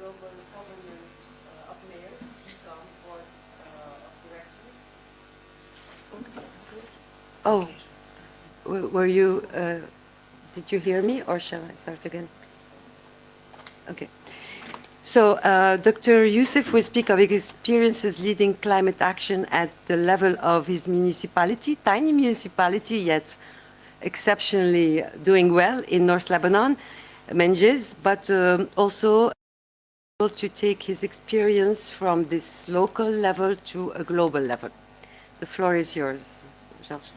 global government of mayors, GCOM, board of directors. Oh, were you, did you hear me, or shall I start again? Okay. So Dr. Youssef will speak of his experiences leading climate action at the level of his municipality, tiny municipality, yet exceptionally doing well in North Lebanon, Menjes, but also to take his experience from this local level to a global level. The floor is yours, Georges.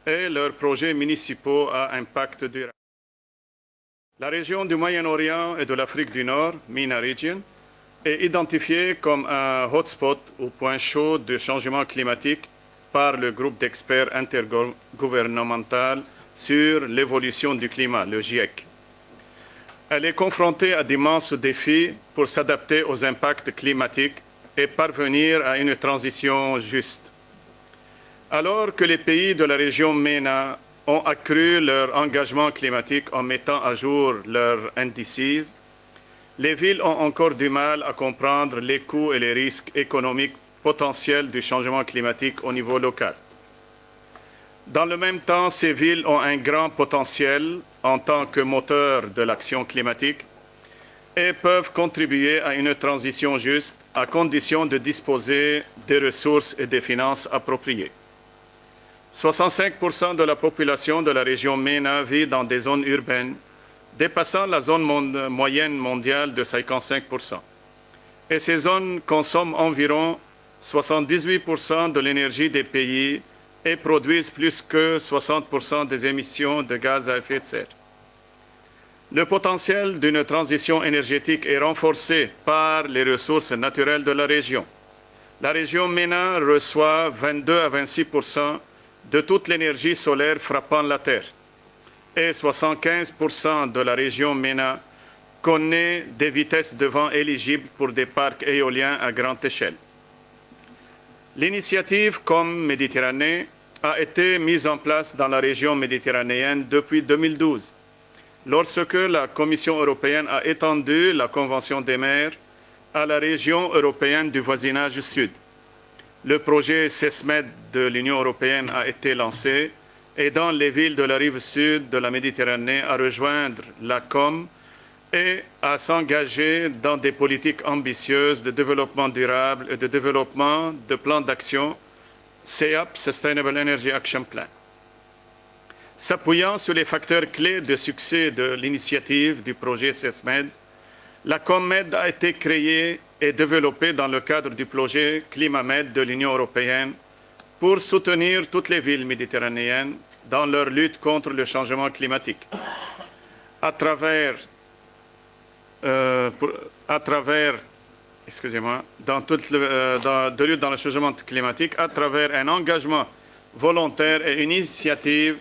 Et leurs projets municipaux à impact durable. La région du Moyen-Orient et de l'Afrique du Nord, MENA Region, est identifiée comme un hotspot ou point chaud de changement climatique par le groupe d'experts intergouvernemental sur l'évolution du climat, le GIEC. Elle est confrontée à d'immenses défis pour s'adapter aux impacts climatiques et parvenir à une transition juste. Alors que les pays de la région MENA ont accru leur engagement climatique en mettant à jour leurs indices, les villes ont encore du mal à comprendre les coûts et les risques économiques potentiels du changement climatique au niveau local. Dans le même temps, ces villes ont un grand potentiel en tant que moteur de l'action climatique et peuvent contribuer à une transition juste à condition de disposer des ressources et des finances appropriées. 65% de la population de la région MENA vit dans des zones urbaines, dépassant la zone moyenne mondiale de 55%. Et ces zones consomment environ 78% de l'énergie des pays et produisent plus que 60% des émissions de gaz à effet de serre. Le potentiel d'une transition énergétique est renforcé par les ressources naturelles de la région. La région MENA reçoit 22 à 26% de toute l'énergie solaire frappant la Terre. Et 75% de la région MENA connaît des vitesses de vent éligibles pour des parcs éoliens à grande échelle. L'initiative comme Méditerranée a été mise en place dans la région méditerranéenne depuis 2012, lorsque la Commission européenne a étendu la Convention des mers à la région européenne du voisinage sud. Le projet Clima-Med de l'Union européenne a été lancé, aidant les villes de la rive sud de la Méditerranée à rejoindre la COM et à s'engager dans des politiques ambitieuses de développement durable et de développement de plans d'action SEAP, Sustainable Energy Action Plan. S'appuyant sur les facteurs clés de succès de l'initiative du projet Clima-Med, la COM-Med a été créée et développée dans le cadre du projet Clima-Med de l'Union européenne pour soutenir toutes les villes méditerranéennes dans leur lutte contre le changement climatique. À travers de lutte dans le changement climatique, à travers un engagement volontaire et une initiative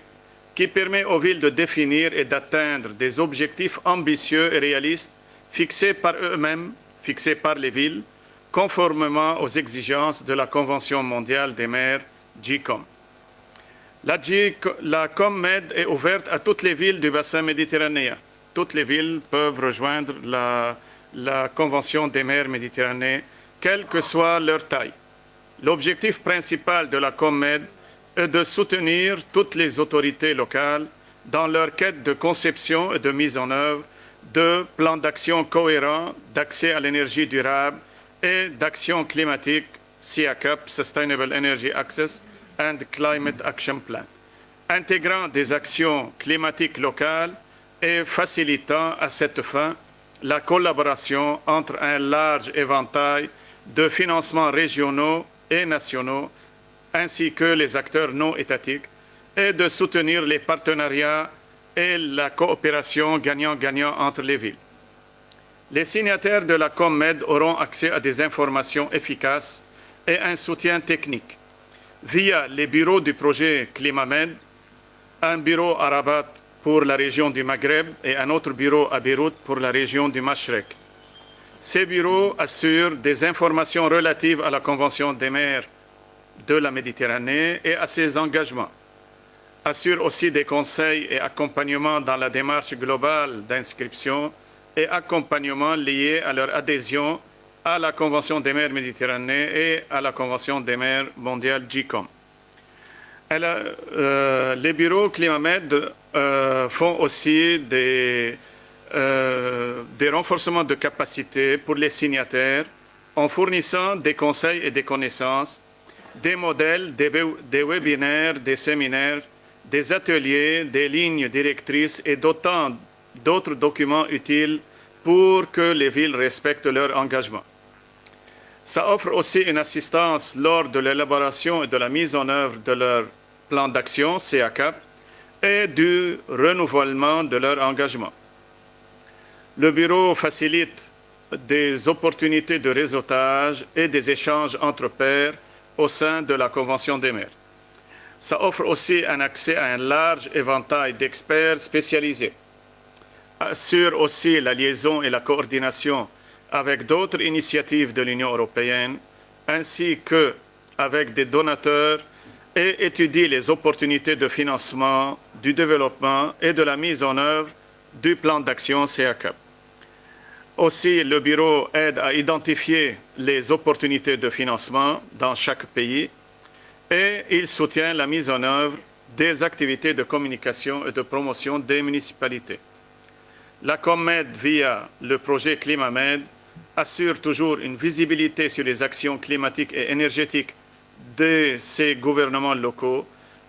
qui permet aux villes de définir et d'atteindre des objectifs ambitieux et réalistes fixés par eux-mêmes, fixés par les villes, conformément aux exigences de la Convention mondiale des mers, GCOM. La COM-Med est ouverte à toutes les villes du bassin méditerranéen toutes les villes peuvent rejoindre la Convention des mers Méditerranée, quelle que soit leur taille. L'objectif principal de la Clima-Med est de soutenir toutes les autorités locales dans leur quête de conception et de mise en œuvre de plans d'action cohérents d'accès à l'énergie durable et d'action climatique SEACAP, Sustainable Energy Access and Climate Action Plan, intégrant des actions climatiques locales et facilitant à cette fin la collaboration entre un large éventail de financements régionaux et nationaux, ainsi que les acteurs non étatiques, et de soutenir les partenariats et la coopération gagnant-gagnant entre les villes. Les signataires de la Clima-Med auront accès à des informations efficaces et un soutien technique via les bureaux du projet Clima-Med, un bureau à Rabat pour la région du Maghreb et un autre bureau à Beyrouth pour la région du Mashrek. Ces bureaux assurent des informations relatives à la Convention des mers de la Méditerranée et à ses engagements, assurent aussi des conseils et accompagnements dans la démarche globale d'inscription et accompagnement liés à leur adhésion à la Convention des mers Méditerranée et à la Convention des mers mondiale GCOM. Les bureaux Clima-Med font aussi des renforcements de capacité pour les signataires en fournissant des conseils et des connaissances, des modèles, des webinaires, des séminaires, des ateliers, des lignes directrices et d'autant d'autres documents utiles pour que les villes respectent leurs engagements. Ça offre aussi une assistance lors de l'élaboration et de la mise en œuvre de leur plan d'action, SEACAP, et du renouvellement de leur engagement. Le bureau facilite des opportunités de réseautage et des échanges entre pairs au sein de la Convention des mers. Ça offre aussi un accès à un large éventail d'experts spécialisés, assure aussi la liaison et la coordination avec d'autres initiatives de l'Union européenne, ainsi qu'avec des donateurs, et étudie les opportunités de financement, du développement et de la mise en œuvre du plan d'action SEACAP. Aussi, le bureau aide à identifier les opportunités de financement dans chaque pays et il soutient la mise en œuvre des activités de communication et de promotion des municipalités. La Clima-Med, via le projet Clima-Med, assure toujours une visibilité sur les actions climatiques et énergétiques de ces gouvernements locaux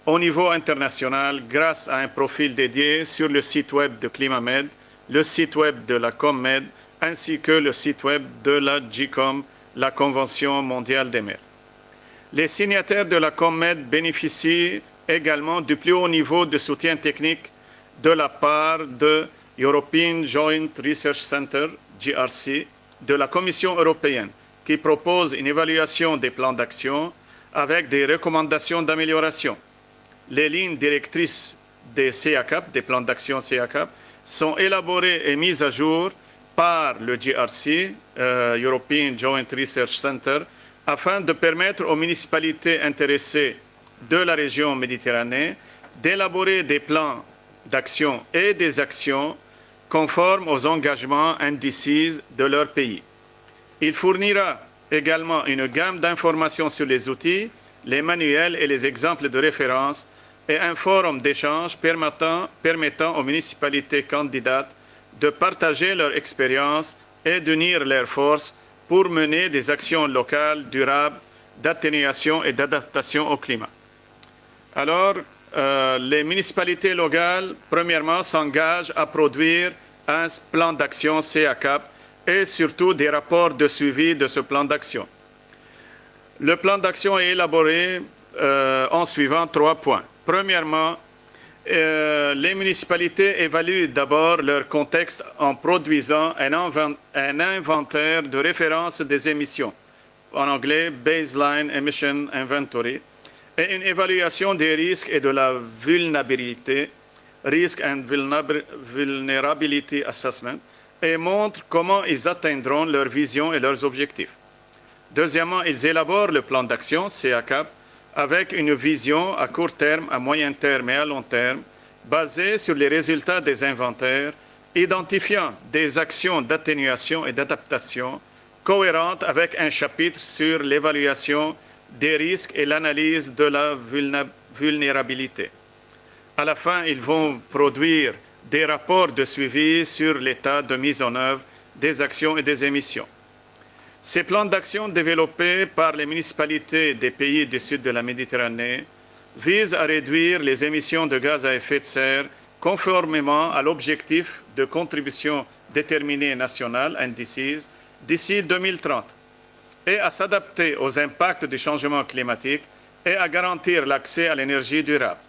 au niveau international grâce à un profil dédié sur le site web de Clima-Med, le site web de la Clima-Med, ainsi que le site web de la GCOM, la Convention mondiale des mers. Les signataires de la Clima-Med bénéficient également du plus haut niveau de soutien technique de la part de European Joint Research Center, GRC, de la Commission européenne, qui propose une évaluation des plans d'action avec des recommandations d'amélioration. Les lignes directrices des SEACAP, des plans d'action SEACAP, sont élaborées et mises à jour par le GRC, European Joint Research Center, afin de permettre aux municipalités intéressées de la région Méditerranée d'élaborer des plans d'action et des actions conformes aux engagements indices de leur pays. Il fournira également une gamme d'informations sur les outils, les manuels et les exemples de référence et un forum d'échange permettant aux municipalités candidates de partager leur expérience et d'unir leurs forces pour mener des actions locales durables d'atténuation et d'adaptation au climat. Alors, les municipalités locales, premièrement, s'engagent à produire un plan d'action SEACAP et surtout des rapports de suivi de ce plan d'action. Le plan d'action est élaboré en suivant 3 points. Premièrement, les municipalités évaluent d'abord leur contexte en produisant un inventaire de référence des émissions, en anglais Baseline Emission Inventory, et une évaluation des risques et de la vulnérabilité, Risk and Vulnerability Assessment, et montrent comment ils atteindront leur vision et leurs objectifs. Deuxièmement, ils élaborent le plan d'action SEACAP avec une vision à court terme, à moyen terme et à long terme, basée sur les résultats des inventaires identifiant des actions d'atténuation et d'adaptation cohérentes avec un chapitre sur l'évaluation des risques et l'analyse de la vulnérabilité. À la fin, ils vont produire des rapports de suivi sur l'état de mise en œuvre des actions et des émissions. Ces plans d'action développés par les municipalités des pays du sud de la Méditerranée visent à réduire les émissions de gaz à effet de serre conformément à l'objectif de contribution déterminé national, indices, d'ici 2030, et à s'adapter aux impacts du changement climatique et à garantir l'accès à l'énergie durable.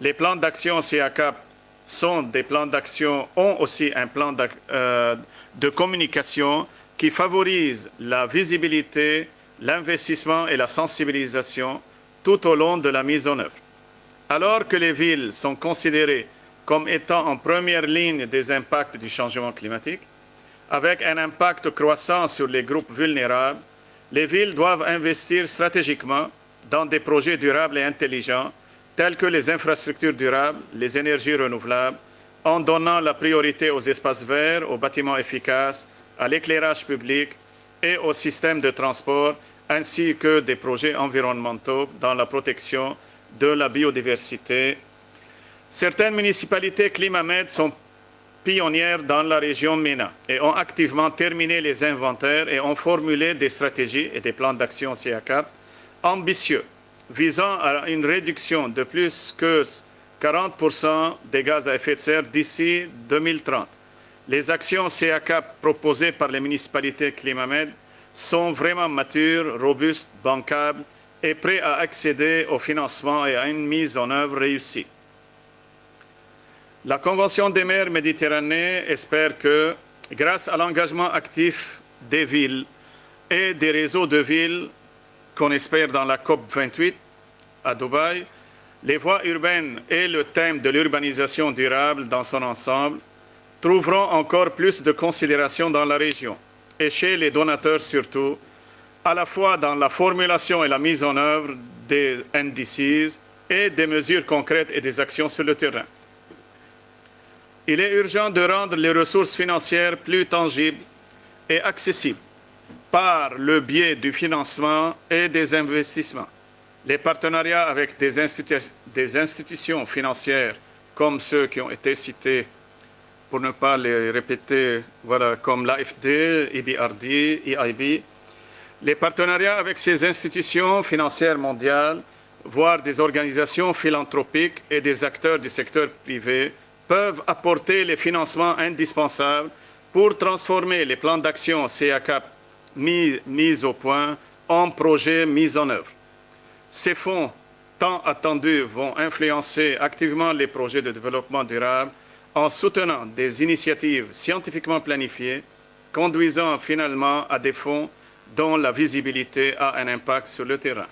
Les plans d'action CACAP sont des plans d'action, ont aussi un plan de communication qui favorise la visibilité, l'investissement et la sensibilisation tout au long de la mise en œuvre. Alors que les villes sont considérées comme étant en première ligne des impacts du changement climatique, avec un impact croissant sur les groupes vulnérables, les villes doivent investir stratégiquement dans des projets durables et intelligents, tels que les infrastructures durables, les énergies renouvelables, en donnant la priorité aux espaces verts, aux bâtiments efficaces, à l'éclairage public et aux systèmes de transport, ainsi que des projets environnementaux dans la protection de la biodiversité. Certaines municipalités Clima-Med sont pionnières dans la région MENA et ont activement terminé les inventaires et ont formulé des stratégies et des plans d'action CACAP ambitieux, visant à une réduction de plus que 40% des gaz à effet de serre d'ici 2030. Les actions CACAP proposées par les municipalités Clima-Med sont vraiment matures, robustes, bancables et prêtes à accéder au financement et à une mise en œuvre réussie. La Convention des maires méditerranéens espère que, grâce à l'engagement actif des villes et des réseaux de villes qu'on espère dans la COP 28 à Dubaï, les voies urbaines et le thème de l'urbanisation durable dans son ensemble trouveront encore plus de considération dans la région et chez les donateurs surtout, à la fois dans la formulation et la mise en œuvre des indices et des mesures concrètes et des actions sur le terrain. Il est urgent de rendre les ressources financières plus tangibles et accessibles par le biais du financement et des investissements. Les partenariats avec des institutions financières comme ceux qui ont été cités, pour ne pas les répéter, voilà, comme l'AFD, EBRD, EIB, les partenariats avec ces institutions financières mondiales, voire des organisations philanthropiques et des acteurs du secteur privé, peuvent apporter les financements indispensables pour transformer les plans d'action CACAP mis au point en projets mis en œuvre. Ces fonds tant attendus vont influencer activement les projets de développement durable en soutenant des initiatives scientifiquement planifiées, conduisant finalement à des fonds dont la visibilité a un impact sur le terrain.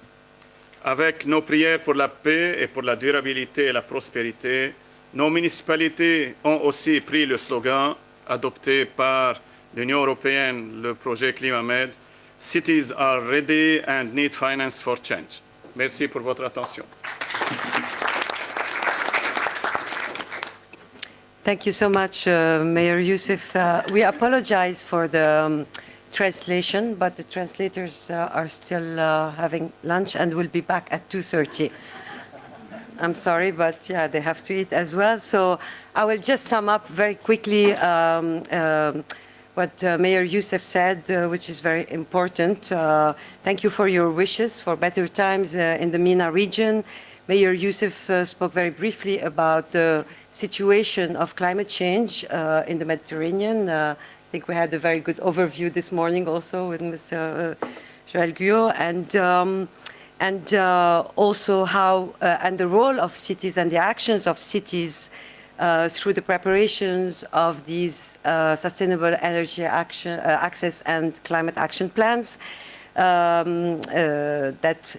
Avec nos prières pour la paix et pour la durabilité et la prospérité, nos municipalités ont aussi pris le slogan adopté par l'Union européenne, le projet Clima-Med, Cities are ready and need finance for change. Merci pour votre attention. Thank you so much, Mayor Youssef. We apologize for the translation, but the translators are still having lunch and will be back at 2:30. I'm sorry, but yeah, they have to eat as well. So I will just sum up very quickly what Mayor Youssef said, which is very important. Thank you for your wishes for better times in the MENA region. Mayor Youssef spoke very briefly about the situation of climate change in the Mediterranean. I think we had a very good overview this morning also with Mr. Joël Guyot, and also how and the role of cities and the actions of cities through the preparations of these sustainable energy access and climate action plans that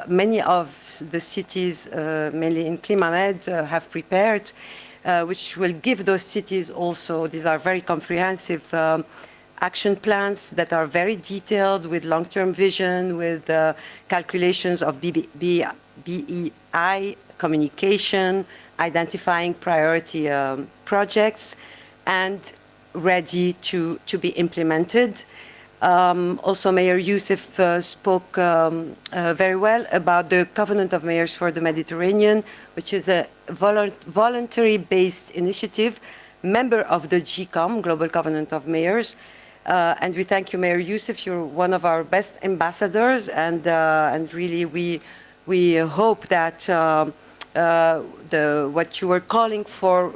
many of the cities, mainly in Clima-Med, have prepared, which will give those cities also, these are very comprehensive action plans that are very detailed with long-term vision, with calculations of BEI, communication, identifying priority projects, and ready to be implemented. Also, Mayor Youssef spoke very well about the Covenant of Mayors for the Mediterranean, which is a voluntary-based initiative, member of the GCOM, Global Covenant of Mayors. And we thank you, Mayor Youssef. You're one of our best ambassadors, and really we hope that what you were calling for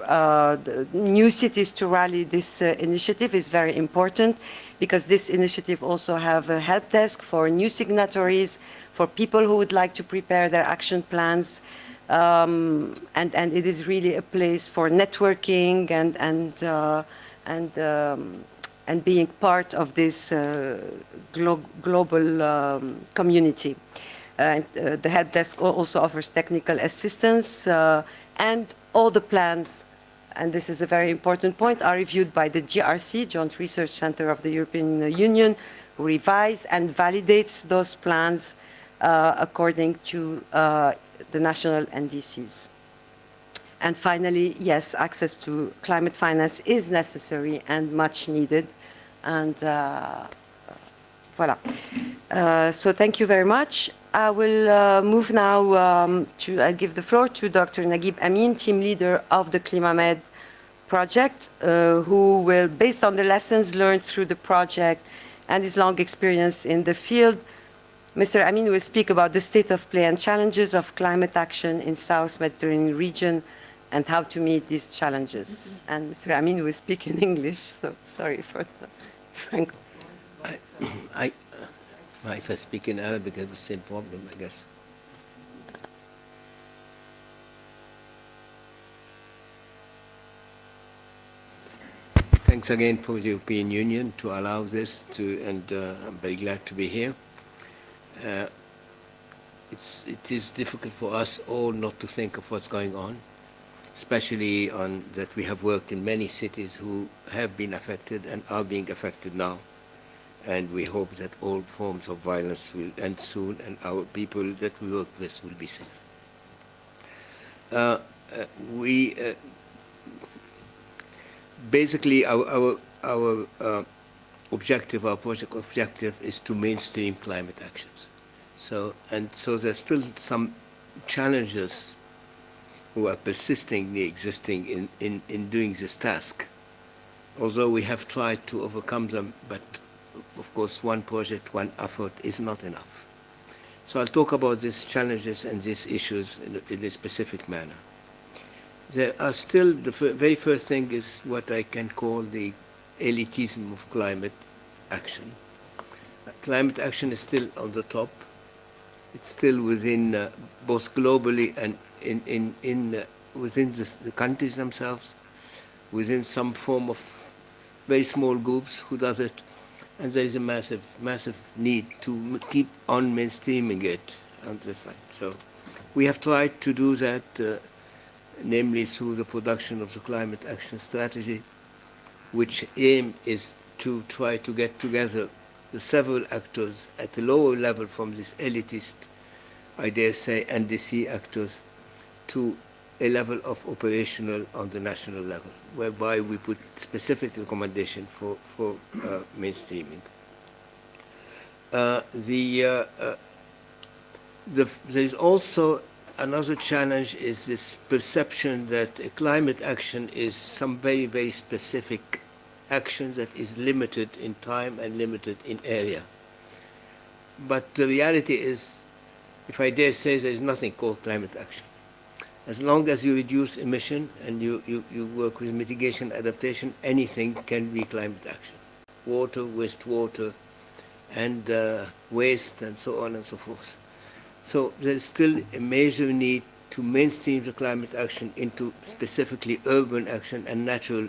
the new cities to rally this initiative is very important, because this initiative also have a help desk for new signatories, for people who would like to prepare their action plans, and it is really a place for networking and being part of this global community. The help desk also offers technical assistance, and all the plans, and this is a very important point, are reviewed by the GRC, Joint Research Center of the European Union, who revise and validates those plans according to the national NDCs. And finally, yes, access to climate finance is necessary and much needed. And voilà. So thank you very much. I will move now I give the floor to Dr. Naguib Amin, team leader of the Clima-Med project, who will, based on the lessons learned through the project and his long experience in the field, Mr. Amin will speak about the state of play and challenges of climate action in South Mediterranean region and how to meet these challenges. And Mr. Amin will speak in English, so sorry for the Franco. If I speak in Arabic, it's the same problem, I guess. Thanks again for the European Union to allow this, and I'm very glad to be here. It is difficult for us all not to think of what's going on, especially on that we have worked in many cities who have been affected and are being affected now. And we hope that all forms of violence will end soon, and our people that we work with will be safe. Basically, our objective, our project objective, is to mainstream climate actions. So there's still some challenges who are persistently existing in doing this task. Although we have tried to overcome them, but of course, one project, one effort is not enough. So I'll talk about these challenges and these issues in a specific manner. There are still, the very first thing is what I can call the elitism of climate action. Climate action is still on the top. It's still within, both globally and within the countries themselves, within some form of very small groups who does it. And there is a massive need to keep on mainstreaming it on this side. So we have tried to do that, namely through the production of the climate action strategy, which aim is to try to get together the several actors at a lower level from this elitist, I dare say, NDC actors, to a level of operational on the national level, whereby we put specific recommendation for mainstreaming. There's also another challenge, is this perception that climate action is some very, very specific action that is limited in time and limited in area. But the reality is, if I dare say, there is nothing called climate action. As long as you reduce emission and you work with mitigation adaptation, anything can be climate action. Water, wastewater, and waste, and so on and so forth. So there's still a major need to mainstream the climate action into specifically urban action and natural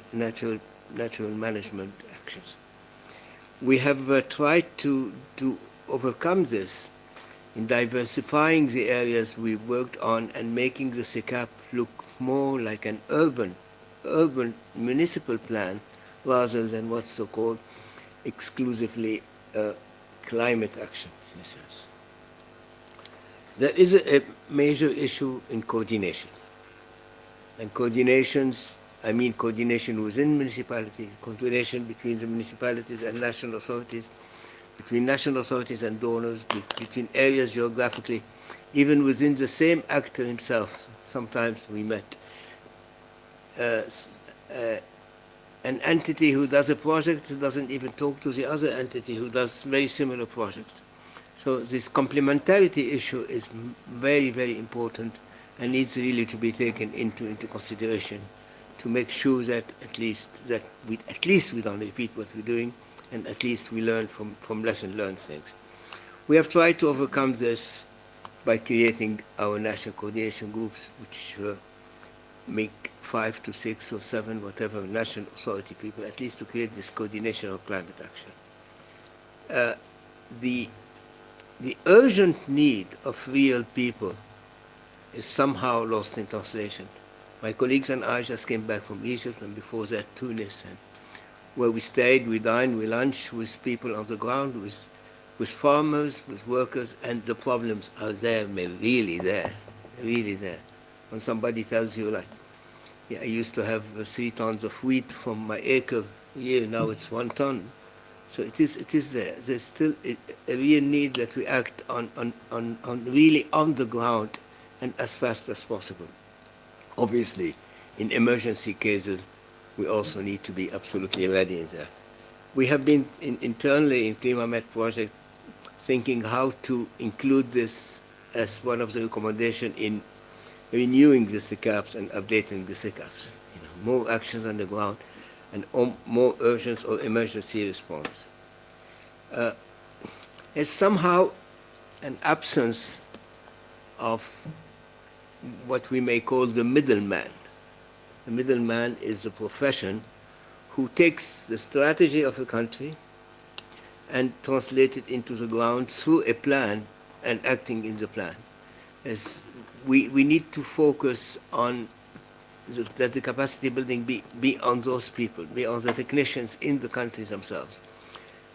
management actions. We have tried to overcome this in diversifying the areas we worked on and making the SECAP look more like an urban municipal plan rather than what's so-called exclusively climate action, in a sense. There is a major issue in coordination. And coordinations I mean coordination within municipalities, coordination between the municipalities and national authorities, between national authorities and donors, between areas geographically, even within the same actor himself. Sometimes we met an entity who does a project doesn't even talk to the other entity who does very similar projects. So this complementarity issue is very, very important and needs really to be taken into consideration to make sure that at least we don't repeat what we're doing, and at least we learn from lesson learned things. We have tried to overcome this by creating our national coordination groups, which make 5 to 6 or 7, whatever, national authority people, at least to create this coordination of climate action. The urgent need of real people is somehow lost in translation. My colleagues and I just came back from Egypt, and before that Tunis, and where we stayed, we dined, we lunched with people on the ground, with farmers, with workers, and the problems are there, really there, really there. When somebody tells you, like, yeah, I used to have 3 tons of wheat from my acre a year, now it's 1 ton. So it is there. There's still a real need that we act on really on the ground and as fast as possible. Obviously, in emergency cases, we also need to be absolutely ready in that. We have been internally in Clima-Med project thinking how to include this as one of the recommendations in renewing the SICAPs and updating the SICAPs. More actions on the ground and more urgent or emergency response. There's somehow an absence of what we may call the middleman. The middleman is a profession who takes the strategy of a country and translates it into the ground through a plan and acting in the plan. As we need to focus on that the capacity building be on those people, be on the technicians in the countries themselves.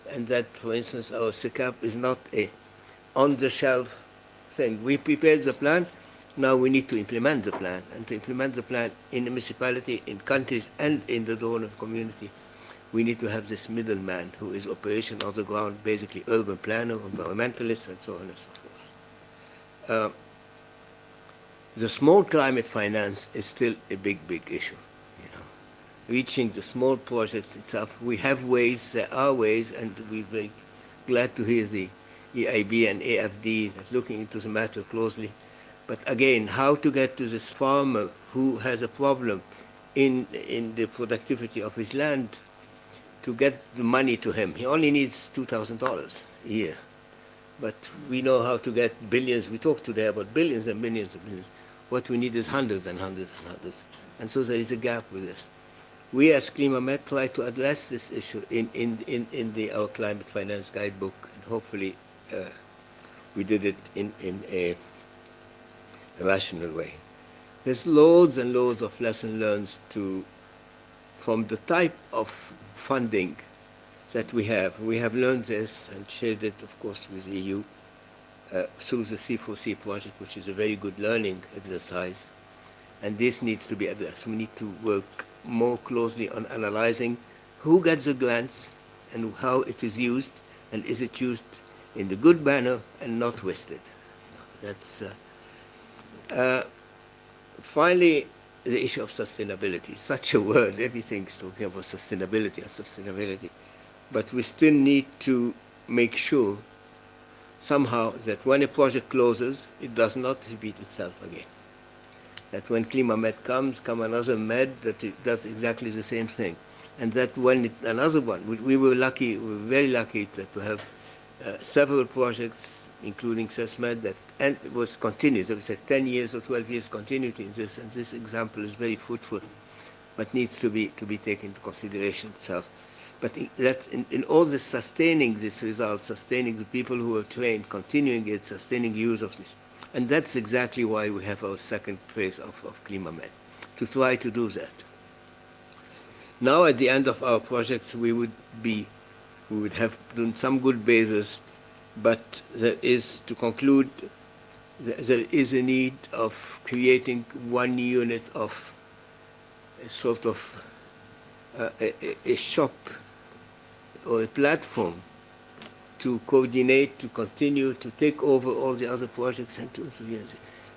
And that, for instance, our SICAP is not a on-the-shelf thing. We prepared the plan, now we need to implement the plan. And to implement the plan in the municipality, in countries, and in the donor community, we need to have this middleman who is operation on the ground, basically urban planner, environmentalist, and so on and so forth. The small climate finance is still a big, big issue. Reaching the small projects itself, we have ways, there are ways, and we're very glad to hear the EIB and AFD that's looking into the matter closely. But again, how to get to this farmer who has a problem in the productivity of his land to get the money to him. He only needs $2,000 a year. But we know how to get billions. We talked today about billions and billions and billions. What we need is hundreds and hundreds and hundreds. And so there is a gap with this. We as Clima-Med try to address this issue in our climate finance guidebook, and hopefully we did it in a rational way. There's loads and loads of lessons learned from the type of funding that we have. We have learned this and shared it, of course, with the EU through the C4C project, which is a very good learning exercise. And this needs to be addressed. We need to work more closely on analyzing who gets the grants and how it is used, and is it used in the good manner and not wasted. That's finally the issue of sustainability. Such a word, everything's talking about sustainability and sustainability, but we still need to make sure somehow that when a project closes, it does not repeat itself again. That when Clima-Med comes another Med that it does exactly the same thing. And that when another one, we were very lucky to have several projects, including SESMED, that and it was continuous. We said 10 years or 12 years continuity in this, and this example is very fruitful, but needs to be taken into consideration itself. But that's in all this, sustaining this result, sustaining the people who are trained, continuing it, sustaining use of this. And that's exactly why we have our second phase of Clima-Med, to try to do that. Now at the end of our projects, we would have done some good basis, but there is, to conclude, there is a need of creating one unit of sort of a shop or a platform to coordinate, to continue, to take over all the other projects and to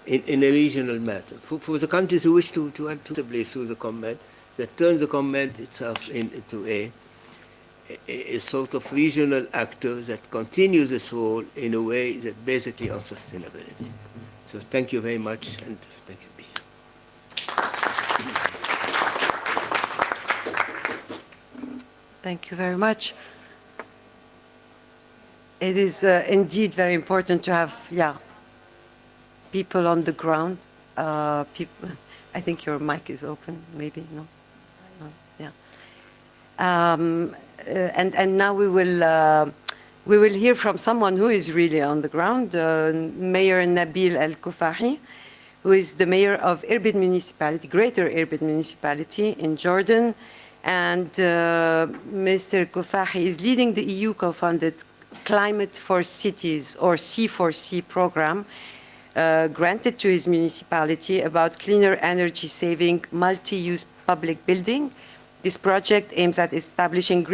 in a regional matter. For the countries who wish to add to the place through the Clima-Med, that turns the Clima-Med itself into a sort of regional actor that continues this role in a way that basically on sustainability. So thank you very much, and thank you. Thank you very much. It is indeed very important to have, people on the ground. People, I think your mic is open, maybe, no? And now we will hear from someone who is really on the ground, Mayor Nabil Al-Kufahi, who is the mayor of Irbid Municipality, Greater Irbid Municipality in Jordan. And Mr. Kufahi is leading the EU co-funded Climate for Cities, or C4C program, granted to his municipality about cleaner energy saving multi-use public building. This project aims at establishing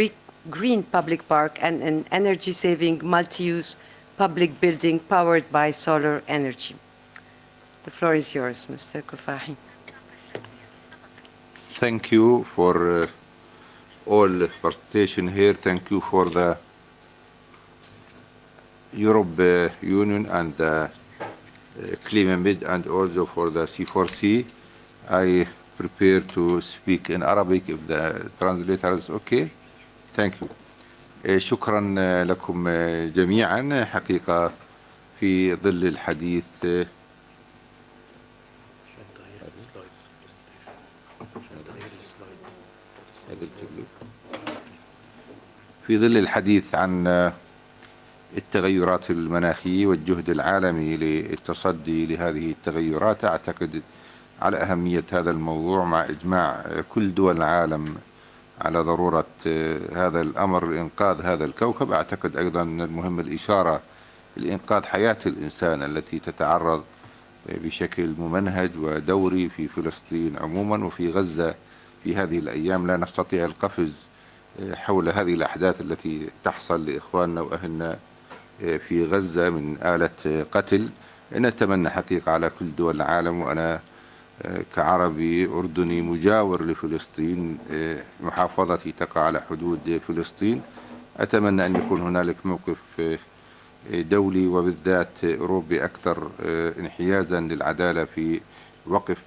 green public park and an energy saving multi-use public building powered by solar energy. The floor is yours, Mr. Kufahi. Thank you for all participation here. Thank you for the Europe Union and the Clima-Med and also for the C4C. I prepare to speak in Arabic if the translator is okay. Thank you. شكرا لكم جميعا. حقيقة في ظل الحديث عن التغيرات المناخية والجهد العالمي للتصدي لهذه التغيرات، أعتقد على أهمية هذا الموضوع مع إجماع كل دول العالم على ضرورة هذا الأمر لإنقاذ هذا الكوكب. أعتقد أيضا من المهم الإشارة لإنقاذ حياة الإنسان التي تتعرض بشكل ممنهج ودوري في فلسطين عموما وفي غزة في هذه الأيام. لا نستطيع القفز حول هذه الأحداث التي تحصل لإخواننا وأهلنا في غزة من آلة قتل. نتمنى حقيقة على كل دول العالم، وأنا كعربي أردني مجاور لفلسطين، محافظتي تقع على حدود فلسطين، أتمنى أن يكون هنالك موقف دولي وبالذات أوروبي أكثر انحيازا للعدالة في وقف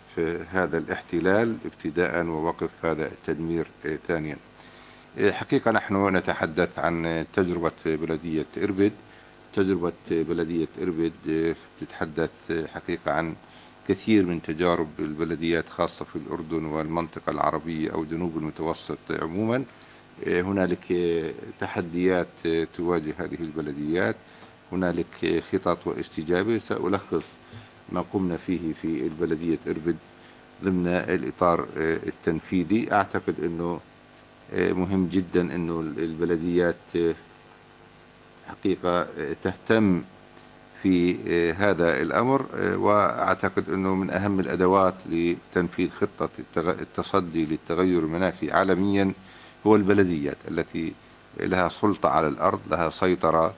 هذا الاحتلال ابتداء ووقف هذا التدمير ثانيا. حقيقة نحن نتحدث عن تجربة بلدية إربد. تجربة بلدية إربد تتحدث حقيقة عن كثير من تجارب البلديات خاصة في الأردن والمنطقة العربية أو جنوب المتوسط عموما. هنالك تحديات تواجه هذه البلديات، هنالك خطط واستجابة. سألخص ما قمنا فيه في البلدية إربد ضمن الإطار التنفيذي. أعتقد أنه مهم جدا أنه البلديات حقيقة تهتم في هذا الأمر، وأعتقد أنه من أهم الأدوات لتنفيذ خطة التصدي للتغير المناخي عالميا هو البلديات التي لها سلطة على الأرض، لها سيطرة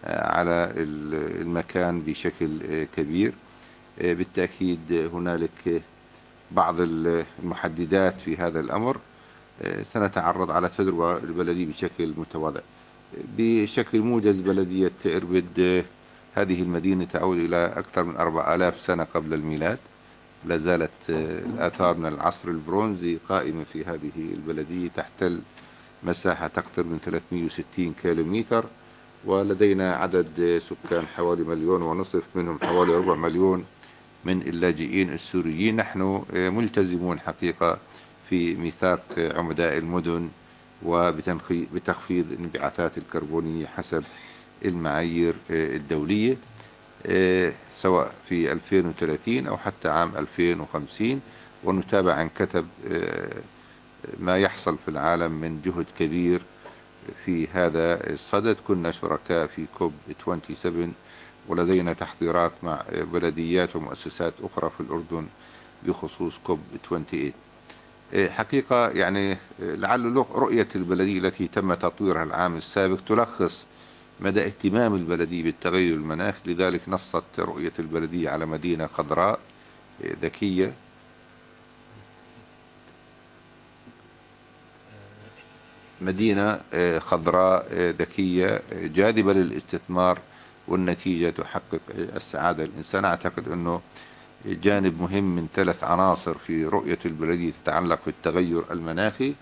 على المكان بشكل كبير. بالتأكيد هنالك بعض المحددات في هذا الأمر. سنتعرض على تجربة البلدية بشكل متواضع. بشكل موجز بلدية إربد هذه المدينة تعود إلى أكثر من 4000 سنة قبل الميلاد. لا زالت الآثار من العصر البرونزي قائمة في هذه البلدية، تحتل مساحة تقدر من 360 كيلومتر، ولدينا عدد سكان حوالي 1.5 مليون، منهم حوالي 4 مليون من اللاجئين السوريين. نحن ملتزمون حقيقة في ميثاق عمداء المدن وبتخفيض الانبعاثات الكربونية حسب المعايير الدولية، سواء في 2030 أو حتى عام 2050. ونتابع عن كثب ما يحصل في العالم من جهد كبير في هذا الصدد. كنا شركاء في كوب 27 ولدينا تحضيرات مع بلديات ومؤسسات أخرى في الأردن بخصوص كوب 28. حقيقة يعني لعل رؤية البلدية التي تم تطويرها العام السابق تلخص مدى اهتمام البلدية بالتغير المناخي. لذلك نصت رؤية البلدية على مدينة خضراء ذكية ذكية جاذبة للاستثمار، والنتيجة تحقق السعادة للإنسان. أعتقد أنه جانب مهم من 3 عناصر في رؤية البلدية تتعلق بالتغير المناخي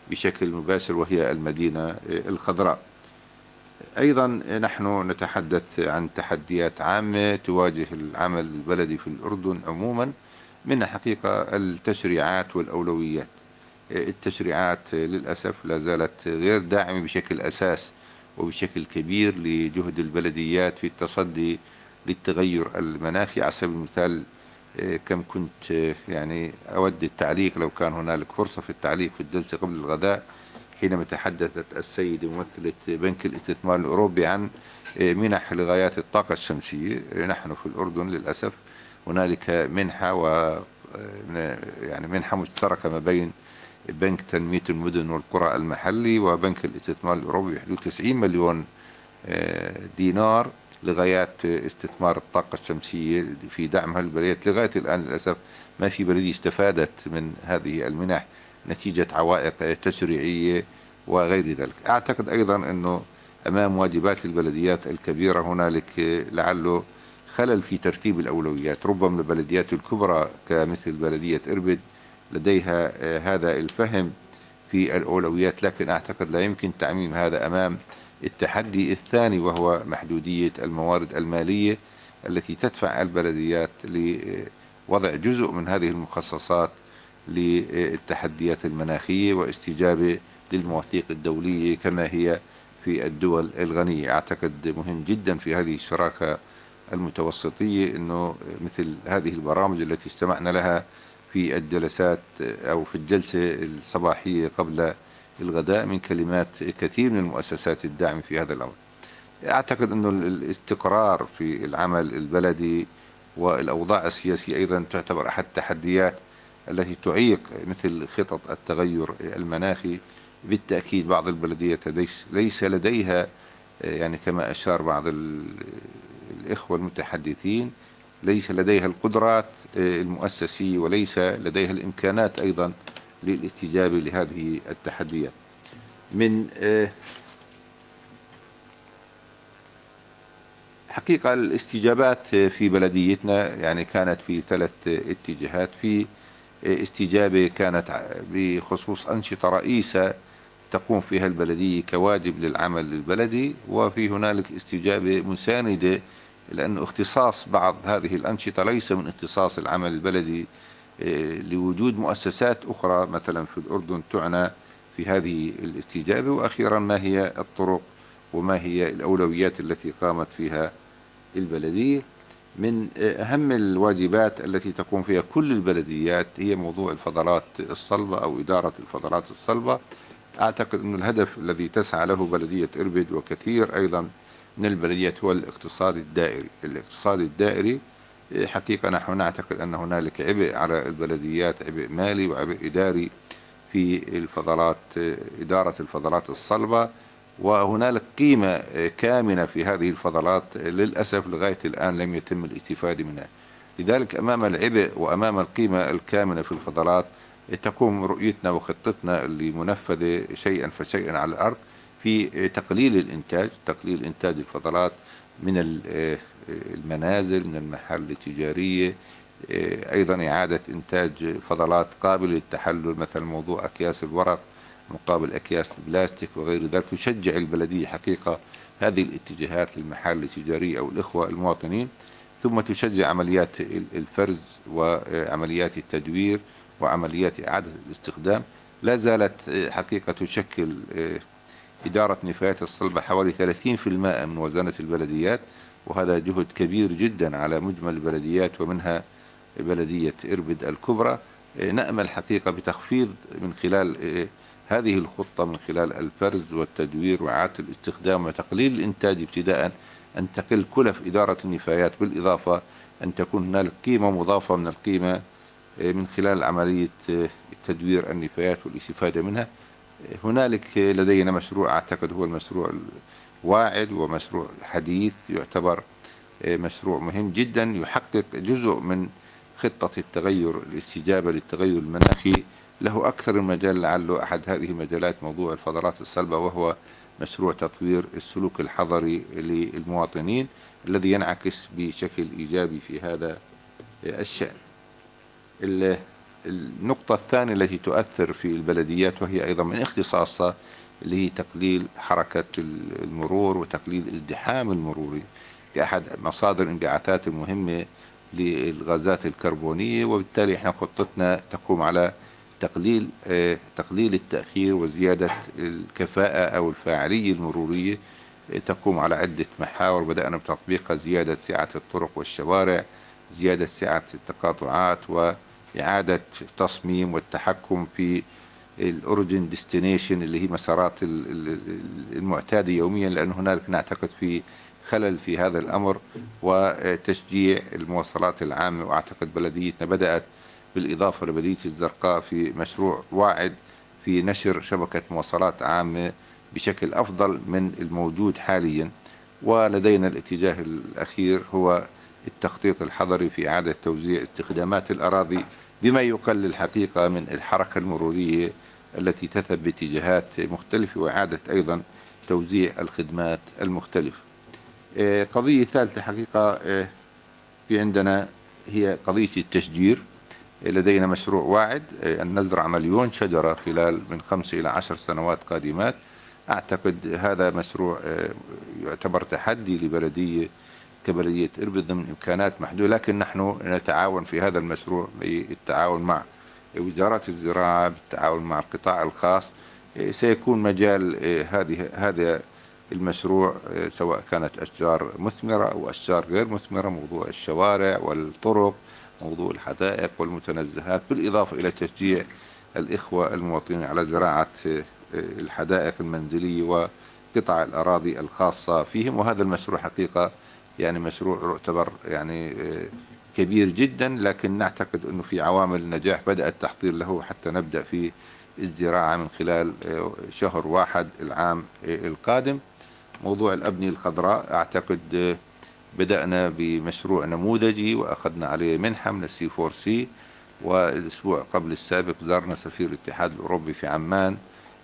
بشكل مباشر، وهي المدينة الخضراء. أيضا نحن نتحدث عن تحديات عامة تواجه العمل البلدي في الأردن عموما، منها حقيقة التشريعات والأولويات. التشريعات للأسف لا زالت غير داعمة بشكل أساس وبشكل كبير لجهد البلديات في التصدي للتغير المناخي. على سبيل المثال كم كنت يعني أود التعليق، لو كان هنالك فرصة في التعليق في الجلسة قبل الغداء، حينما تحدثت السيدة ممثلة بنك الاستثمار الأوروبي عن منح لغايات الطاقة الشمسية. نحن في الأردن للأسف هنالك منحة يعني منحة مشتركة ما بين بنك تنمية المدن والقرى المحلي وبنك الاستثمار الأوروبي بحدود 90 مليون دينار لغايات استثمار الطاقة الشمسية في دعمها للبلديات. لغاية الآن للأسف ما في بلدية استفادت من هذه المنح نتيجة عوائق تشريعية وغير ذلك. أعتقد أيضا أنه أمام واجبات البلديات الكبيرة هنالك لعله خلل في ترتيب الأولويات. ربما البلديات الكبرى كمثل بلدية إربد لديها هذا الفهم في الأولويات، لكن أعتقد لا يمكن تعميم هذا أمام التحدي الثاني، وهو محدودية الموارد المالية التي تدفع البلديات لوضع جزء من هذه المخصصات للتحديات المناخية واستجابة للمواثيق الدولية كما هي في الدول الغنية. أعتقد مهم جدا في هذه الشراكة المتوسطية أنه مثل هذه البرامج التي استمعنا لها في الجلسات أو في الجلسة الصباحية قبل الغداء من كلمات كثير من المؤسسات الداعمة في هذا الأمر. أعتقد أنه الاستقرار في العمل البلدي والأوضاع السياسية أيضا تعتبر أحد التحديات التي تعيق مثل خطط التغير المناخي. بالتأكيد بعض البلديات ليس لديها يعني كما أشار بعض الإخوة المتحدثين ليس لديها القدرات المؤسسية وليس لديها الإمكانات أيضا للاستجابة لهذه التحديات. من حقيقة الاستجابات في بلديتنا يعني كانت في 3 اتجاهات. في استجابة كانت بخصوص أنشطة رئيسة تقوم فيها البلدية كواجب للعمل البلدي، وفي هنالك استجابة مساندة لأن اختصاص بعض هذه الأنشطة ليس من اختصاص العمل البلدي لوجود مؤسسات أخرى مثلا في الأردن تعنى في هذه الاستجابة. وأخيرا ما هي الطرق وما هي الأولويات التي قامت فيها البلدية. من أهم الواجبات التي تقوم فيها كل البلديات هي موضوع الفضلات الصلبة أو إدارة الفضلات الصلبة. أعتقد أن الهدف الذي تسعى له بلدية إربد وكثير أيضا من البلديات هو الاقتصاد الدائري. الاقتصاد الدائري حقيقة نحن نعتقد أن هنالك عبء على البلديات، عبء مالي وعبء إداري في الفضلات، إدارة الفضلات الصلبة، وهنالك قيمة كامنة في هذه الفضلات للأسف لغاية الآن لم يتم الاستفادة منها. لذلك أمام العبء وأمام القيمة الكامنة في الفضلات تقوم رؤيتنا وخطتنا اللي منفذة شيئا فشيئا على الأرض في تقليل إنتاج الفضلات من المنازل، من المحال التجارية، أيضا إعادة إنتاج فضلات قابلة للتحلل مثل موضوع أكياس الورق مقابل أكياس البلاستيك وغير ذلك. يشجع البلدية حقيقة هذه الاتجاهات للمحال التجارية أو الإخوة المواطنين، ثم تشجع عمليات الفرز وعمليات التدوير وعمليات إعادة الاستخدام. لا زالت حقيقة تشكل إدارة نفايات الصلبة حوالي 30% من موازنة البلديات، وهذا جهد كبير جدا على مجمل البلديات ومنها بلدية إربد الكبرى. نأمل حقيقة بتخفيض من خلال هذه الخطة من خلال الفرز والتدوير وإعادة الاستخدام وتقليل الإنتاج ابتداء أن تقل كلف إدارة النفايات، بالإضافة أن تكون هنالك قيمة مضافة من القيمة من خلال عملية تدوير النفايات والاستفادة منها. هنالك لدينا مشروع أعتقد هو المشروع الواعد، ومشروع حديث يعتبر مشروع مهم جدا، يحقق جزء من خطة التغير، الاستجابة للتغير المناخي. له أكثر من مجال، لعله أحد هذه المجالات موضوع الفضلات الصلبة، وهو مشروع تطوير السلوك الحضري للمواطنين الذي ينعكس بشكل إيجابي في هذا الشأن. النقطة الثانية التي تؤثر في البلديات وهي أيضا من اختصاصها، اللي هي تقليل حركة المرور وتقليل الازدحام المروري كأحد مصادر انبعاثات المهمة للغازات الكربونية. وبالتالي احنا خطتنا تقوم على تقليل التأخير وزيادة الكفاءة أو الفاعلية المرورية. تقوم على عدة محاور بدأنا بتطبيقها: زيادة سعة الطرق والشوارع، زيادة سعة التقاطعات، وإعادة تصميم والتحكم في الأوريجين ديستنيشن اللي هي مسارات المعتادة يوميا، لأن هنالك نعتقد في خلل في هذا الأمر، وتشجيع المواصلات العامة. وأعتقد بلديتنا بدأت بالإضافة لبلدية الزرقاء في مشروع واعد في نشر شبكة مواصلات عامة بشكل أفضل من الموجود حاليا. ولدينا الاتجاه الأخير هو التخطيط الحضري في إعادة توزيع استخدامات الأراضي بما يقلل الحقيقة من الحركة المرورية التي تذهب باتجاهات مختلفة، وإعادة أيضا توزيع الخدمات المختلفة. قضية ثالثة حقيقة في عندنا هي قضية التشجير. لدينا مشروع واعد أن نزرع 1,000,000 شجرة خلال من 5 إلى 10 سنوات قادمات. أعتقد هذا مشروع يعتبر تحدي لبلدية كبلدية إربد ضمن إمكانات محدودة، لكن نحن نتعاون في هذا المشروع بالتعاون مع وزارة الزراعة، بالتعاون مع القطاع الخاص. سيكون مجال هذا المشروع سواء كانت أشجار مثمرة أو أشجار غير مثمرة، موضوع الشوارع والطرق، موضوع الحدائق والمتنزهات، بالإضافة إلى تشجيع الإخوة المواطنين على زراعة الحدائق المنزلية وقطع الأراضي الخاصة فيهم. وهذا المشروع حقيقة يعني مشروع يعتبر يعني كبير جدا، لكن نعتقد أنه في عوامل النجاح بدأ التحضير له حتى نبدأ في الزراعة من خلال شهر 1 العام القادم. موضوع الأبنية الخضراء أعتقد بدأنا بمشروع نموذجي وأخذنا عليه منحة من الC4C، والأسبوع قبل السابق زارنا سفير الاتحاد الأوروبي في عمان،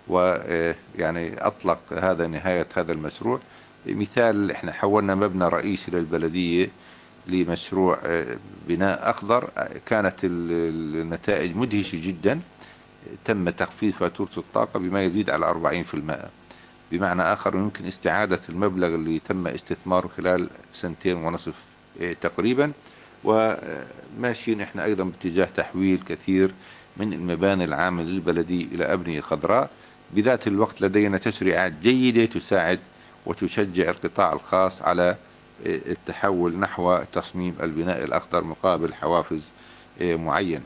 ويعني أطلق هذا نهاية هذا المشروع. مثال، احنا حولنا مبنى رئيسي للبلدية لمشروع بناء أخضر، كانت النتائج مدهشة جدا. تم تخفيض فاتورة الطاقة بما يزيد على 40%. بمعنى آخر يمكن استعادة المبلغ اللي تم استثماره خلال 2.5 سنين تقريبا. وماشيين احنا أيضا باتجاه تحويل كثير من المباني العامة للبلدية إلى أبنية خضراء. بذات الوقت لدينا تشريعات جيدة تساعد وتشجع القطاع الخاص على التحول نحو تصميم البناء الأخضر مقابل حوافز معين.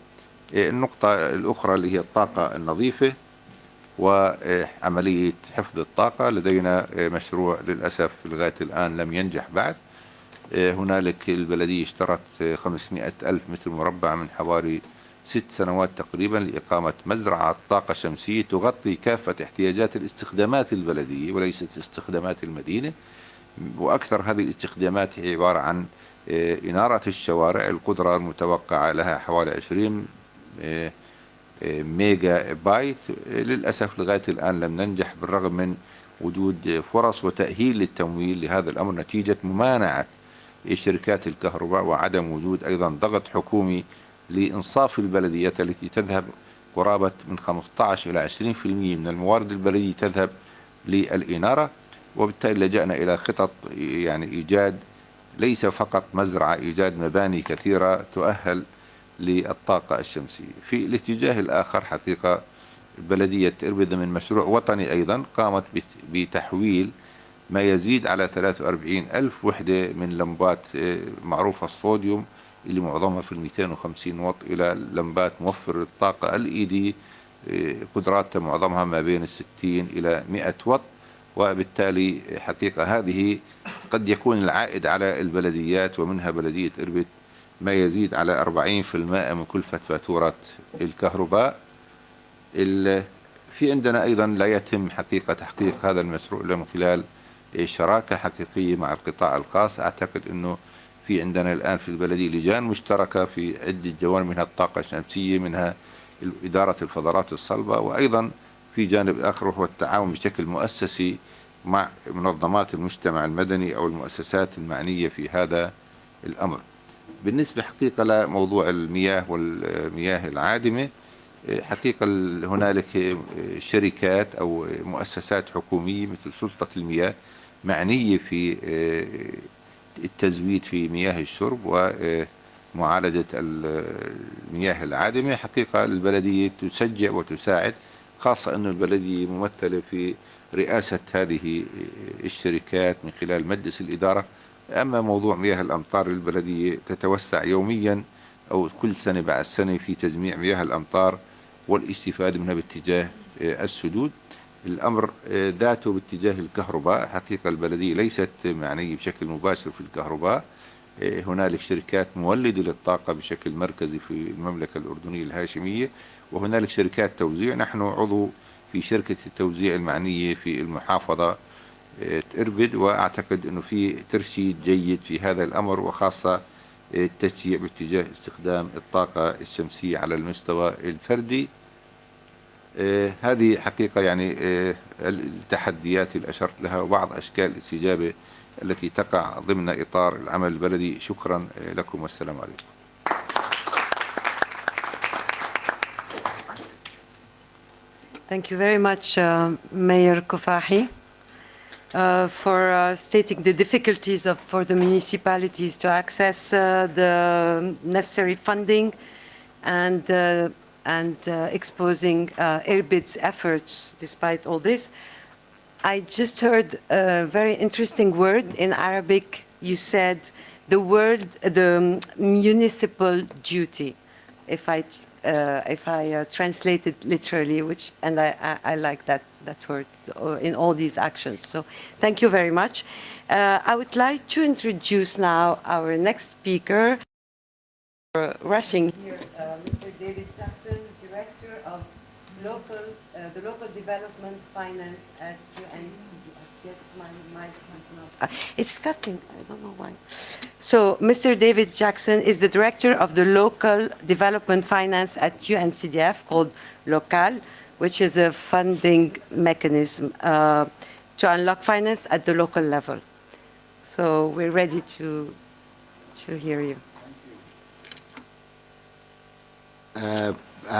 النقطة الأخرى اللي هي الطاقة النظيفة وعملية حفظ الطاقة. لدينا مشروع للأسف لغاية الآن لم ينجح بعد. هنالك البلدية اشترت 500,000 متر مربع من حوالي 6 سنوات تقريبا لإقامة مزرعة طاقة شمسية تغطي كافة احتياجات الاستخدامات البلدية وليست استخدامات المدينة. وأكثر هذه الاستخدامات هي عبارة عن إنارة الشوارع. القدرة المتوقعة لها حوالي 20 ميجا بايت. للأسف لغاية الآن لم ننجح بالرغم من وجود فرص وتأهيل للتمويل لهذا الأمر نتيجة ممانعة شركات الكهرباء، وعدم وجود أيضا ضغط حكومي لإنصاف البلديات التي تذهب قرابة من 15 إلى 20% من الموارد البلدية تذهب للإنارة. وبالتالي لجأنا إلى خطط يعني إيجاد ليس فقط مزرعة، إيجاد مباني كثيرة تؤهل للطاقة الشمسية. في الاتجاه الآخر حقيقة بلدية إربد من مشروع وطني أيضا قامت بتحويل ما يزيد على 43,000 وحدة من لمبات معروفة الصوديوم اللي معظمها في 250 واط إلى لمبات موفر الطاقة LED قدراتها معظمها ما بين 60 إلى 100 واط. وبالتالي حقيقة هذه قد يكون العائد على البلديات ومنها بلدية إربد ما يزيد على 40% من كلفة فاتورة الكهرباء. في عندنا أيضا لا يتم حقيقة تحقيق هذا المشروع إلا من خلال شراكة حقيقية مع القطاع الخاص. أعتقد أنه في عندنا الآن في البلدية لجان مشتركة في عدة جوانب، منها الطاقة الشمسية، منها إدارة الفضلات الصلبة، وأيضا في جانب آخر وهو التعاون بشكل مؤسسي مع منظمات المجتمع المدني أو المؤسسات المعنية في هذا الأمر. بالنسبة حقيقة لموضوع المياه والمياه العادمة، حقيقة هنالك شركات أو مؤسسات حكومية مثل سلطة المياه معنية في التزويد في مياه الشرب ومعالجة المياه العادمة. حقيقة البلدية تشجع وتساعد، خاصة أن البلدية ممثلة في رئاسة هذه الشركات من خلال مجلس الإدارة. أما موضوع مياه الأمطار، البلدية تتوسع يوميا أو كل سنة بعد سنة في تجميع مياه الأمطار والاستفادة منها باتجاه السدود. الأمر ذاته باتجاه الكهرباء، حقيقة البلدية ليست معنية بشكل مباشر في الكهرباء. هنالك شركات مولدة للطاقة بشكل مركزي في المملكة الأردنية الهاشمية، وهنالك شركات توزيع. نحن عضو في شركة التوزيع المعنية في المحافظة إربد، وأعتقد أنه في ترشيد جيد في هذا الأمر، وخاصة التشجيع باتجاه استخدام الطاقة الشمسية على المستوى الفردي. هذه حقيقة يعني التحديات اللي أشرت لها وبعض أشكال الاستجابة التي تقع ضمن إطار العمل البلدي. شكرا لكم والسلام عليكم. Thank you very much, Mayor Kofahi, for stating the difficulties for the municipalities to access the necessary funding and exposing Irbid's efforts despite all this. I just heard a very interesting word in Arabic. You said the word, the municipal duty, if I translate it literally, and I like that word in all these actions. So thank you very much. I would like to introduce now our next speaker. Rushing here, Mr. David Jackson, Director of the Local Development Finance at UNCDF. Yes, my mic has not. It's cutting. I don't know why. So, Mr. David Jackson is the Director of the Local Development Finance at UNCDF, called LOCAL, which is a funding mechanism to unlock finance at the local level. So, we're ready to hear you.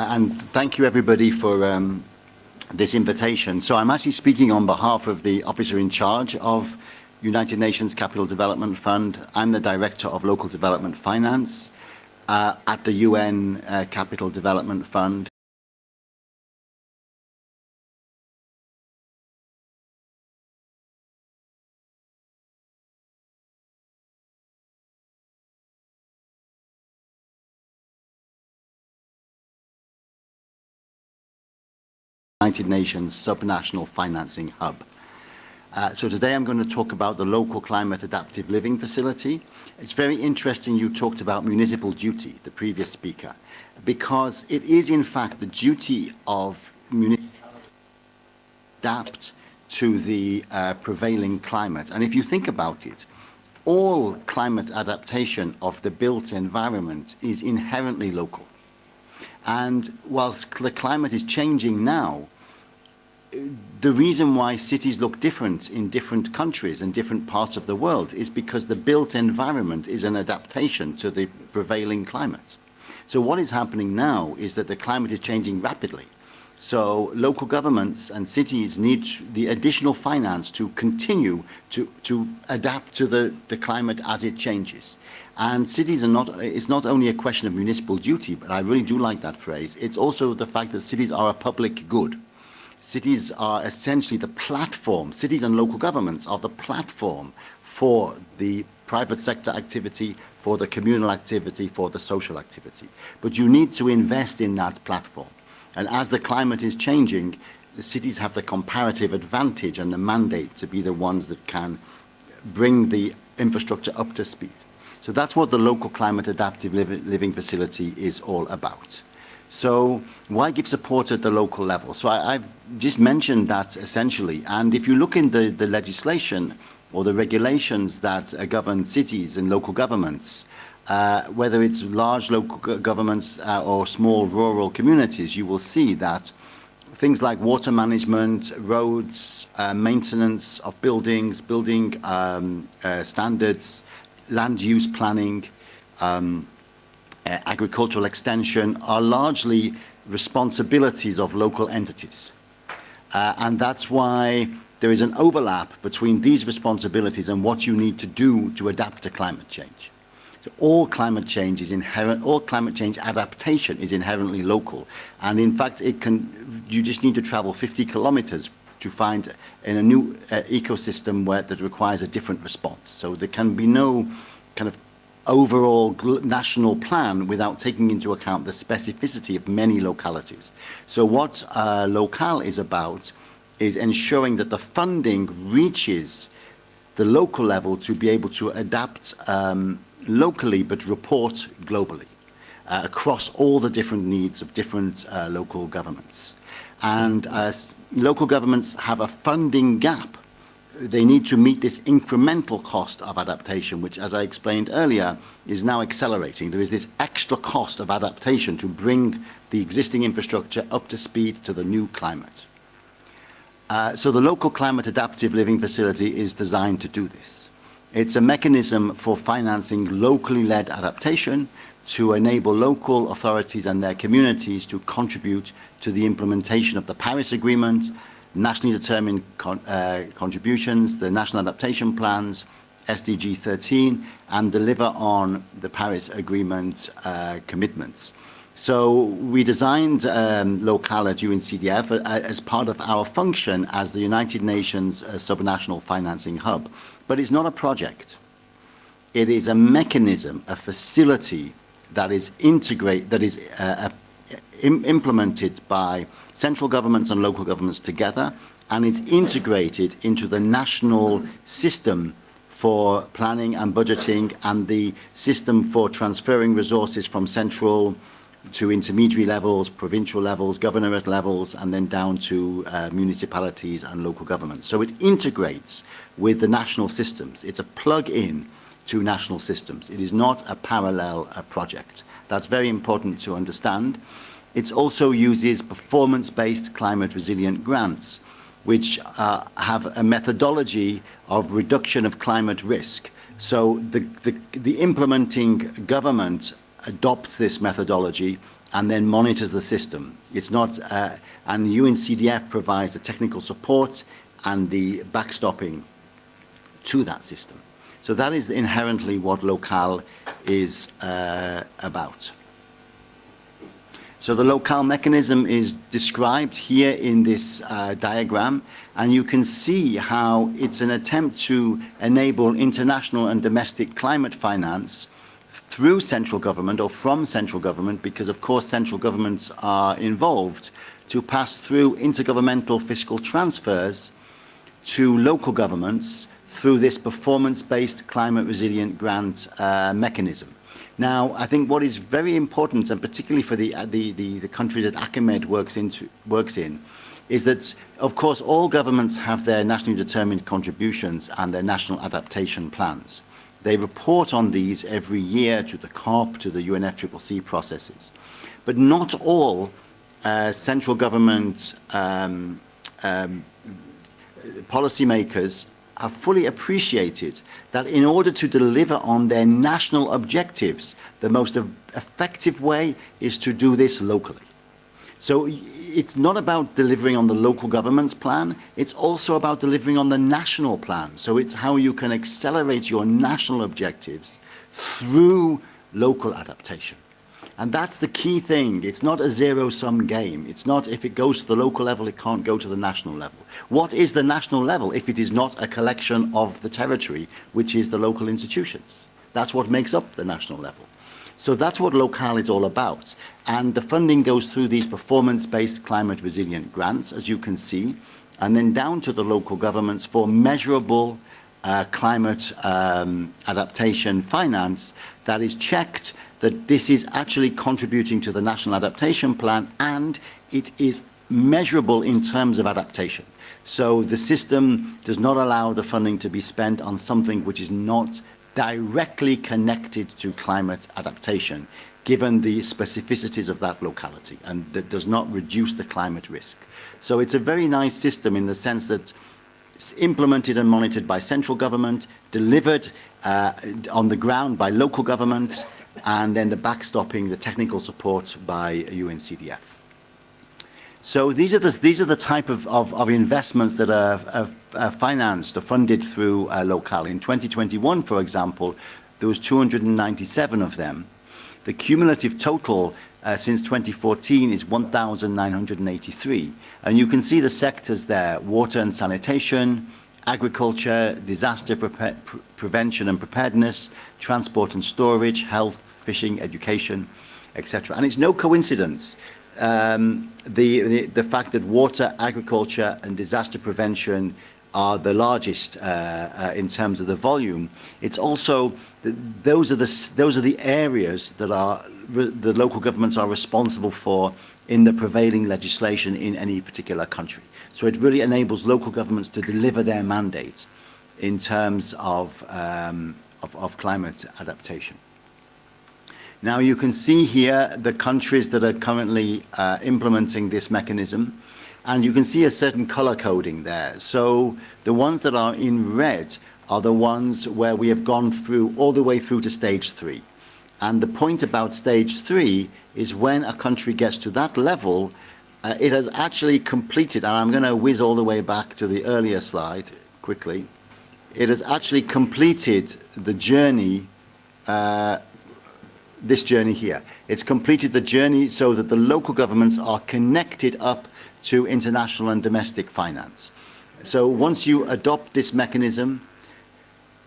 And thank you everybody for this invitation. So I'm actually speaking on behalf of the officer in charge of United Nations Capital Development Fund. I'm the Director of Local Development Finance at the UN Capital Development Fund. United Nations Subnational Financing Hub. So today I'm going to talk about the Local Climate Adaptive Living Facility. It's very interesting you talked about municipal duty, the previous speaker, because it is in fact the duty of municipalities to adapt to the prevailing climate. And if you think about it, all climate adaptation of the built environment is inherently local. And whilst the climate is changing now, the reason why cities look different in different countries and different parts of the world is because the built environment is an adaptation to the prevailing climate. So what is happening now is that the climate is changing rapidly. So local governments and cities need the additional finance to continue to adapt to the climate as it changes. And cities are not, it's not only a question of municipal duty, but I really do like that phrase. It's also the fact that cities are a public good. Cities are essentially the platform. Cities and local governments are the platform for the private sector activity, for the communal activity, for the social activity. But you need to invest in that platform. And as the climate is changing, the cities have the comparative advantage and the mandate to be the ones that can bring the infrastructure up to speed. So that's what the local climate adaptive living facility is all about. So why give support at the local level? So I've just mentioned that essentially, and if you look in the legislation or the regulations that govern cities and local governments, whether it's large local governments or small rural communities, you will see that things like water management, roads, maintenance of buildings, building standards, land use planning, agricultural extension are largely responsibilities of local entities. And that's why there is an overlap between these responsibilities and what you need to do to adapt to climate change. So all climate change adaptation is inherently local. And in fact, you just need to travel 50 kilometers to find in a new ecosystem that requires a different response. So there can be no kind of overall national plan without taking into account the specificity of many localities. So what Local is about is ensuring that the funding reaches the local level to be able to adapt locally but report globally across all the different needs of different local governments. And local governments have a funding gap. They need to meet this incremental cost of adaptation, which, as I explained earlier, is now accelerating. There is this extra cost of adaptation to bring the existing infrastructure up to speed to the new climate. So the local climate adaptive living facility is designed to do this. It's a mechanism for financing locally led adaptation to enable local authorities and their communities to contribute to the implementation of the Paris Agreement, nationally determined contributions, the national adaptation plans, SDG 13, and deliver on the Paris Agreement commitments. So we designed Local at UNCDF as part of our function as the United Nations subnational financing hub. But it's not a project. It is a mechanism, a facility that is implemented by central governments and local governments together, and is integrated into the national system for planning and budgeting and the system for transferring resources from central to intermediary levels, provincial levels, governorate levels, and then down to municipalities and local governments. So it integrates with the national systems. It's a plug-in to national systems. It is not a parallel project. That's very important to understand. It also uses performance-based climate resilient grants, which have a methodology of reduction of climate risk. So the implementing government adopts this methodology and then monitors the system. It's not, and UNCDF provides the technical support and the backstopping to that system. So that is inherently what Local is about. So the Local mechanism is described here in this diagram, and you can see how it's an attempt to enable international and domestic climate finance through central government or from central government, because of course central governments are involved, to pass through intergovernmental fiscal transfers to local governments through this performance-based climate resilient grant mechanism. Now, I think what is very important, and particularly for the countries that Clima-Med works in, is that, of course, all governments have their nationally determined contributions and their national adaptation plans. They report on these every year to the COP, to the UNFCCC processes. But not all central government policymakers have fully appreciated that in order to deliver on their national objectives, the most effective way is to do this locally. So it's not about delivering on the local government's plan, it's also about delivering on the national plan. So it's how you can accelerate your national objectives through local adaptation. And that's the key thing. It's not a zero-sum game. It's not if it goes to the local level, it can't go to the national level. What is the national level if it is not a collection of the territory, which is the local institutions? That's what makes up the national level. So that's what Local is all about. And the funding goes through these performance-based climate resilient grants, as you can see, and then down to the local governments for measurable climate adaptation finance that is checked that this is actually contributing to the national adaptation plan and it is measurable in terms of adaptation. So the system does not allow the funding to be spent on something which is not directly connected to climate adaptation, given the specificities of that locality, and that does not reduce the climate risk. So it's a very nice system in the sense that it's implemented and monitored by central government, delivered on the ground by local government, and then the backstopping, the technical support by UNCDF. So these are the type of investments that are financed or funded through Local. In 2021, for example, there was 297 of them. The cumulative total since 2014 is 1,983. And you can see the sectors there: water and sanitation, agriculture, disaster prevention and preparedness, transport and storage, health, fishing, education, etc. And it's no coincidence the fact that water, agriculture and disaster prevention are the largest in terms of the volume. It's also those are the areas that the local governments are responsible for in the prevailing legislation in any particular country. So it really enables local governments to deliver their mandate in terms of climate adaptation. Now you can see here the countries that are currently implementing this mechanism, and you can see a certain color coding there. So the ones that are in red are the ones where we have gone through all the way through to stage 3. And the point about stage 3 is when a country gets to that level, it has actually completed, and I'm going to whiz all the way back to the earlier slide quickly. It has actually completed the journey, this journey here. It's completed the journey so that the local governments are connected up to international and domestic finance. So once you adopt this mechanism,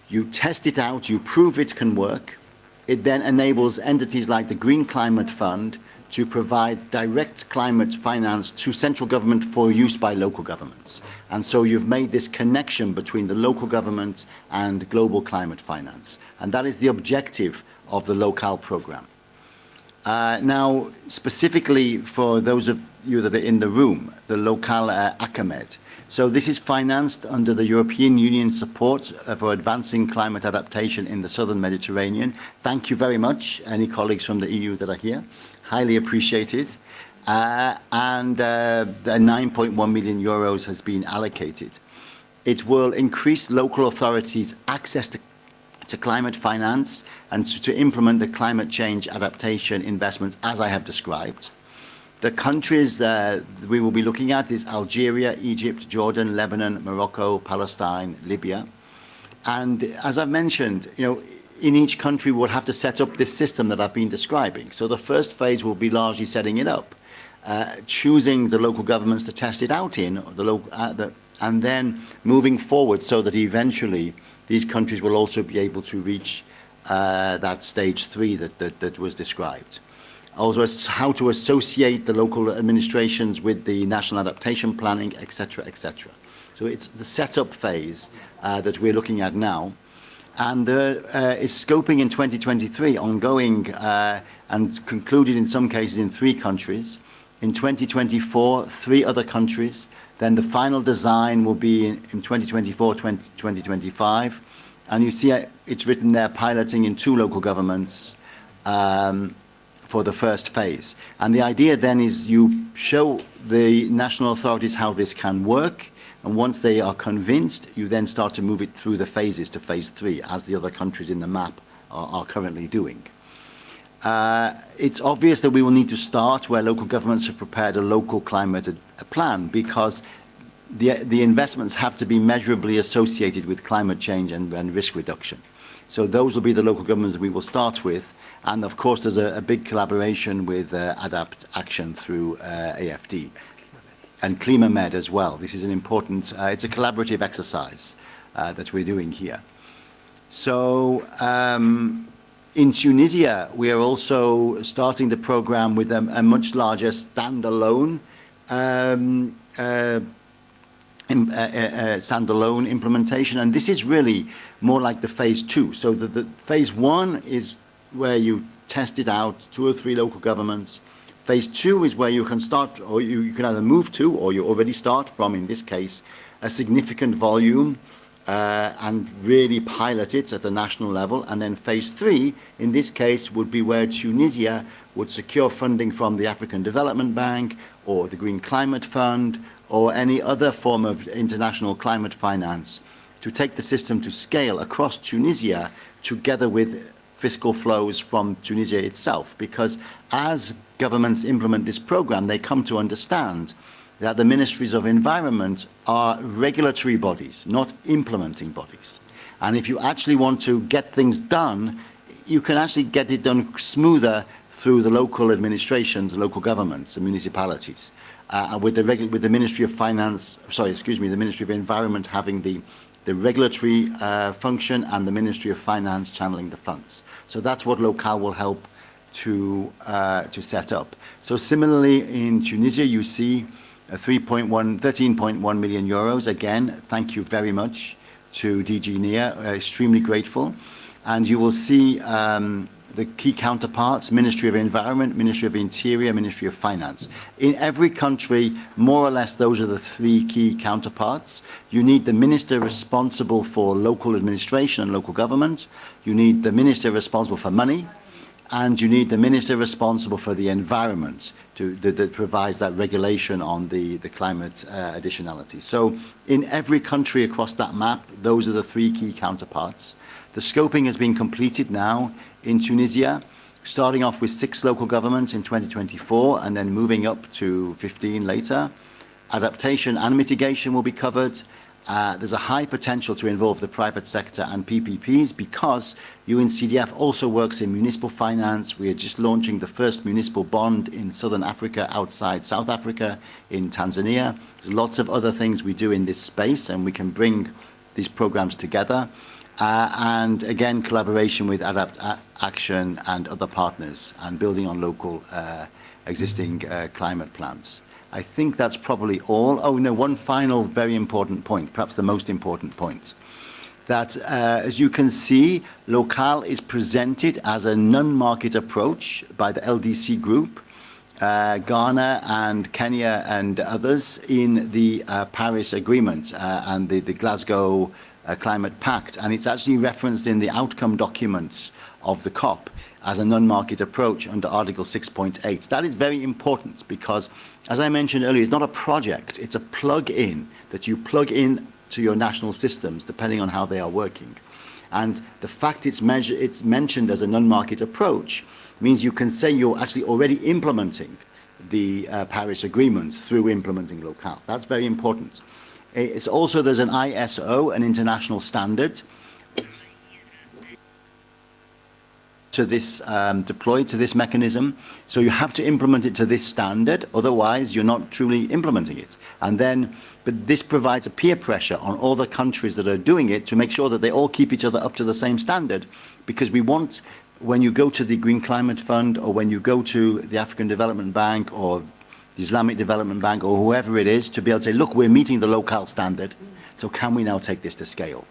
you test it out, you prove it can work, it then enables entities like the Green Climate Fund to provide direct climate finance to central government for use by local governments. And so you've made this connection between the local government and global climate finance. And that is the objective of the Local program. Now, specifically for those of you that are in the room, the Local Clima-Med. So this is financed under the European Union support for advancing climate adaptation in the southern Mediterranean. Thank you very much, any colleagues from the EU that are here. Highly appreciated. And 9.1 million euros has been allocated. It will increase local authorities' access to climate finance and to implement the climate change adaptation investments as I have described. The countries we will be looking at is Algeria, Egypt, Jordan, Lebanon, Morocco, Palestine, Libya. And as I mentioned, in each country we'll have to set up this system that I've been describing. So the first phase will be largely setting it up, choosing the local governments to test it out in, and then moving forward so that eventually these countries will also be able to reach that stage 3 that was described. Also, how to associate the local administrations with the national adaptation planning, etc., etc. So it's the setup phase that we're looking at now. And is scoping in 2023, ongoing and concluded in some cases in 3 countries. In 2024, 3 other countries. Then the final design will be in 2024, 2025. And you see it's written there, piloting in 2 local governments for the first phase. And the idea then is you show the national authorities how this can work. And once they are convinced, you then start to move it through the phases to phase 3, as the other countries in the map are currently doing. It's obvious that we will need to start where local governments have prepared a local climate plan, because the investments have to be measurably associated with climate change and risk reduction. So those will be the local governments that we will start with. And of course, there's a big collaboration with Adapt Action through AFD. And Clima-Med as well. This is an important, it's a collaborative exercise that we're doing here. So in Tunisia, we are also starting the program with a much larger standalone standalone implementation, and this is really more like the phase 2. So the phase 1 is where you test it out, 2 or 3 local governments. Phase 2 is where you can start, or you can either move to, or you already start from, in this case, a significant volume and really pilot it at the national level. And then phase 3, in this case, would be where Tunisia would secure funding from the African Development Bank or the Green Climate Fund or any other form of international climate finance to take the system to scale across Tunisia together with fiscal flows from Tunisia itself. Because as governments implement this program, they come to understand that the ministries of environment are regulatory bodies, not implementing bodies. And if you actually want to get things done, you can actually get it done smoother through the local administrations, local governments, and municipalities. With the Ministry of Finance, the Ministry of Environment having the regulatory function and the Ministry of Finance channeling the funds. So that's what Local will help to set up. So similarly in Tunisia, you see 13.1 million euros. Again, thank you very much to DG NEAR, extremely grateful. And you will see the key counterparts, Ministry of Environment, Ministry of Interior, Ministry of Finance. In every country, more or less, those are the 3 key counterparts. You need the minister responsible for local administration and local government. You need the minister responsible for money. And you need the minister responsible for the environment that provides that regulation on the climate additionality. So in every country across that map, those are the 3 key counterparts. The scoping has been completed now in Tunisia, starting off with 6 local governments in 2024 and then moving up to 15 later. Adaptation and mitigation will be covered. There's a high potential to involve the private sector and PPPs because UNCDF also works in municipal finance. We are just launching the first municipal bond in Southern Africa outside South Africa, in Tanzania. There's lots of other things we do in this space, and we can bring these programs together. And again, collaboration with Adapt Action and other partners and building on local existing climate plans. I think that's probably all. Oh no, one final very important point, perhaps the most important point, that as you can see, Local is presented as a non-market approach by the LDC group, Ghana and Kenya and others in the Paris Agreement and the Glasgow Climate Pact. And it's actually referenced in the outcome documents of the COP as a non-market approach under Article 6.8. That is very important because, as I mentioned earlier, it's not a project, it's a plug-in that you plug in to your national systems depending on how they are working. And the fact it's mentioned as a non-market approach means you can say you're actually already implementing the Paris Agreement through implementing Local. That's very important. It's also, there's an ISO, an international standard, to this deployed to this mechanism, so you have to implement it to this standard, otherwise you're not truly implementing it. And then, but this provides a peer pressure on all the countries that are doing it to make sure that they all keep each other up to the same standard, because we want, when you go to the Green Climate Fund or when you go to the African Development Bank or the Islamic Development Bank or whoever it is, to be able to say, look, we're meeting the Local standard, so can we now take this to scale?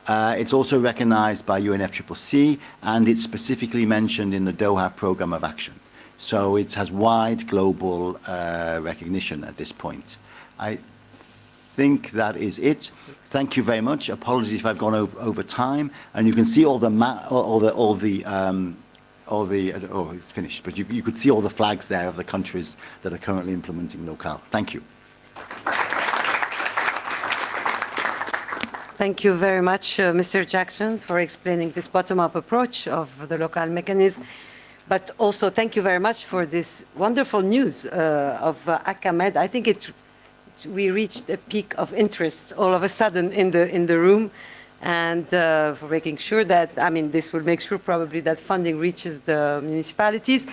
It's also recognized by UNFCCC, and it's specifically mentioned in the Doha Programme of Action. So it has wide global recognition at this point. I think that is it. Thank you very much. Apologies if I've gone over time. And you can see all the oh, it's finished. But you could see all the flags there of the countries that are currently implementing Local. Thank you. Thank you very much, Mr. Jackson, for explaining this bottom-up approach of the Local mechanism. But also, thank you very much for this wonderful news of Clima-Med. I think we reached a peak of interest all of a sudden in the room, and for making sure that, I mean, this will make sure probably that funding reaches the municipalities.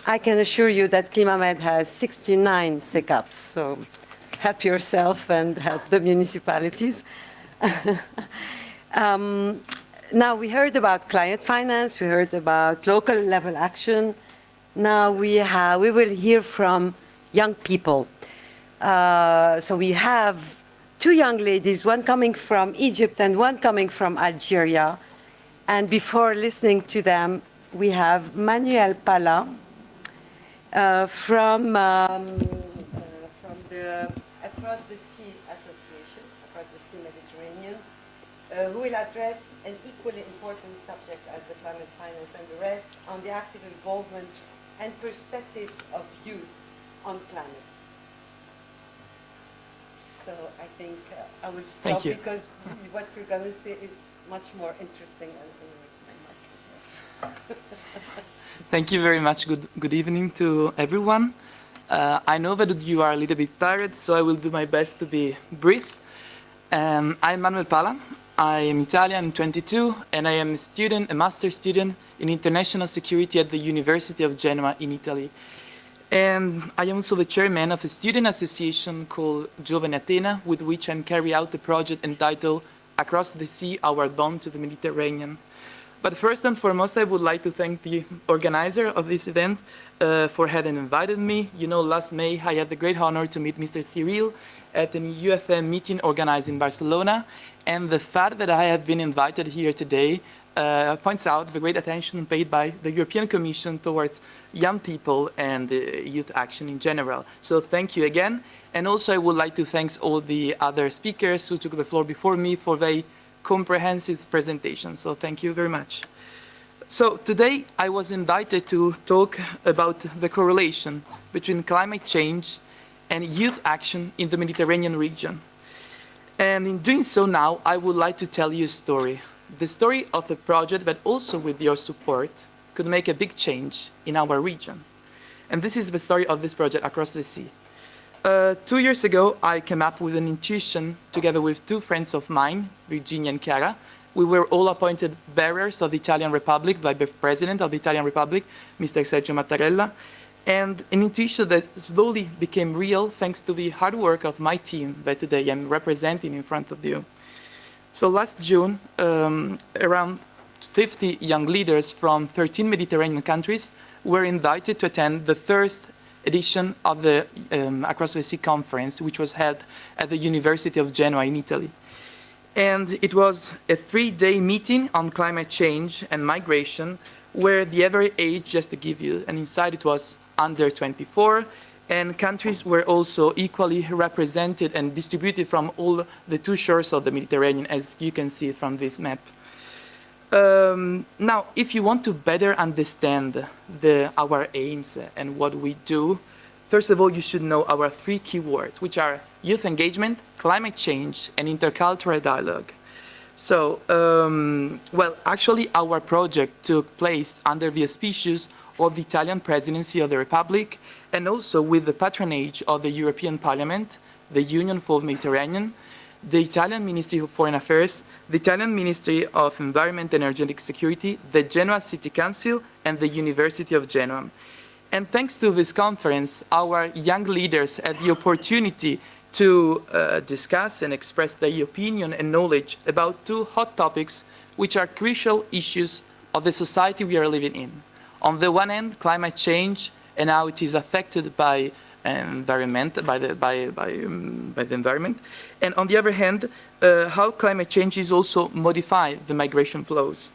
I can assure you that Clima-Med has 69 SECAPs, so help yourself and help the municipalities. Now we heard about climate finance, we heard about local level action. Now we will hear from young people. So we have two young ladies, one coming from Egypt and one coming from Algeria. And before listening to them, we have Manuel Pala from the Across the Sea Association, Across the Sea Mediterranean, who will address an equally important subject as the climate finance and the rest on the active involvement and perspectives of youth on climate. So I think I will stop because what you're going to say is much more interesting. And my mic is not. Thank you very much. Good evening to everyone. I know that you are a little bit tired, so I will do my best to be brief. I'm Manuel Pala. I am Italian, 22, and I am a student, a master's student in international security at the University of Genoa in Italy. And I am also the chairman of a student association called Giovane Atena, with which I carry out a project entitled Across the Sea, Our Bond to the Mediterranean. But first and foremost, I would like to thank the organizer of this event for having invited me. You know, last May, I had the great honor to meet Mr. Cyril at an UFM meeting organized in Barcelona. And the fact that I have been invited here today points out the great attention paid by the European Commission towards young people and youth action in general. So thank you again. And also I would like to thank all the other speakers who took the floor before me for very comprehensive presentation. So thank you very much. So today I was invited to talk about the correlation between climate change and youth action in the Mediterranean region. And in doing so now, I would like to tell you a story. The story of a project that also with your support could make a big change in our region. And this is the story of this project Across the Sea. 2 years ago, I came up with an intuition together with two friends of mine, Virginia and Chiara. We were all appointed bearers of the Italian Republic by the President of the Italian Republic, Mr. Sergio Mattarella, and an intuition that slowly became real thanks to the hard work of my team that today I'm representing in front of you. So last June, around 50 young leaders from 13 Mediterranean countries were invited to attend the first edition of the Across the Sea conference, which was held at the University of Genoa in Italy. And it was a 3-day meeting on climate change and migration, where the average age, just to give you an insight, it was under 24, and countries were also equally represented and distributed from all the two shores of the Mediterranean, as you can see from this map. Now, if you want to better understand our aims and what we do, first of all, you should know our 3 key words, which are youth engagement, climate change, and intercultural dialogue. So, well, actually, our project took place under the auspices of the Italian Presidency of the Republic, and also with the patronage of the European Parliament, the Union for the Mediterranean, the Italian Ministry of Foreign Affairs, the Italian Ministry of Environment and Energetic Security, the Genoa City Council, and the University of Genoa. And thanks to this conference, our young leaders had the opportunity to discuss and express their opinion and knowledge about 2 hot topics, which are crucial issues of the society we are living in. On the one hand, climate change and how it is affected by the environment, and on the other hand, how climate change is also modify the migration flows.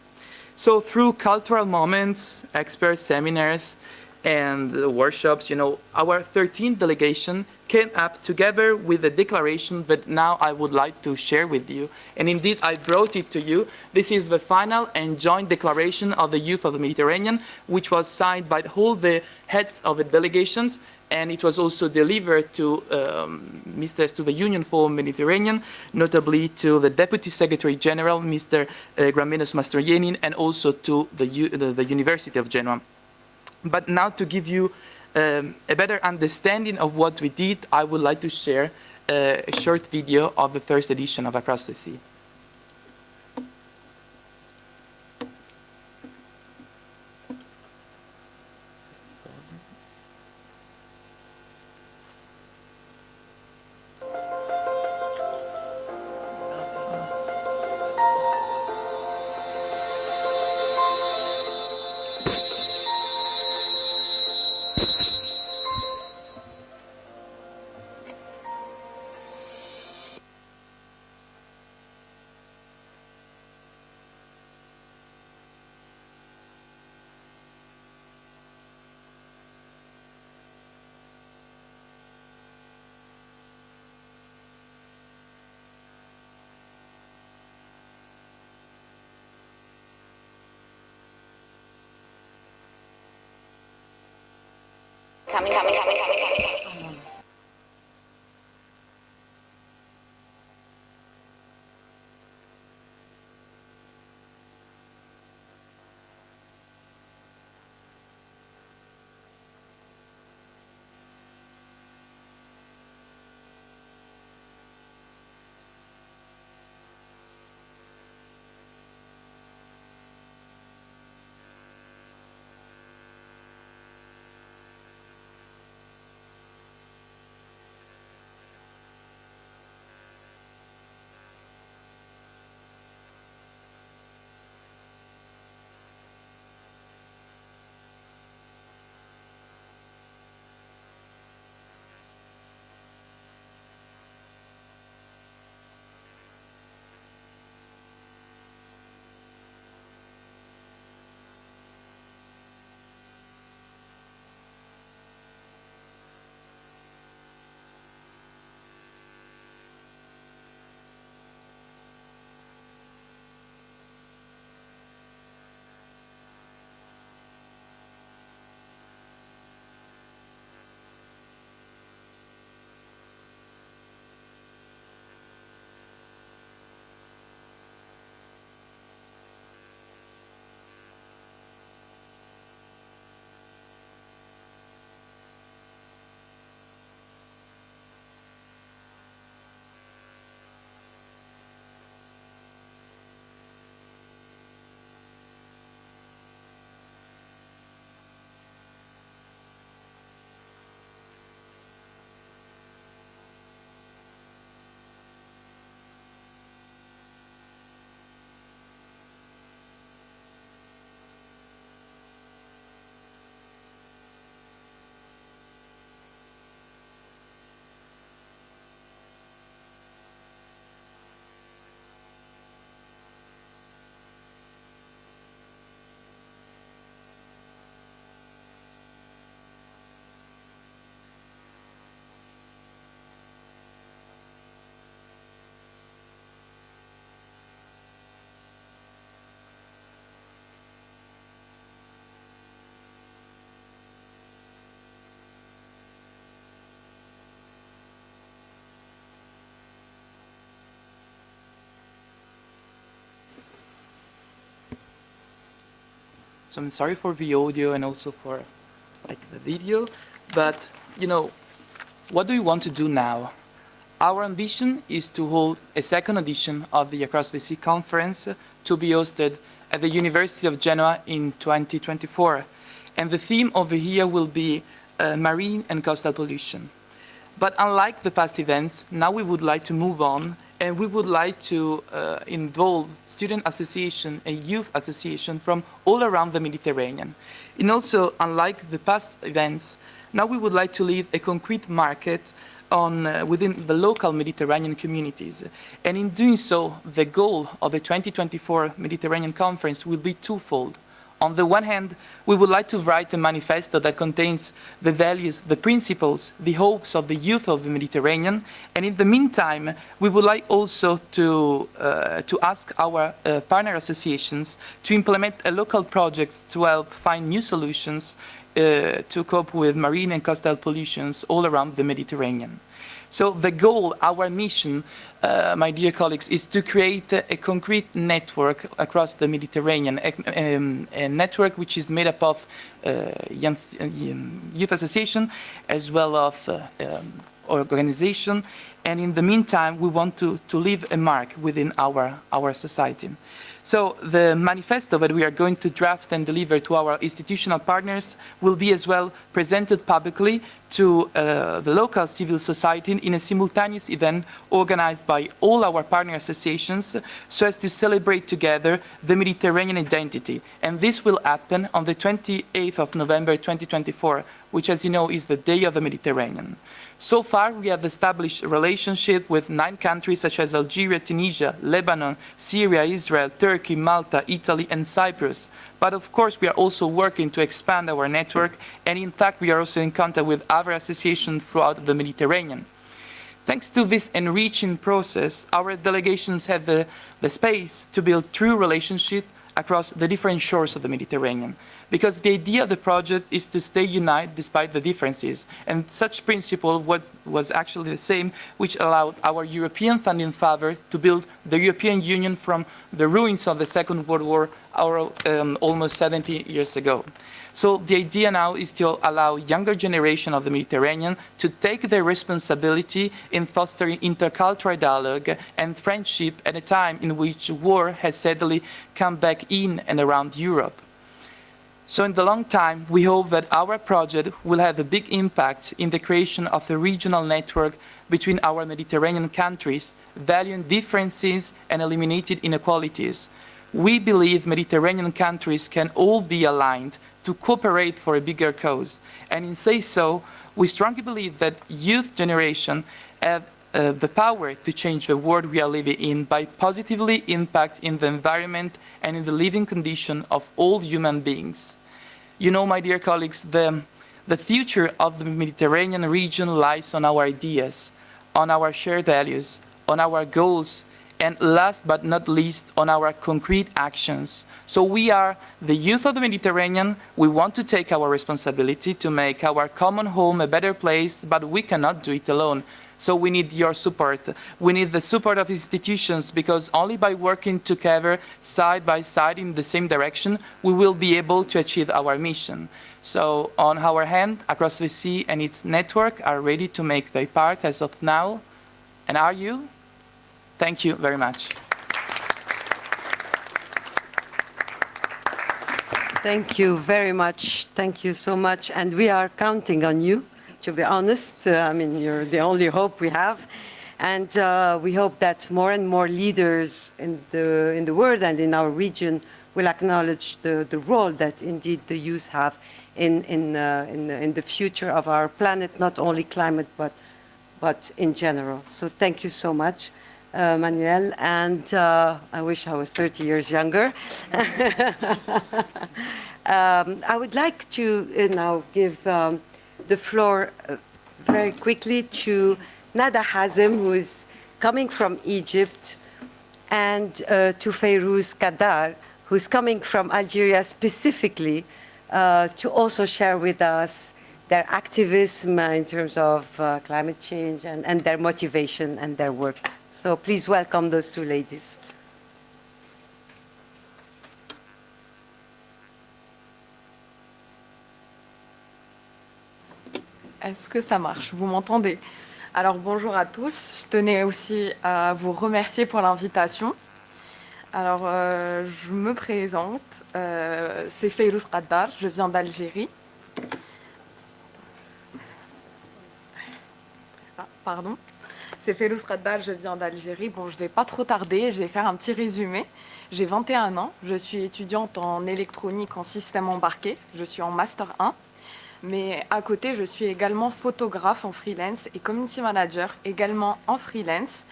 So through cultural moments, expert seminars, and workshops, you know, our 13th delegation came up together with a declaration that now I would like to share with you. And indeed, I brought it to you. This is the final and joint declaration of the youth of the Mediterranean, which was signed by all the heads of the delegations, and it was also delivered to to the Union for Mediterranean, notably to the Deputy Secretary General, Mr. Gramenos Mastroianni, and also to the University of Genoa. But now to give you a better understanding of what we did, I would like to share a short video of the first edition of Across the Sea. So I'm sorry for the audio and also for the video, but what do we want to do now? Our ambition is to hold a second edition of the Across the Sea conference to be hosted at the University of Genoa in 2024. And the theme over here will be marine and coastal pollution. But unlike the past events, now we would like to move on and we would like to involve student association and youth association from all around the Mediterranean. And also, unlike the past events, now we would like to leave a concrete market within the local Mediterranean communities. And in doing so, the goal of the 2024 Mediterranean Conference will be twofold. On the one hand, we would like to write a manifesto that contains the values, the principles, the hopes of the youth of the Mediterranean. And in the meantime, we would like also to ask our partner associations to implement a local project to help find new solutions to cope with marine and coastal pollutions all around the Mediterranean. So the goal, our mission, my dear colleagues, is to create a concrete network across the Mediterranean, a network which is made up of youth association as well as organization. And in the meantime, we want to leave a mark within our society. So the manifesto that we are going to draft and deliver to our institutional partners will be as well presented publicly to the local civil society in a simultaneous event organized by all our partner associations so as to celebrate together the Mediterranean identity. And this will happen on the 28th of November 2024, which, as you know, is the Day of the Mediterranean. So far, we have established a relationship with 9 countries such as Algeria, Tunisia, Lebanon, Syria, Israel, Turkey, Malta, Italy, and Cyprus. But of course, we are also working to expand our network, and in fact, we are also in contact with other associations throughout the Mediterranean. Thanks to this enriching process, our delegations have the space to build true relationship across the different shores of the Mediterranean. Because the idea of the project is to stay united despite the differences. And such principle was actually the same which allowed our European founding father to build the European Union from the ruins of the Second World War almost 70 years ago. So the idea now is to allow younger generation of the Mediterranean to take their responsibility in fostering intercultural dialogue and friendship at a time in which war has sadly come back in and around Europe. So in the long time, we hope that our project will have a big impact in the creation of a regional network between our Mediterranean countries, valuing differences and eliminating inequalities. We believe Mediterranean countries can all be aligned to cooperate for a bigger cause. And in saying so, we strongly believe that youth generation have the power to change the world we are living in by positively impacting the environment and in the living condition of all human beings. You know, my dear colleagues, the future of the Mediterranean region lies on our ideas, on our shared values, on our goals, and last but not least, on our concrete actions. So we are the youth of the Mediterranean. We want to take our responsibility to make our common home a better place, but we cannot do it alone. So we need your support. We need the support of institutions, because only by working together, side by side in the same direction, we will be able to achieve our mission. So on our hand, Across the Sea and its network are ready to make their part as of now. And are you? Thank you very much. Thank you very much. Thank you so much. And we are counting on you, to be honest. I mean, you're the only hope we have. And we hope that more and more leaders in the world and in our region will acknowledge the role that indeed the youth have in the future of our planet, not only climate, but in general. So thank you so much. Manuel, and I wish I was 30 years younger. I would like to now give the floor very quickly to Nada Hazem, who is coming from Egypt, and to Fayrouz Kadar, who is coming from Algeria specifically, to also share with us their activism in terms of climate change and their motivation and their work. So please welcome those two ladies. Est-ce que ça marche? Vous m'entendez? Alors bonjour à tous. Je tenais aussi à vous remercier pour l'invitation. Alors je me présente. C'est Fayrouz Kadar. Je viens d'Algérie. Ah, pardon. C'est Fayrouz Kadar, je viens d'Algérie. Bon, je ne vais pas trop tarder, je vais faire un petit résumé. J'ai 21 ans, je suis étudiante en électronique en système embarqué. Je suis en Master 1. Mais à côté, je suis également photographe en freelance et community manager également en freelance.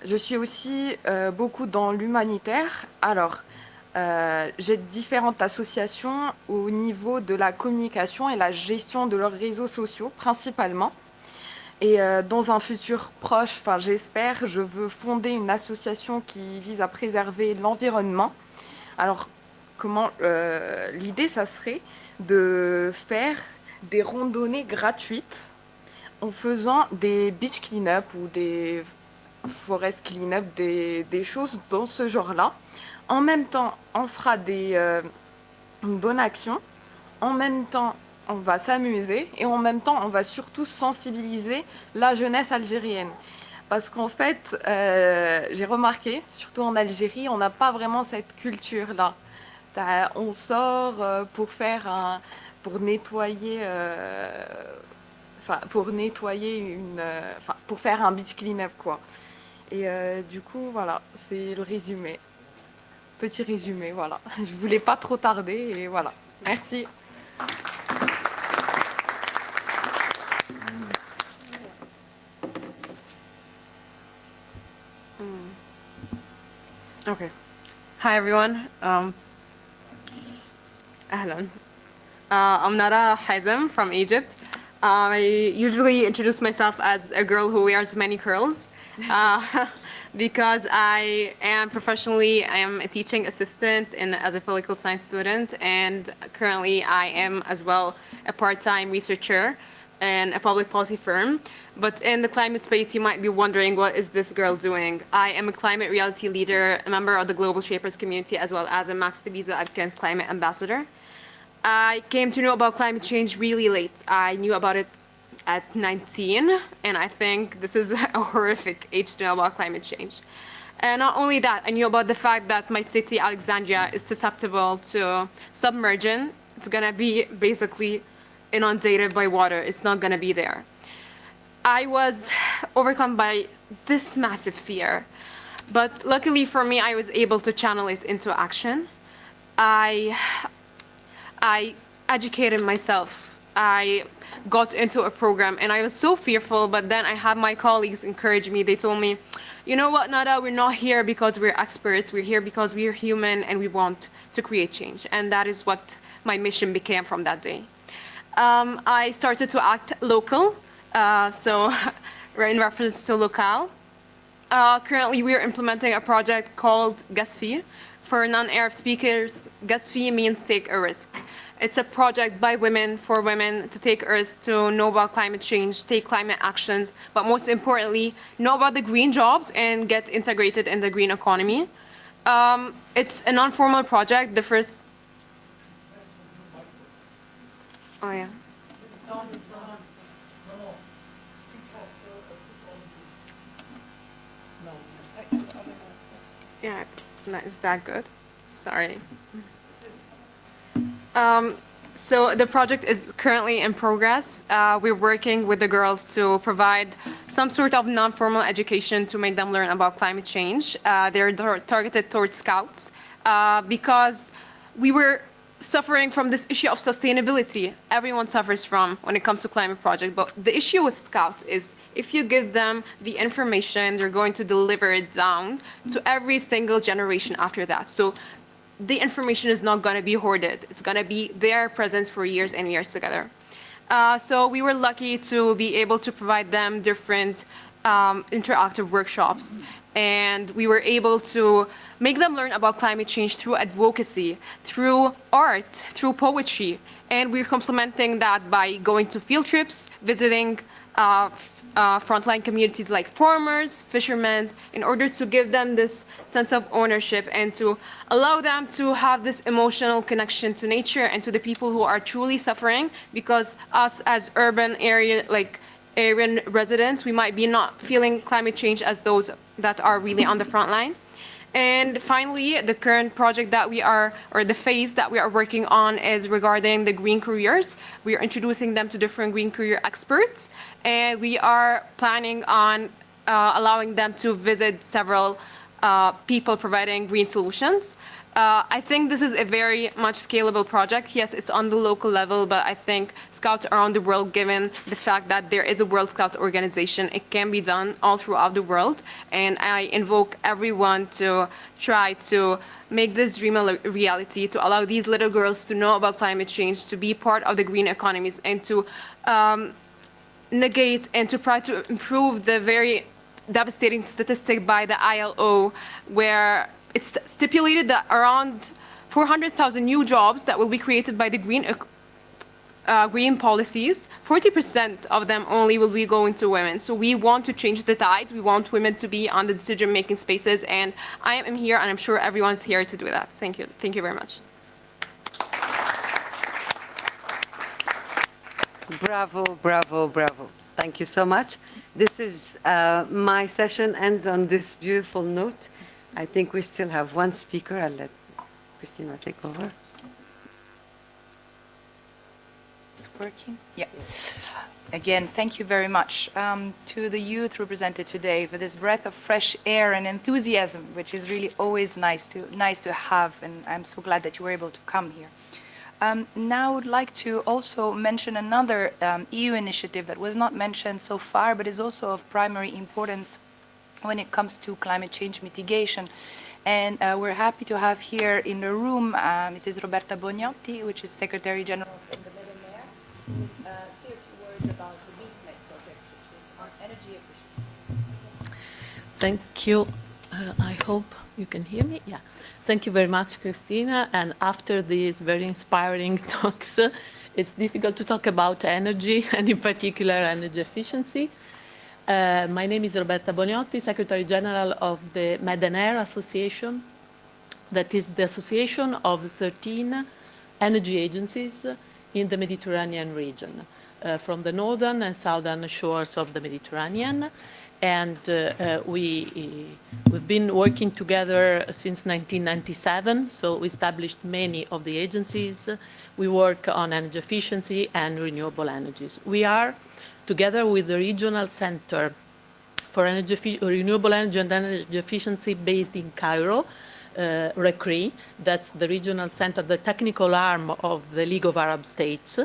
Je suis aussi beaucoup dans l'humanitaire. Alors, j'ai différentes associations au niveau de la communication et la gestion de leurs réseaux sociaux principalement. Et dans un futur proche, enfin j'espère, je veux fonder une association qui vise à préserver l'environnement. Alors, l'idée, ça serait de faire des randonnées gratuites en faisant des beach clean-up ou des forest clean-up, des choses dans ce genre-là. En même temps, on fera une bonne action. En même temps, on va s'amuser et en même temps, on va surtout sensibiliser la jeunesse algérienne. Parce qu'en fait, j'ai remarqué, surtout en Algérie, on n'a pas vraiment cette culture-là. On sort pour nettoyer, pour faire un beach clean-up, quoi. Et du coup, voilà, c'est le résumé. Petit résumé, voilà. Je voulais pas trop tarder et voilà. Merci. Okay. Hi, everyone. Ahlan. I'm Nada Hazem from Egypt. I usually introduce myself as a girl who wears many curls. because I am a teaching assistant and as a political science student, and currently I am as well a part-time researcher in a public policy firm. But in the climate space, you might be wondering, what is this girl doing? I am a climate reality leader, a member of the Global Shapers community, as well as a Max Diviso Adkins climate ambassador. I came to know about climate change really late. I knew about it at 19, and I think this is a horrific age to know about climate change. And not only that, I knew about the fact that my city, Alexandria, is susceptible to submersion. It's gonna be basically inundated by water. It's not gonna be there. I was overcome by this massive fear, but luckily for me, I was able to channel it into action. I educated myself. I got into a program, and I was so fearful, but then I had my colleagues encourage me. They told me, you know what, Nada, we're not here because we're experts. We're here because we're human, and we want to create change. And that is what my mission became from that day. I started to act local, so in reference to locale. Currently, we're implementing a project called GASFI. For non-Arab speakers, GASFI means take a risk. It's a project by women, for women, to take risks, to know about climate change, take climate actions, but most importantly, know about the green jobs and get integrated in the green economy. It's a non-formal project. The first... Oh, yeah. Yeah, is that good? Sorry. So the project is currently in progress. We're working with the girls to provide some sort of non-formal education to make them learn about climate change. They're targeted towards scouts because we were suffering from this issue of sustainability. Everyone suffers from when it comes to climate project, but the issue with scouts is if you give them the information, they're going to deliver it down to every single generation after that. So the information is not going to be hoarded. It's going to be their presence for years and years together. So we were lucky to be able to provide them different interactive workshops. And we were able to make them learn about climate change through advocacy, through art, through poetry. And we're complementing that by going to field trips, visiting frontline communities like farmers, fishermen, in order to give them this sense of ownership and to allow them to have this emotional connection to nature and to the people who are truly suffering, because us as urban residents, we might be not feeling climate change as those that are really on the front line. And finally, the current project that we are, or the phase that we are working on, is regarding the green careers. We are introducing them to different green career experts, and we are planning on allowing them to visit several people providing green solutions. I think this is a very much scalable project. Yes, it's on the local level, but I think Scouts around the world, given the fact that there is a World Scouts organization, it can be done all throughout the world. And I invoke everyone to try to make this dream a reality, to allow these little girls to know about climate change, to be part of the green economies, and to negate and to try to improve the very devastating statistic by the ILO, where it's stipulated that around 400,000 new jobs that will be created by the green policies, 40% of them only will be going to women. So we want to change the tides. We want women to be on the decision-making spaces, and I am here, and I'm sure everyone's here to do that. Thank you. Thank you very much. Bravo, bravo, bravo. Thank you so much. This is, my session ends on this beautiful note. I think we still have one speaker. I'll let Christina take over. It's working? Yeah. Again, thank you very much to the youth represented today for this breath of fresh air and enthusiasm, which is really always nice to have, and I'm so glad that you were able to come here. Now I would like to also mention another EU initiative that was not mentioned so far, but is also of primary importance when it comes to climate change mitigation. And we're happy to have here in the room Mrs. Roberta Bognotti, which is Secretary General in the Med, who will say a few words about the Clima-Med project, which is on energy efficiency. Thank you. I hope you can hear me. Yeah. Thank you very much, Christina. And after these very inspiring talks, it's difficult to talk about energy, and in particular energy efficiency. My name is Roberta Boniotti, Secretary General of the Med and Air Association. That is the association of 13 energy agencies in the Mediterranean region, from the northern and southern shores of the Mediterranean. And we've been working together since 1997, so we established many of the agencies. We work on energy efficiency and renewable energies. We are, together with the Regional Center for Renewable Energy and Energy Efficiency based in Cairo, Restream, that's the regional center, the technical arm of the League of Arab States,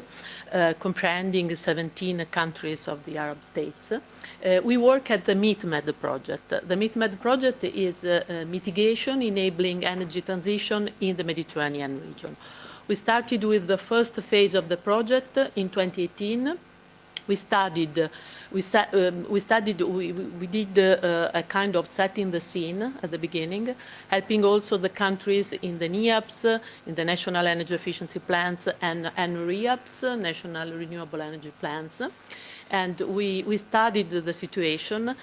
comprehending 17 countries of the Arab states. We work at the Multistream project. The Multistream project is mitigation enabling energy transition in the Mediterranean region. We started with the first phase of the project in 2018. We did a kind of setting the scene at the beginning, helping also the countries in the NEAPs, in the National Energy Efficiency Plans, and REAPs, National Renewable Energy Plans. And we studied the situation.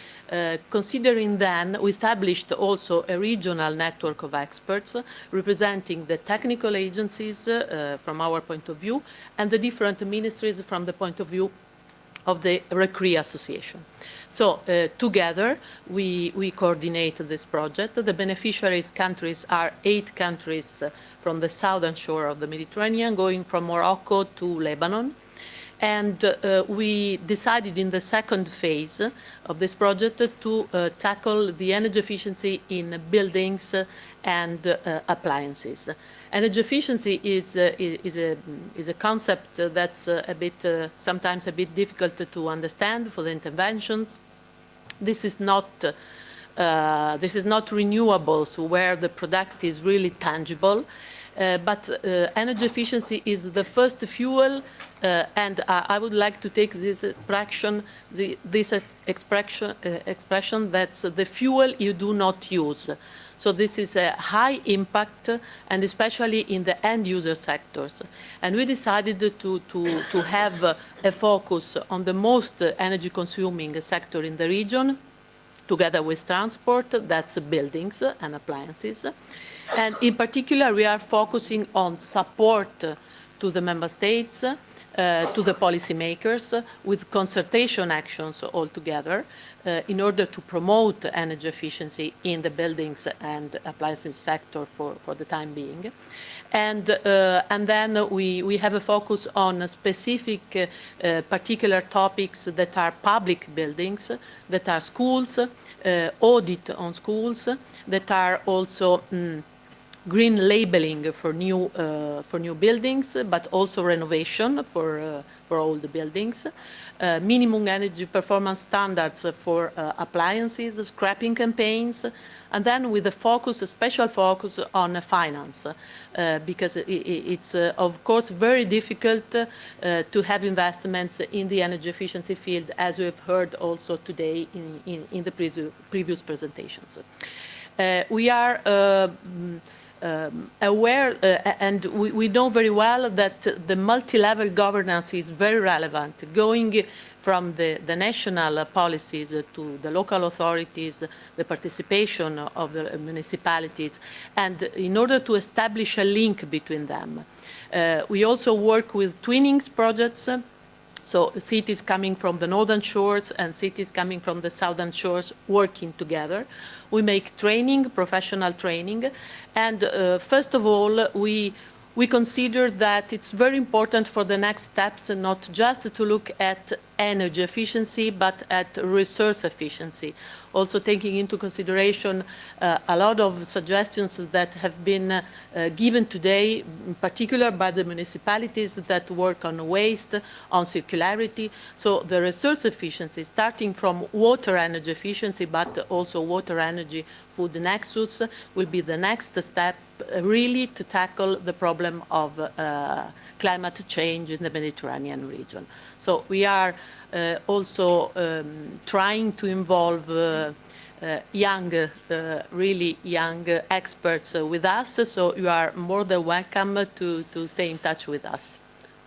Considering then, we established also a regional network of experts representing the technical agencies from our point of view, and the different ministries from the point of view of the Restream Association. So together we coordinate this project. The beneficiaries countries are 8 countries from the southern shore of the Mediterranean, going from Morocco to Lebanon. And we decided in the second phase of this project to tackle the energy efficiency in buildings and appliances. Energy efficiency is a concept that's sometimes a bit difficult to understand for the interventions. This is not renewables where the product is really tangible. But energy efficiency is the first fuel, and I would like to take this expression that's the fuel you do not use. So this is a high impact, and especially in the end user sectors. And we decided to have a focus on the most energy consuming sector in the region, together with transport, that's buildings and appliances. And in particular, we are focusing on support to the member states, to the policymakers, with consultation actions altogether, in order to promote energy efficiency in the buildings and appliances sector for the time being. And then we have a focus on specific particular topics that are public buildings, that are schools, audit on schools, that are also green labeling for new buildings, but also renovation for old buildings, minimum energy performance standards for appliances, scrapping campaigns, and then with a special focus on finance, because it's of course very difficult to have investments in the energy efficiency field, as we have heard also today in the previous presentations. We are aware, and we know very well that the multi-level governance is very relevant, going from the national policies to the local authorities, the participation of the municipalities, and in order to establish a link between them. We also work with twinnings projects, so cities coming from the northern shores and cities coming from the southern shores working together. We make training, professional training, and first of all, we consider that it's very important for the next steps not just to look at energy efficiency, but at resource efficiency. Also taking into consideration a lot of suggestions that have been given today, in particular by the municipalities that work on waste, on circularity. So the resource efficiency, starting from water energy efficiency, but also water energy food nexus, will be the next step really to tackle the problem of climate change in the Mediterranean region. So we are also trying to involve young, really young experts with us, so you are more than welcome to stay in touch with us.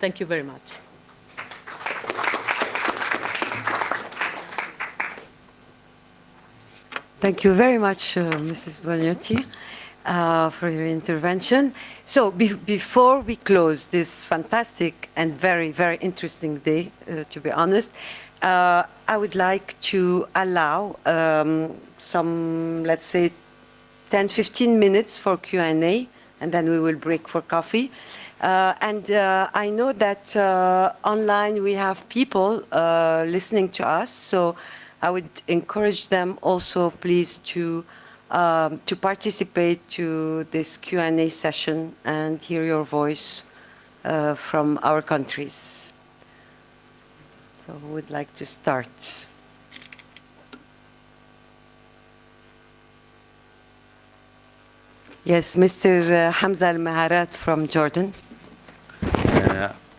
Thank you very much. Thank you very much, Mrs. Bagnotti, for your intervention. So before we close this fantastic and very, very interesting day, to be honest, I would like to allow some, let's say, 10, 15 minutes for Q&A, and then we will break for coffee. I know that online we have people listening to us, so I would encourage them also, please, to participate to this Q&A session and hear your voice from our countries. So who would like to start? Yes, Mr. Hamza Al-Maharat from Jordan.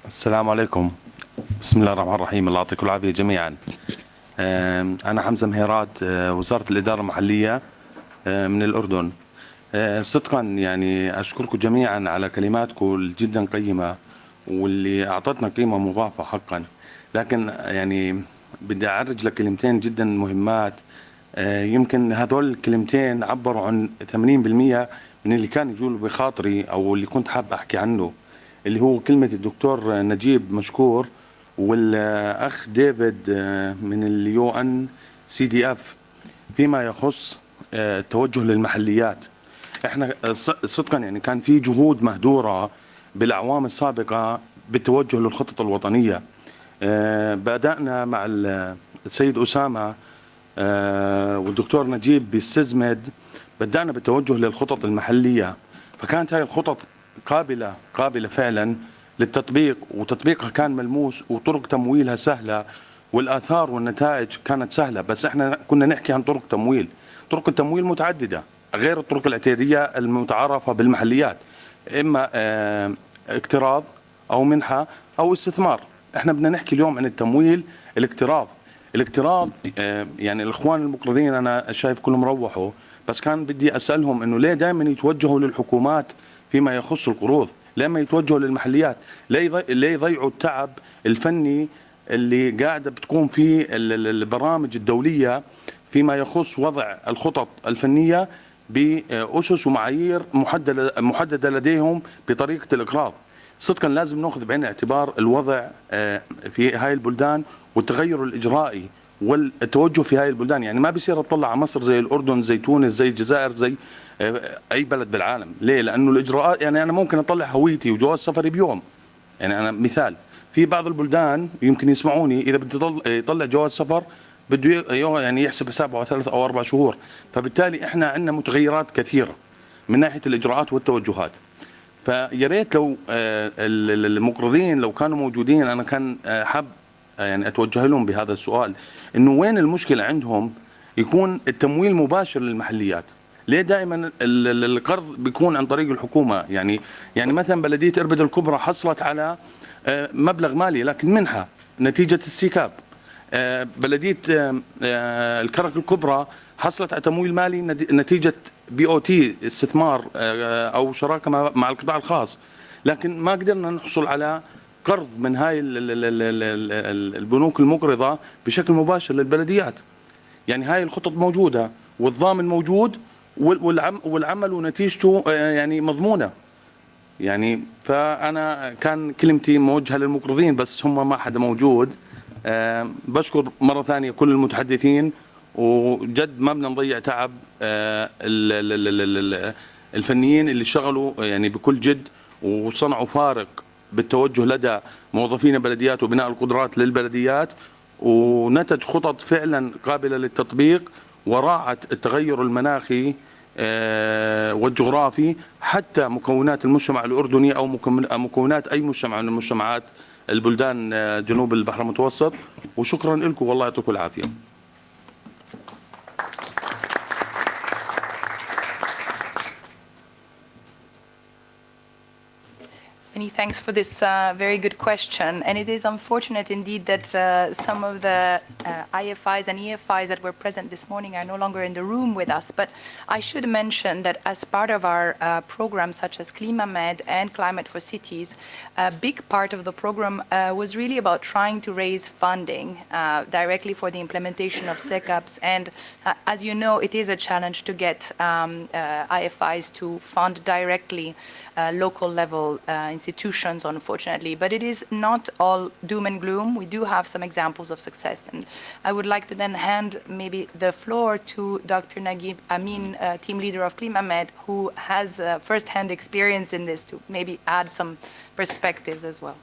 السلام عليكم. بسم الله الرحمن الرحيم. الله يعطيكم العافية جميعا. أنا حمزة مهيرات، وزارة الإدارة المحلية من الأردن. صدقا يعني أشكركم جميعا على كلماتكم الجدا قيمة واللي أعطتنا قيمة مضافة حقا، لكن يعني بدي أعرج لكلمتين جدا مهمات. يمكن هذول الكلمتين عبروا عن 80% من اللي كان يجول بخاطري أو اللي كنت حاب أحكي عنه، اللي هو كلمة الدكتور نجيب مشكور والأخ ديفيد من اليو ان سي دي اف فيما يخص التوجه للمحليات. احنا صدقا يعني كان في جهود مهدورة بالأعوام السابقة بالتوجه للخطط الوطنية. بدأنا مع السيد أسامة والدكتور نجيب بالسزمد، بدأنا بالتوجه للخطط المحلية، فكانت هاي الخطط قابلة فعلا للتطبيق، وتطبيقها كان ملموس، وطرق تمويلها سهلة، والآثار والنتائج كانت سهلة. بس احنا كنا نحكي عن طرق تمويل. طرق التمويل متعددة غير الطرق الاعتيادية المتعارفة بالمحليات، إما اقتراض أو منحة أو استثمار. احنا بدنا نحكي اليوم عن التمويل الاقتراض. يعني الإخوان المقرضين أنا شايف كلهم روحوا، بس كان بدي أسألهم إنه ليه دائما يتوجهوا للحكومات فيما يخص القروض؟ ليه ما يتوجهوا للمحليات؟ ليه يضيعوا التعب الفني اللي قاعدة بتقوم فيه البرامج الدولية فيما يخص وضع الخطط الفنية بأسس ومعايير محددة لديهم بطريقة الإقراض؟ صدقا لازم نأخذ بعين الاعتبار الوضع في هاي البلدان والتغير الإجرائي والتوجه في هاي البلدان. يعني ما بيصير اطلع على مصر زي الأردن، زي تونس، زي الجزائر، زي أي بلد بالعالم. ليه؟ لأنه الإجراءات، يعني أنا ممكن أطلع هويتي وجواز سفري بيوم. يعني أنا مثال، في بعض البلدان يمكن يسمعوني إذا بده يطلع جواز سفر بده يعني يحسب حسابه على 3 أو 4 شهور. فبالتالي إحنا عندنا متغيرات كثيرة من ناحية الإجراءات والتوجهات. فيا ريت لو المقرضين لو كانوا موجودين، أنا كان حاب يعني أتوجه لهم بهذا السؤال، إنه وين المشكلة عندهم يكون التمويل مباشر للمحليات؟ ليه دائما القرض بيكون عن طريق الحكومة؟ يعني مثلا بلدية إربد الكبرى حصلت على مبلغ مالي لكن منحة نتيجة السيكاب. بلدية الكرك الكبرى حصلت على تمويل مالي نتيجة BOT استثمار أو شراكة مع القطاع الخاص، لكن ما قدرنا نحصل على قرض من هاي البنوك المقرضة بشكل مباشر للبلديات. يعني هاي الخطط موجودة والضامن موجود والعمل ونتيجته يعني مضمونة. يعني فأنا كان كلمتي موجهة للمقرضين بس هم ما حدا موجود. بشكر مرة ثانية كل المتحدثين، وجد ما بدنا نضيع تعب الفنيين اللي اشتغلوا يعني بكل جد وصنعوا فارق بالتوجه لدى موظفين البلديات وبناء القدرات للبلديات، ونتج خطط فعلا قابلة للتطبيق وراعت التغير المناخي والجغرافي حتى مكونات المجتمع الأردني أو مكونات أي مجتمع من المجتمعات البلدان جنوب البحر المتوسط. وشكرا لكم والله يعطيكم العافية. Many thanks for this very good question. And it is unfortunate indeed that some of the IFIs and EFIs that were present this morning are no longer in the room with us. But I should mention that as part of our programs such as Clima-Med and Climate for Cities, a big part of the program was really about trying to raise funding directly for the implementation of SECAPs. And as you know, it is a challenge to get IFIs to fund directly local level institutions, unfortunately. But it is not all doom and gloom. We do have some examples of success. And I would like to then hand maybe the floor to Dr. Naguib Amin, team leader of Clima-Med, who has first-hand experience in this, to maybe add some perspectives as well.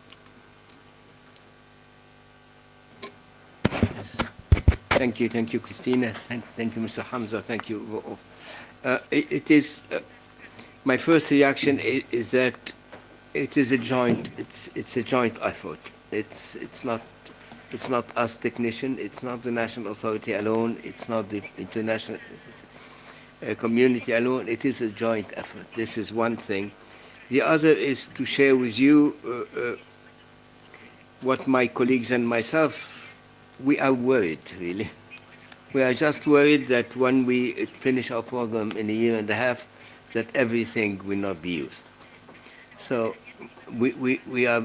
Yes. Thank you, Christina. Thank you, Mr. Hamza. Thank you. It is my first reaction is that it is a joint. It's a joint effort. It's not us technician. It's not the national authority alone. It's not the international community alone. It is a joint effort. This is one thing. The other is to share with you what my colleagues and myself, we are worried, really. We are just worried that when we finish our program in a year and a half, that everything will not be used. So we are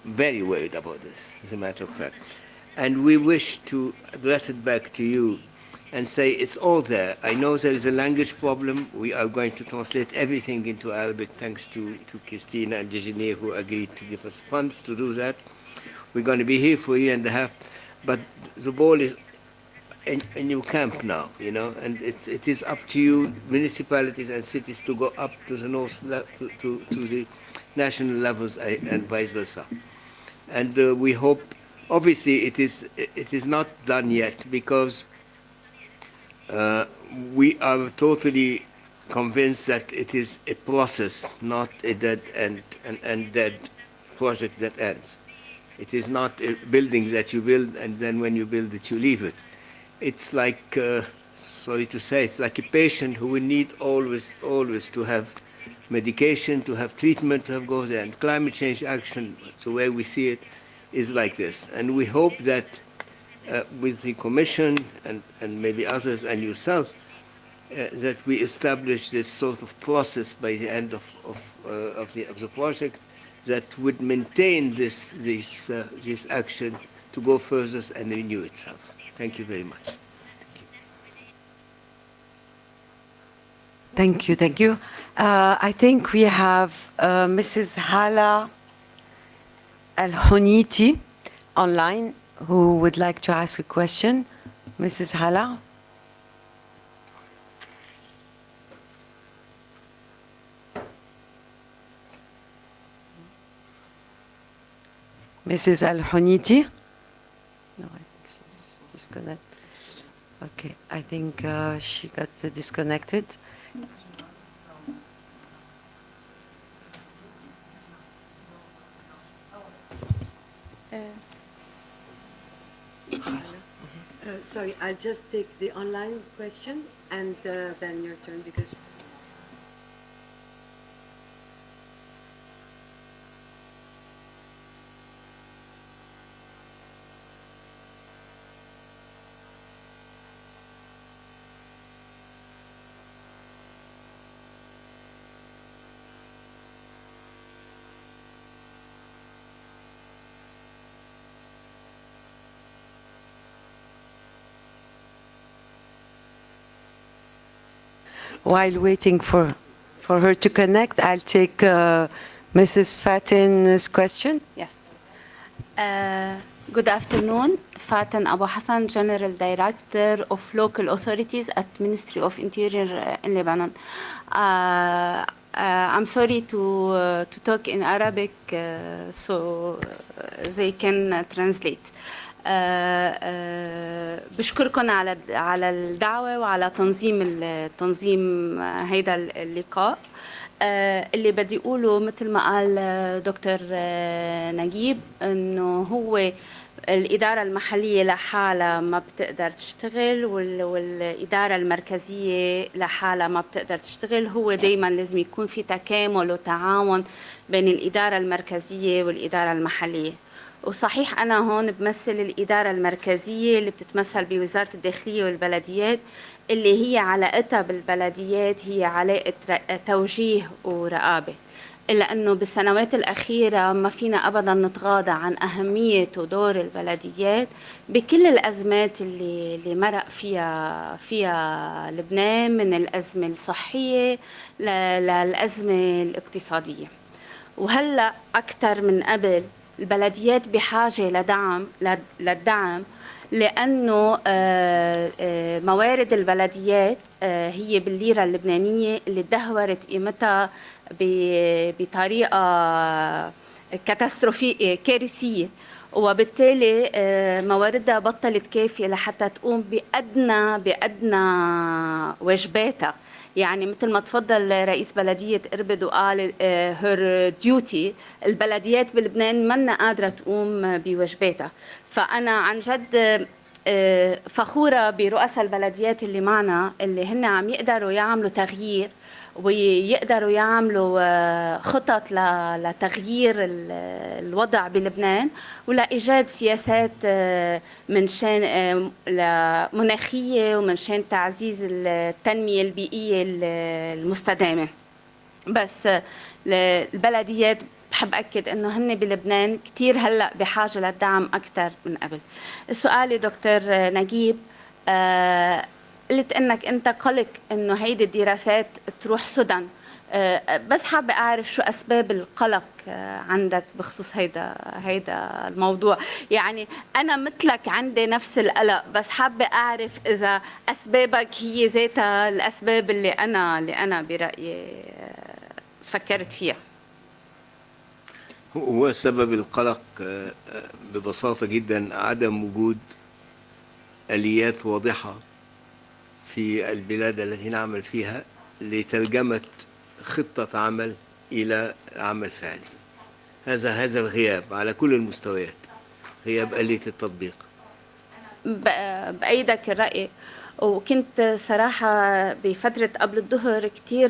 very worried about this, as a matter of fact. And we wish to address it back to you and say it's all there. I know there is a language problem. We are going to translate everything into Arabic, thanks to Christina and Dejeuner, who agreed to give us funds to do that. We're going to be here for a year and a half, but the ball is in your camp now, you know, and it is up to you, municipalities and cities, to go up to the north, to the national levels and vice versa. And we hope, obviously, it is not done yet, because we are totally convinced that it is a process, not a dead and dead project that ends. It is not a building that you build and then when you build it, you leave it. It's like, sorry to say, it's like a patient who will need always to have medication, to have treatment, to have go there. And climate change action, the way we see it, is like this. And we hope that with the Commission and maybe others and yourself, that we establish this sort of process by the end of the project that would maintain this action to go further and renew itself. Thank you very much. Thank you. I think we have Mrs. Hala Al-Honiti online who would like to ask a question. Mrs. Hala? Mrs. Al-Honiti? No, I think she's disconnected. Okay, I think she got disconnected. Sorry, I'll just take the online question and then your turn, because... While waiting for her to connect, I'll take Mrs. Fatin's question. Yes. Good afternoon. Fatin Abu Hassan, General Director of Local Authorities at Ministry of Interior in Lebanon. I'm sorry to talk in Arabic so they can translate. بشكركم على الدعوة وعلى تنظيم هيدا اللقاء. اللي بدي أقوله مثل ما قال دكتور نجيب إنه هو الإدارة المحلية لحالها ما بتقدر تشتغل والإدارة المركزية لحالها ما بتقدر تشتغل. هو دايما لازم يكون في تكامل وتعاون بين الإدارة المركزية والإدارة المحلية. وصحيح أنا هون بمثل الإدارة المركزية اللي بتتمثل بوزارة الداخلية والبلديات، اللي هي علاقتها بالبلديات هي علاقة توجيه ورقابة. إلا أنه بالسنوات الأخيرة ما فينا أبدا نتغاضى عن أهمية ودور البلديات بكل الأزمات اللي مرق فيها لبنان، من الأزمة الصحية للأزمة الاقتصادية. وهلأ أكثر من قبل البلديات بحاجة للدعم، لأنه موارد البلديات هي بالليرة اللبنانية اللي تدهورت قيمتها بطريقة كارثية، وبالتالي مواردها بطلت كافية لحتى تقوم بأدنى واجباتها. يعني مثل ما تفضل رئيس بلدية إربد وقال هير ديوتي، البلديات بلبنان منا قادرة تقوم بواجباتها. فأنا عن جد فخورة برؤساء البلديات اللي معنا، اللي هن عم يقدروا يعملوا تغيير ويقدروا يعملوا خطط لتغيير الوضع بلبنان ولإيجاد سياسات من شان مناخية ومن شان تعزيز التنمية البيئية المستدامة. بس البلديات بحب أكد أنه هن بلبنان كتير هلأ بحاجة للدعم أكثر من قبل. السؤال دكتور نجيب، قلت أنك أنت قلق أنه هيدي الدراسات تروح سدى، بس حابة أعرف شو أسباب القلق عندك بخصوص هيدا الموضوع. يعني أنا مثلك عندي نفس القلق، بس حابة أعرف إذا أسبابك هي ذاتها الأسباب اللي أنا برأيي فكرت فيها. هو سبب القلق ببساطة جدا عدم وجود آليات واضحة في البلاد التي نعمل فيها لترجمة خطة عمل إلى عمل فعلي. هذا الغياب على كل المستويات، غياب آلية التطبيق. بأيدك الرأي. وكنت صراحة بفترة قبل الظهر كتير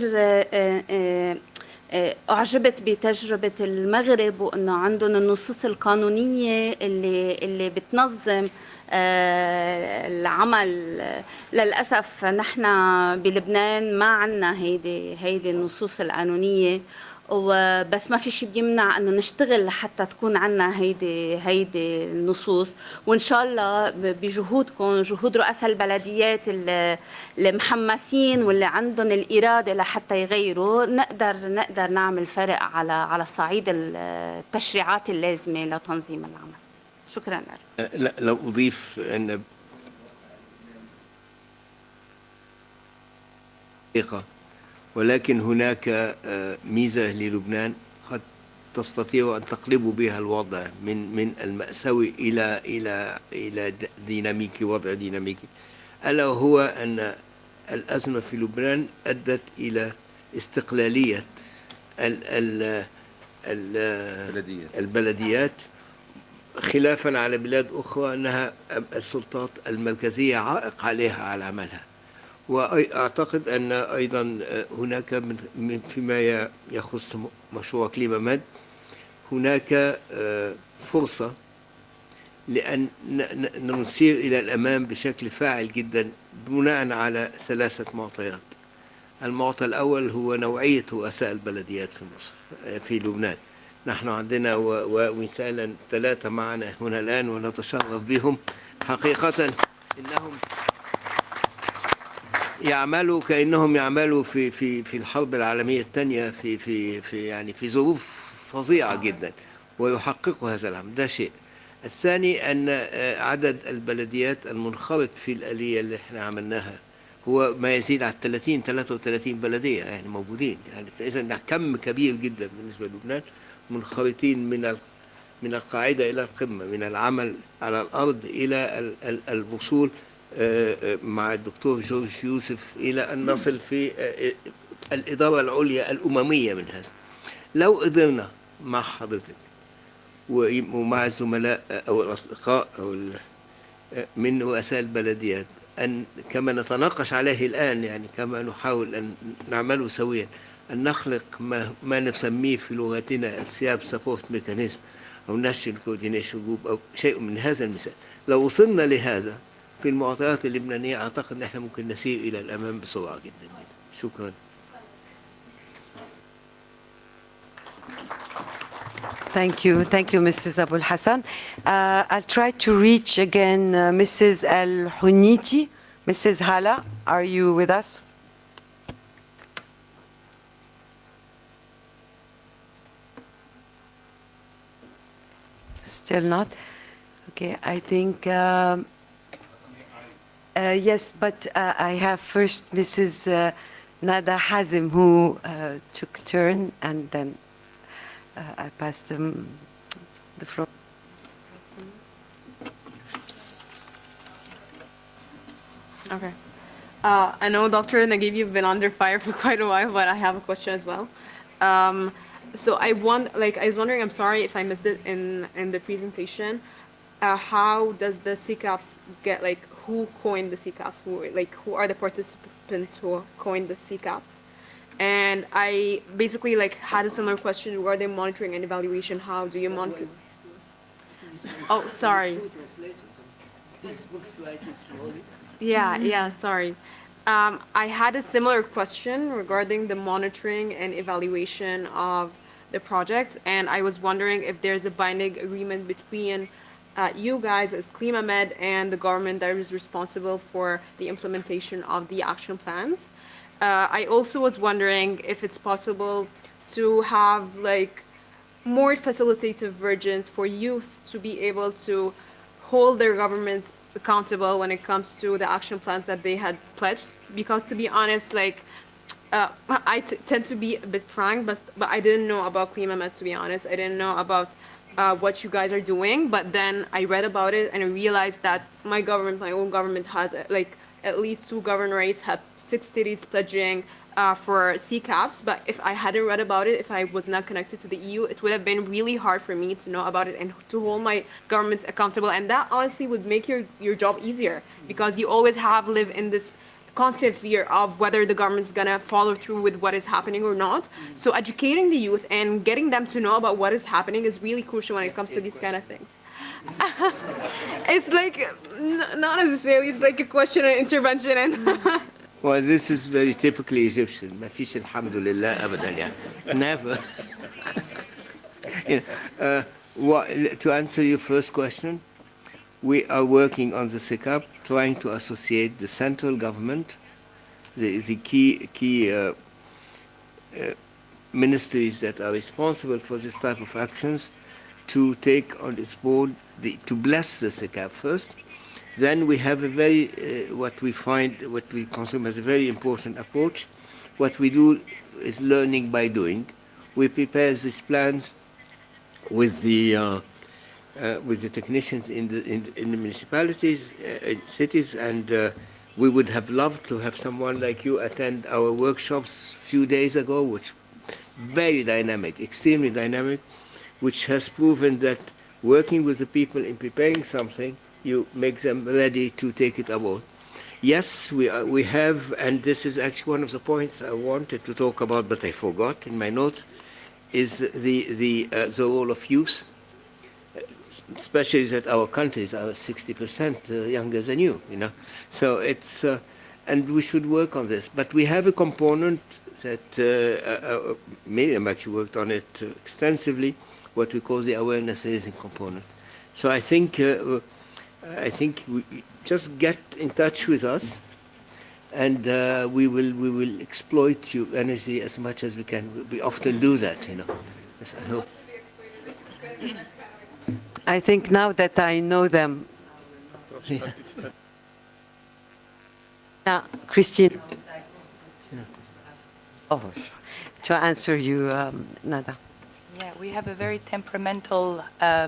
أعجبت بتجربة المغرب، وأنه عندهم النصوص القانونية اللي بتنظم العمل. للأسف نحن بلبنان ما عنا هيدي النصوص القانونية، وبس ما في شيء بيمنع انه نشتغل لحتى تكون عنا هيدي النصوص. وان شاء الله بجهودكم، جهود رؤساء البلديات اللي محمسين واللي عندهم الإرادة لحتى يغيروا، نقدر نعمل فرق على الصعيد التشريعات اللازمة لتنظيم العمل. شكرا لك. لو أضيف أن ولكن هناك ميزة للبنان قد تستطيع أن تقلب بها الوضع من المأساوي إلى ديناميكي، وضع ديناميكي، ألا هو أن الأزمة في لبنان أدت إلى استقلالية البلديات، خلافا على بلاد أخرى أنها السلطات المركزية عائق عليها على عملها. وأعتقد أن أيضا هناك فيما يخص مشروع كليما-مد هناك فرصة لأن نسير إلى الأمام بشكل فاعل جدا بناء على 3 معطيات. المعطى الأول هو نوعية رؤساء البلديات في مصر في لبنان. نحن عندنا ومثالا 3 معنا هنا الآن ونتشرف بهم حقيقة. إنهم يعملوا كأنهم يعملوا في الحرب العالمية الثانية في ظروف فظيعة جدا، ويحققوا هذا العمل. ده شيء. الثاني أن عدد البلديات المنخرط في الآلية اللي احنا عملناها هو ما يزيد على 33 بلدية يعني موجودين. يعني فإذا كم كبير جدا بالنسبة للبنان منخرطين من القاعدة إلى القمة، من العمل على الأرض إلى الوصول مع الدكتور جورج يوسف إلى أن نصل في الإدارة العليا الأممية من هذا. لو قدرنا مع حضرتك ومع الزملاء أو الأصدقاء من رؤساء البلديات أن كما نتناقش عليه الآن، يعني كما نحاول أن نعمله سويا، أن نخلق ما نسميه في لغتنا السياب سبورت ميكانيزم أو ناشونال كوردينيشن جروب أو شيء من هذا المثال. لو وصلنا لهذا في المعطيات اللبنانية أعتقد أن احنا ممكن نسير إلى الأمام بسرعة جدا جدا. شكرا. Thank you, Mrs. Abul Hassan. I'll try to reach again Mrs. Al Huniti. Mrs. Hala, are you with us? Still not? Okay, I think, yes, but I have first Mrs. Nada Hazim, who took turn, and then I pass them the floor. Okay. I know Dr. Naguib, you've been under fire for quite a while, but I have a question as well. So I was wondering, I'm sorry if I missed it in the presentation. How does the CCAPs get, who coined the CCAPs? Who are the participants who coined the CCAPs? And I basically had a similar question regarding monitoring and evaluation. How do you monitor? Oh, sorry. Yeah, sorry. I had a similar question regarding the monitoring and evaluation of the projects, and I was wondering if there's a binding agreement between you guys as Clima-Med and the government that is responsible for the implementation of the action plans. I also was wondering if it's possible to have more facilitative versions for youth to be able to hold their governments accountable when it comes to the action plans that they had pledged. Because to be honest, I tend to be a bit frank, but I didn't know about Clima-Med, to be honest. I didn't know about what you guys are doing, but then I read about it and I realized that my own government has at least 2 governorates, have 6 cities pledging for CCAPs, but if I hadn't read about it, if I was not connected to the EU, it would have been really hard for me to know about it and to hold my governments accountable, and that honestly would make your job easier, because you always live in this constant fear of whether the government's gonna follow through with what is happening or not. So educating the youth and getting them to know about what is happening is really crucial when it comes to these kind of things. It's not necessarily, it's a question and intervention and Well, this is very typically Egyptian. ما فيش الحمد لله أبدا يعني. Never. To answer your first question, we are working on the CCAP, trying to associate the central government, the key ministries that are responsible for this type of actions, to take on its board, to bless the CCAP first. Then we have a very, what we consume as a very important approach. What we do is learning by doing. We prepare these plans with the technicians in the municipalities, cities, and we would have loved to have someone like you attend our workshops a few days ago, which very dynamic, extremely dynamic, which has proven that working with the people in preparing something, you make them ready to take it aboard. Yes, we have, and this is actually one of the points I wanted to talk about, but I forgot in my notes, is the role of youth, especially that our countries are 60% younger than you know. So it's, and we should work on this. But we have a component that Miriam actually worked on it extensively, what we call the awareness raising component. So I think we just get in touch with us, and we will exploit your energy as much as we can. We often do that, you know. Yes, I hope. I think now that I know them. Christine. Oh, to answer you, Nada. Yeah, we have a very temperamental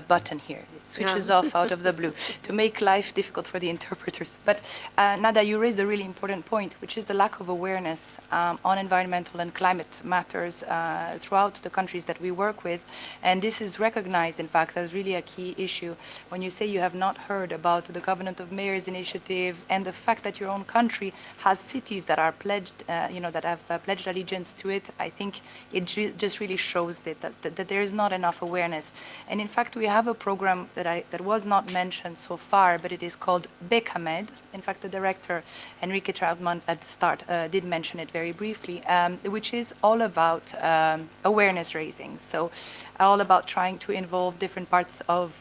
button here. switches off out of the blue to make life difficult for the interpreters. But Nada, you raised a really important point, which is the lack of awareness on environmental and climate matters throughout the countries that we work with. And this is recognized, in fact, as really a key issue. When you say you have not heard about the Covenant of Mayors initiative and the fact that your own country has cities that are pledged, that have pledged allegiance to it, I think it just really shows that there is not enough awareness. And in fact, we have a program that was not mentioned so far, but it is called Clima-Med. In fact, the director, Enrique Troutman, at the start did mention it very briefly, which is all about awareness raising. So all about trying to involve different parts of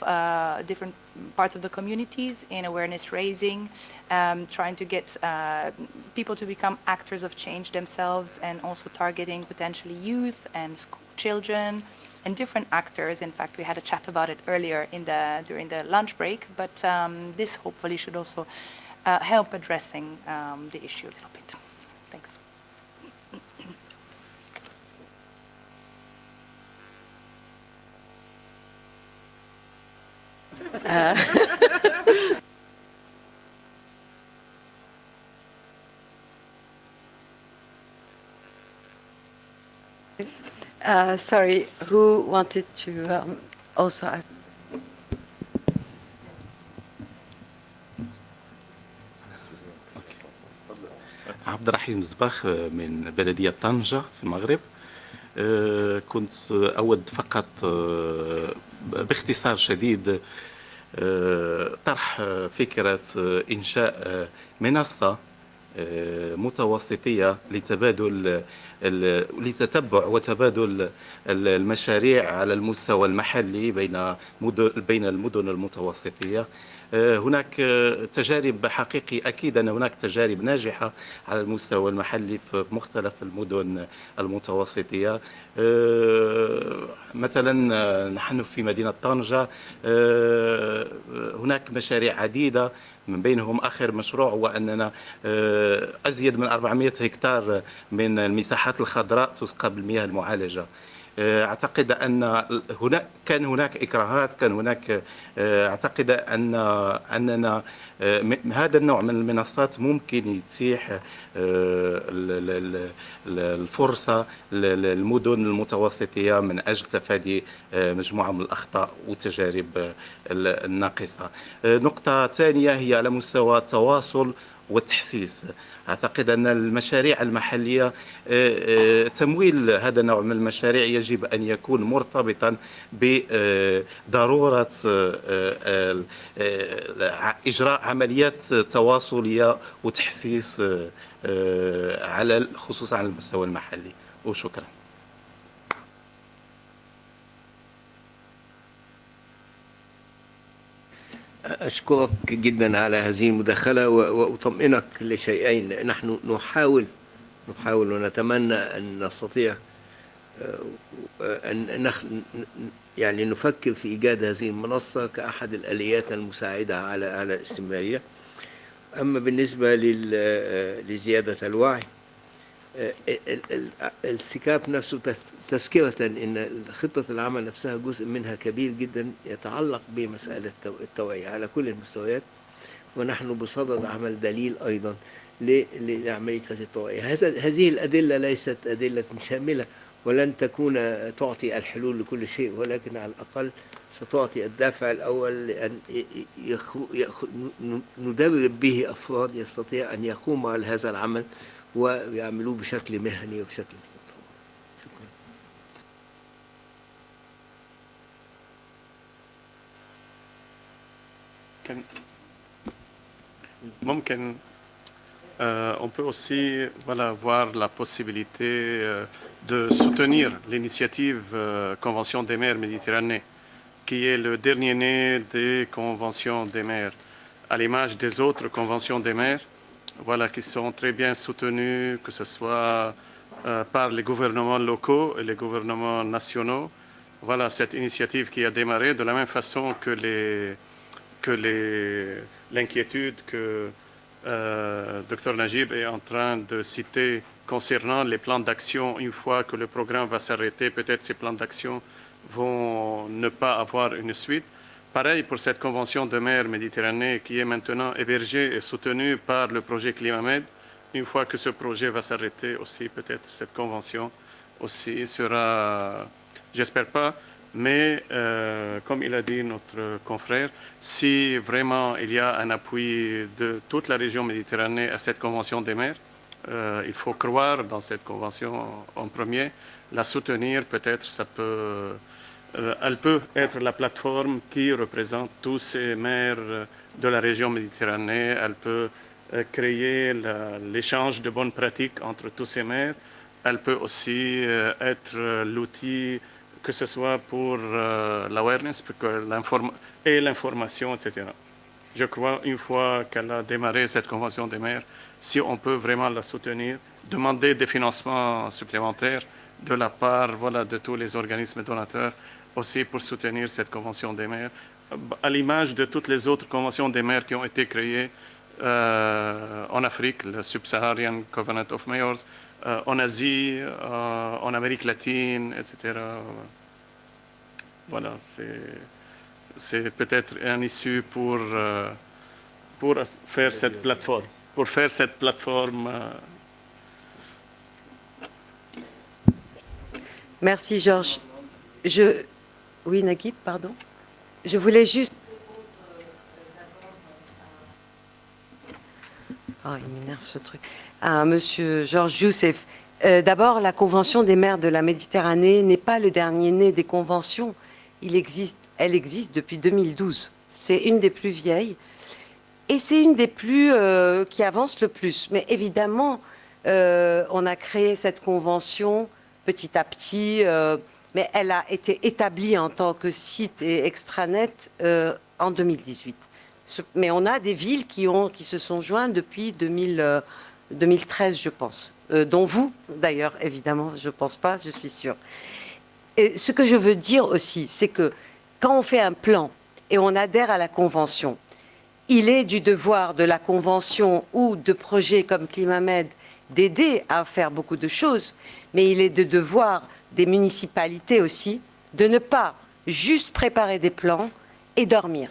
the communities in awareness raising, trying to get people to become actors of change themselves, and also targeting potentially youth and children and different actors. In fact, we had a chat about it earlier during the lunch break, but this hopefully should also help addressing the issue a little bit. Thanks. Sorry, who wanted to also ask? عبد الرحيم الزباخ من بلدية طنجة في المغرب. كنت أود فقط باختصار شديد طرح فكرة إنشاء منصة متوسطية لتتبع وتبادل المشاريع على المستوى المحلي بين المدن المتوسطية. هناك تجارب حقيقي أكيد أن هناك تجارب ناجحة على المستوى المحلي في مختلف المدن المتوسطية. مثلا نحن في مدينة طنجة هناك مشاريع عديدة، من بينهم آخر مشروع هو أننا أزيد من 400 هكتار من المساحات الخضراء تسقى بالمياه المعالجة. أعتقد أن كان هناك إكراهات، كان هناك أعتقد أننا هذا النوع من المنصات ممكن يتيح الفرصة للمدن المتوسطية من أجل تفادي مجموعة من الأخطاء والتجارب الناقصة. نقطة ثانية هي على مستوى التواصل والتحسيس. أعتقد أن المشاريع المحلية تمويل هذا النوع من المشاريع يجب أن يكون مرتبطا بضرورة إجراء عمليات تواصلية وتحسيس خصوصا على المستوى المحلي. وشكرا. أشكرك جدا على هذه المداخلة وأطمئنك لشيئين. نحن نحاول ونتمنى أن نستطيع أن يعني نفكر في إيجاد هذه المنصة كأحد الآليات المساعدة على الاستمرارية. أما بالنسبة لزيادة الوعي، السكاب نفسه تذكرة أن خطة العمل نفسها جزء منها كبير جدا يتعلق بمسألة التوعية على كل المستويات، ونحن بصدد عمل دليل أيضا لعملية هذه التوعية. هذه الأدلة ليست أدلة شاملة ولن تكون تعطي الحلول لكل شيء، ولكن على الأقل ستعطي الدافع الأول لأن ندرب به أفراد يستطيع أن يقوموا على هذا العمل ويعملوه بشكل مهني وبشكل متطور. شكرا. ممكن on peut aussi voir la possibilité de soutenir l'initiative Convention des maires Méditerranée, qui est le dernier né des conventions des maires, à l'image des autres conventions des maires, qui sont très bien soutenues, que ce soit par les gouvernements locaux et les gouvernements nationaux. Voilà cette initiative qui a démarré de la même façon que l'inquiétude que Dr Najib est en train de citer concernant les plans d'action. Une fois que le programme va s'arrêter, peut-être ces plans d'action vont ne pas avoir une suite. Pareil pour cette convention de mer Méditerranée qui est maintenant hébergée et soutenue par le projet Clima-Med. Une fois que ce projet va s'arrêter aussi, peut-être cette convention aussi sera, j'espère pas, mais comme il a dit notre confrère, si vraiment il y a un appui de toute la région Méditerranée à cette convention des mers, il faut croire dans cette convention en premier, la soutenir, peut-être ça peut, elle peut être la plateforme qui représente tous ces mers de la région Méditerranée, elle peut créer l'échange de bonnes pratiques entre tous ces mers, elle peut aussi être l'outil que ce soit pour l'awareness et l'information, etc. Je crois, une fois qu'elle a démarré cette convention des maires, si on peut vraiment la soutenir, demander des financements supplémentaires de la part de tous les organismes donateurs, aussi pour soutenir cette convention des maires, à l'image de toutes les autres conventions des maires qui ont été créées en Afrique, le Sub-Saharan Covenant of Mayors, en Asie, en Amérique latine, etc. Voilà, c'est peut-être un issue pour faire cette plateforme. Pour faire cette plateforme. Merci, Georges. Oui, Naguib, pardon. Je voulais juste... Oh, il m'énerve ce truc. Monsieur Georges Youssef. D'abord, la Convention des mers de la Méditerranée n'est pas le dernier né des conventions. Elle existe depuis 2012. C'est une des plus vieilles et c'est une des plus qui avance le plus. Mais évidemment, on a créé cette convention petit à petit, mais elle a été établie en tant que site et extranet en 2018. Mais on a des villes qui se sont jointes depuis 2013, je pense, dont vous, d'ailleurs, évidemment, je ne pense pas, je suis sûre. Et ce que je veux dire aussi, c'est que quand on fait un plan et on adhère à la Convention, il est du devoir de la Convention ou de projets comme Clima-Med d'aider à faire beaucoup de choses, mais il est de devoir des municipalités aussi de ne pas juste préparer des plans et dormir.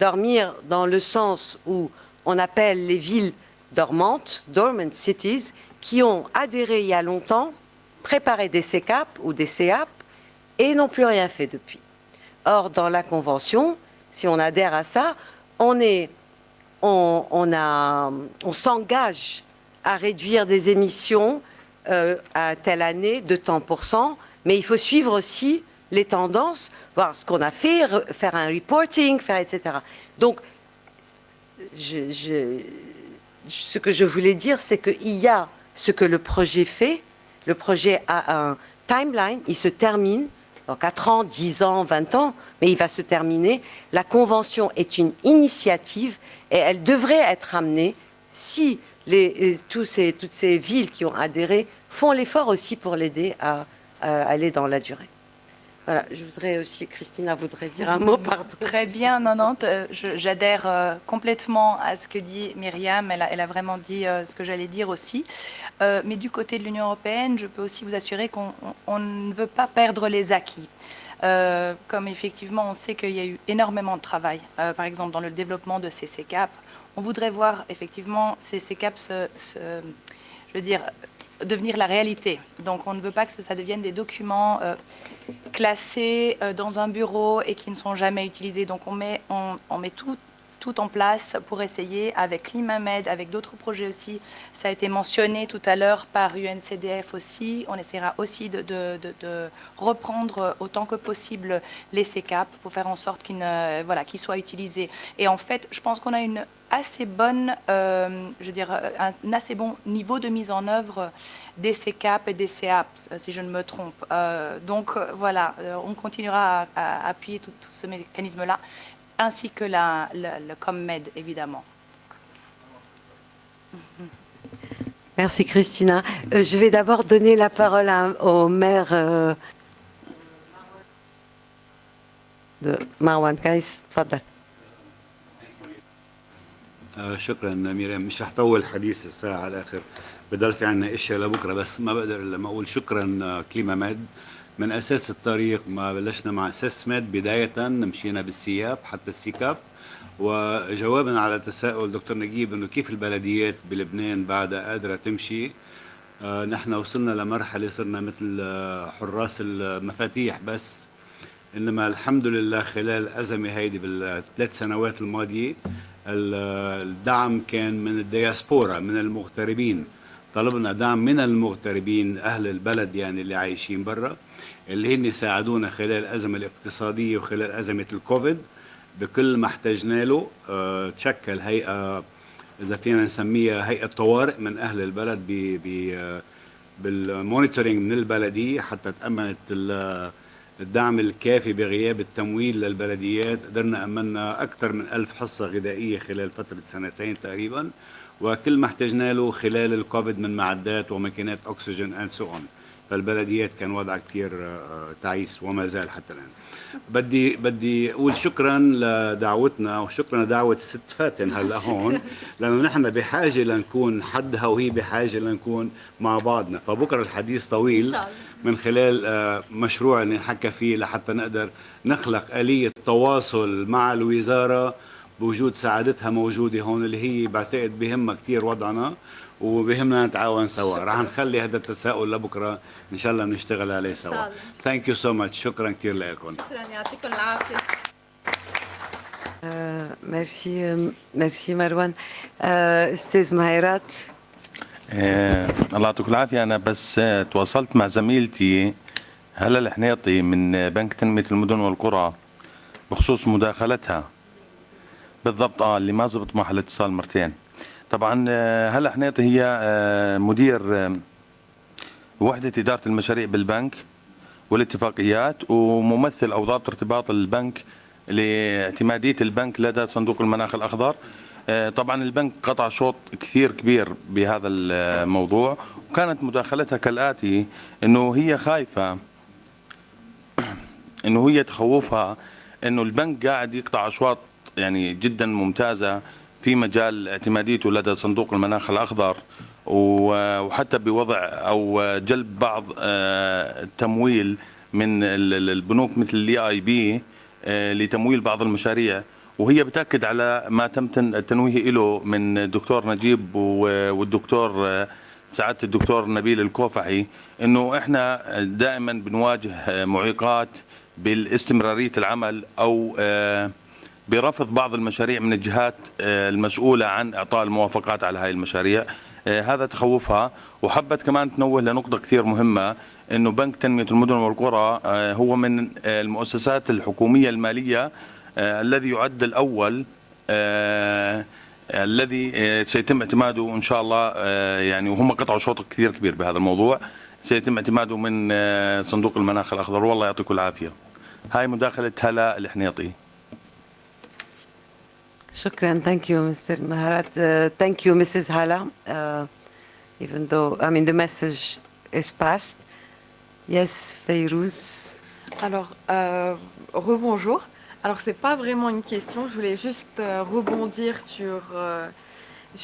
Dormir dans le sens où on appelle les villes dormantes, dormant cities, qui ont adhéré il y a longtemps, préparé des CCAP ou des CAP et n'ont plus rien fait depuis. Or, dans la Convention, si on adhère à ça, on s'engage à réduire des émissions à telle année de tant %, mais il faut suivre aussi les tendances, voir ce qu'on a fait, faire un reporting, etc. Donc, ce que je voulais dire, c'est qu'il y a ce que le projet fait. Le projet a un timeline, il se termine dans 4 ans, 10 ans, 20 ans, mais il va se terminer. La Convention est une initiative et elle devrait être amenée si toutes ces villes qui ont adhéré font l'effort aussi pour l'aider à aller dans la durée. Voilà, je voudrais aussi, Christina voudrait dire un mot, pardon. Très bien, non, j'adhère complètement à ce que dit Myriam, elle a vraiment dit ce que j'allais dire aussi. Mais du côté de l'Union européenne, je peux aussi vous assurer qu'on ne veut pas perdre les acquis. Comme effectivement, on sait qu'il y a eu énormément de travail, par exemple dans le développement de ces CCAP. On voudrait voir effectivement ces CCAP devenir la réalité. Donc on ne veut pas que ça devienne des documents classés dans un bureau et qui ne sont jamais utilisés. Donc on met tout en place pour essayer, avec Clima-Med, avec d'autres projets aussi. Ça a été mentionné tout à l'heure par UNCDF aussi. On essaiera aussi de reprendre autant que possible les CCAP pour faire en sorte qu'ils soient utilisés. Et en fait, je pense qu'on a une assez bonne, un assez bon niveau de mise en œuvre des CCAP et des CAP, si je ne me trompe. On continuera à appuyer tout ce mécanisme-là, ainsi que le Com-Med, évidemment. Merci, Christina. Je vais d'abord donner la parole au maire de Marwan Kais. تفضل. شكرا ميريم. مش رح طول حديث الساعة على الآخر، بضل في عنا اشياء لبكره، بس ما بقدر الا ما اقول شكرا كليما ميد من أساس الطريق ما بلشنا مع assessment بداية، مشينا بالسياب حتى السيكاب. وجوابا على تساؤل دكتور نجيب انه كيف البلديات بلبنان بعدها قادرة تمشي، نحن وصلنا لمرحلة صرنا مثل حراس المفاتيح بس. انما الحمد لله خلال الأزمة هيدي بالثلاث سنوات الماضية الدعم كان من الدياسبورا، من المغتربين. طلبنا دعم من المغتربين أهل البلد يعني اللي عايشين برا، اللي هن ساعدونا خلال الأزمة الاقتصادية وخلال أزمة الكوفيد بكل ما احتجنا له. تشكل هيئة إذا فينا نسميها هيئة طوارئ من أهل البلد بالمونيتورينج من البلدية حتى تأمنت الدعم الكافي بغياب التمويل للبلديات. قدرنا أمنا أكثر من 1000 حصة غذائية خلال فترة سنتين تقريبا، وكل ما احتجنا له خلال الكوفيد من معدات وماكينات أكسجين and so on. فالبلديات كان وضع كثير تعيس وما زال حتى الآن. بدي أقول شكرا لدعوتنا وشكرا لدعوة الست فاتن هلا هون، لأنه نحن بحاجة لنكون حدها وهي بحاجة لنكون مع بعضنا. فبكرة الحديث طويل من خلال مشروع اللي نحكى فيه لحتى نقدر نخلق آلية تواصل مع الوزارة بوجود سعادتها موجودة هون، اللي هي بعتقد بهمها كثير وضعنا وبهمنا نتعاون سوا. راح نخلي هذا التساؤل لبكره ان شاء الله بنشتغل عليه سوا. ثانك يو سو ماتش. شكرا كثير لكم. شكرا، يعطيكم العافيه. ميرسي مروان. استاذ مهيرات. الله يعطيكم العافيه. انا بس تواصلت مع زميلتي هلا الحنيطي من بنك تنميه المدن والقرى بخصوص مداخلتها بالضبط اللي ما زبط معها الاتصال مرتين. طبعا هلا حنيطي هي مدير وحدة إدارة المشاريع بالبنك والاتفاقيات وممثل أو ضابط ارتباط البنك لاعتمادية البنك لدى صندوق المناخ الأخضر. طبعا البنك قطع شوط كثير كبير بهذا الموضوع، وكانت مداخلتها كالآتي: أنه هي خايفة، أنه هي تخوفها أنه البنك قاعد يقطع أشواط يعني جدا ممتازة في مجال اعتماديته لدى صندوق المناخ الأخضر، وحتى بوضع أو جلب بعض التمويل من البنوك مثل الEIB لتمويل بعض المشاريع. وهي بتأكد على ما تم التنويه له من الدكتور نجيب والدكتور سعادة الدكتور نبيل الكوفحي، انه احنا دائما بنواجه معيقات بالاستمرارية العمل او برفض بعض المشاريع من الجهات المسؤولة عن إعطاء الموافقات على هاي المشاريع. هذا تخوفها. وحبت كمان تنوه لنقطة كثير مهمة، أنه بنك تنمية المدن والقرى هو من المؤسسات الحكومية المالية الذي يعد الأول الذي سيتم اعتماده إن شاء الله، يعني وهم قطعوا شوط كثير كبير بهذا الموضوع، سيتم اعتماده من صندوق المناخ الأخضر. والله يعطيكم العافية. هاي مداخلة هلا الحنيطي. Shukran. Thank you, Mr. Maharat. Thank you, Mrs. Hala. Even though, I mean, the message is passed. Yes, Fayrouz. Alors, rebonjour. Alors, c'est pas vraiment une question. Je voulais juste rebondir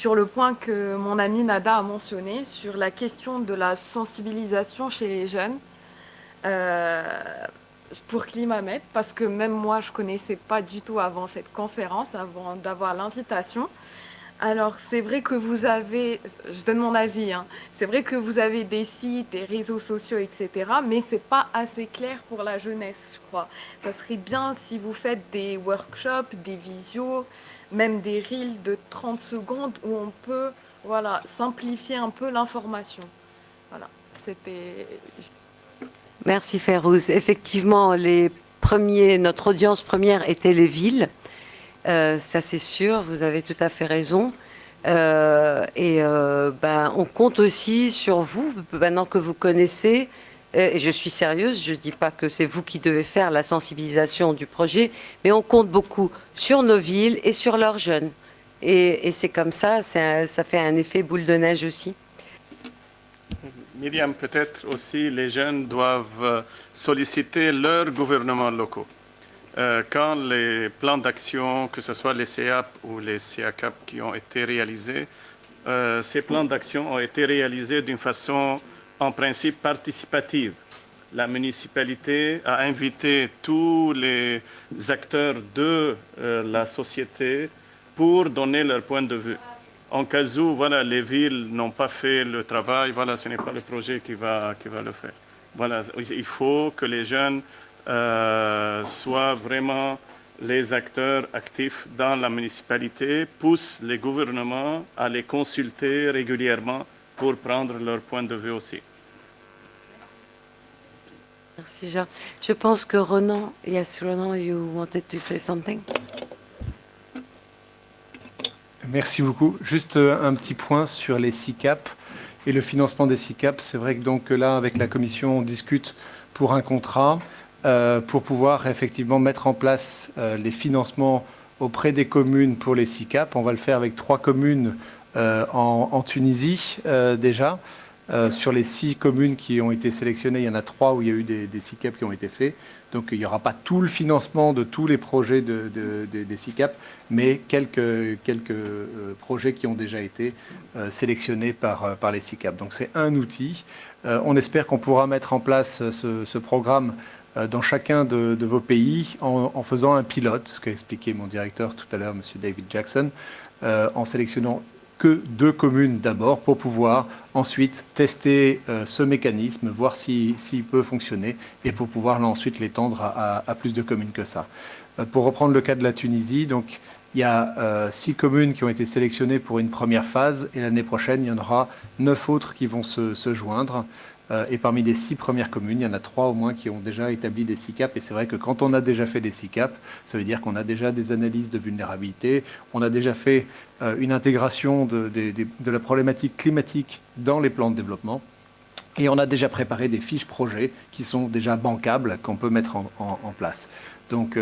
sur le point que mon ami Nada a mentionné, sur la question de la sensibilisation chez les jeunes. Pour Clima-Med, parce que même moi je connaissais pas du tout avant cette conférence, avant d'avoir l'invitation. Alors c'est vrai que vous avez, je donne mon avis, hein, c'est vrai que vous avez des sites, des réseaux sociaux, etc. Mais c'est pas assez clair pour la jeunesse, je crois. Ça serait bien si vous faites des workshops, des visios, même des reels de 30 secondes où on peut, voilà, simplifier un peu l'information. Voilà, c'était... Merci Fayrouz. Effectivement, notre audience première était les villes. Ça c'est sûr, vous avez tout à fait raison. On compte aussi sur vous, maintenant que vous connaissez, et je suis sérieuse, je ne dis pas que c'est vous qui devez faire la sensibilisation du projet, mais on compte beaucoup sur nos villes et sur leurs jeunes. Et c'est comme ça, ça fait un effet boule de neige aussi. Myriam, peut-être aussi les jeunes doivent solliciter leurs gouvernements locaux. Quand les plans d'action, que ce soit les CEAP ou les CACAP qui ont été réalisés, ces plans d'action ont été réalisés d'une façon en principe participative. la municipalité a invité tous les acteurs de la société pour donner leur point de vue. En cas où voilà, les villes n'ont pas fait le travail, voilà, ce n'est pas le projet qui va le faire. Voilà, il faut que les jeunes soient vraiment les acteurs actifs dans la municipalité, poussent les gouvernements à les consulter régulièrement pour prendre leur point de vue aussi. Merci Jean. Je pense que Ronan, yes, Ronan, you wanted to say something? Merci beaucoup. Juste un petit point sur les SICAP et le financement des SICAP. C'est vrai que donc là, avec la Commission, on discute pour un contrat pour pouvoir effectivement mettre en place les financements auprès des communes pour les SICAP. On va le faire avec 3 communes en Tunisie déjà. Sur les 6 communes qui ont été sélectionnées, il y en a 3 où il y a eu des SICAP qui ont été faits. Donc il n'y aura pas tout le financement de tous les projets des SICAP, mais quelques projets qui ont déjà été sélectionnés par les SICAP. Donc c'est un outil. On espère qu'on pourra mettre en place ce programme dans chacun de vos pays en faisant un pilote, ce qu'a expliqué mon directeur tout à l'heure, M. David Jackson, en sélectionnant que 2 communes d'abord pour pouvoir ensuite tester ce mécanisme, voir s'il peut fonctionner et pour pouvoir là ensuite l'étendre à plus de communes que ça. Pour reprendre le cas de la Tunisie, donc il y a 6 communes qui ont été sélectionnées pour une première phase et l'année prochaine il y en aura 9 autres qui vont se joindre. Et parmi les 6 premières communes, il y en a 3 au moins qui ont déjà établi des SICAP. Et c'est vrai que quand on a déjà fait des SICAP, ça veut dire qu'on a déjà des analyses de vulnérabilité, on a déjà fait une intégration de la problématique climatique dans les plans de développement. Et on a déjà préparé des fiches projets qui sont déjà bancables, qu'on peut mettre en place. Donc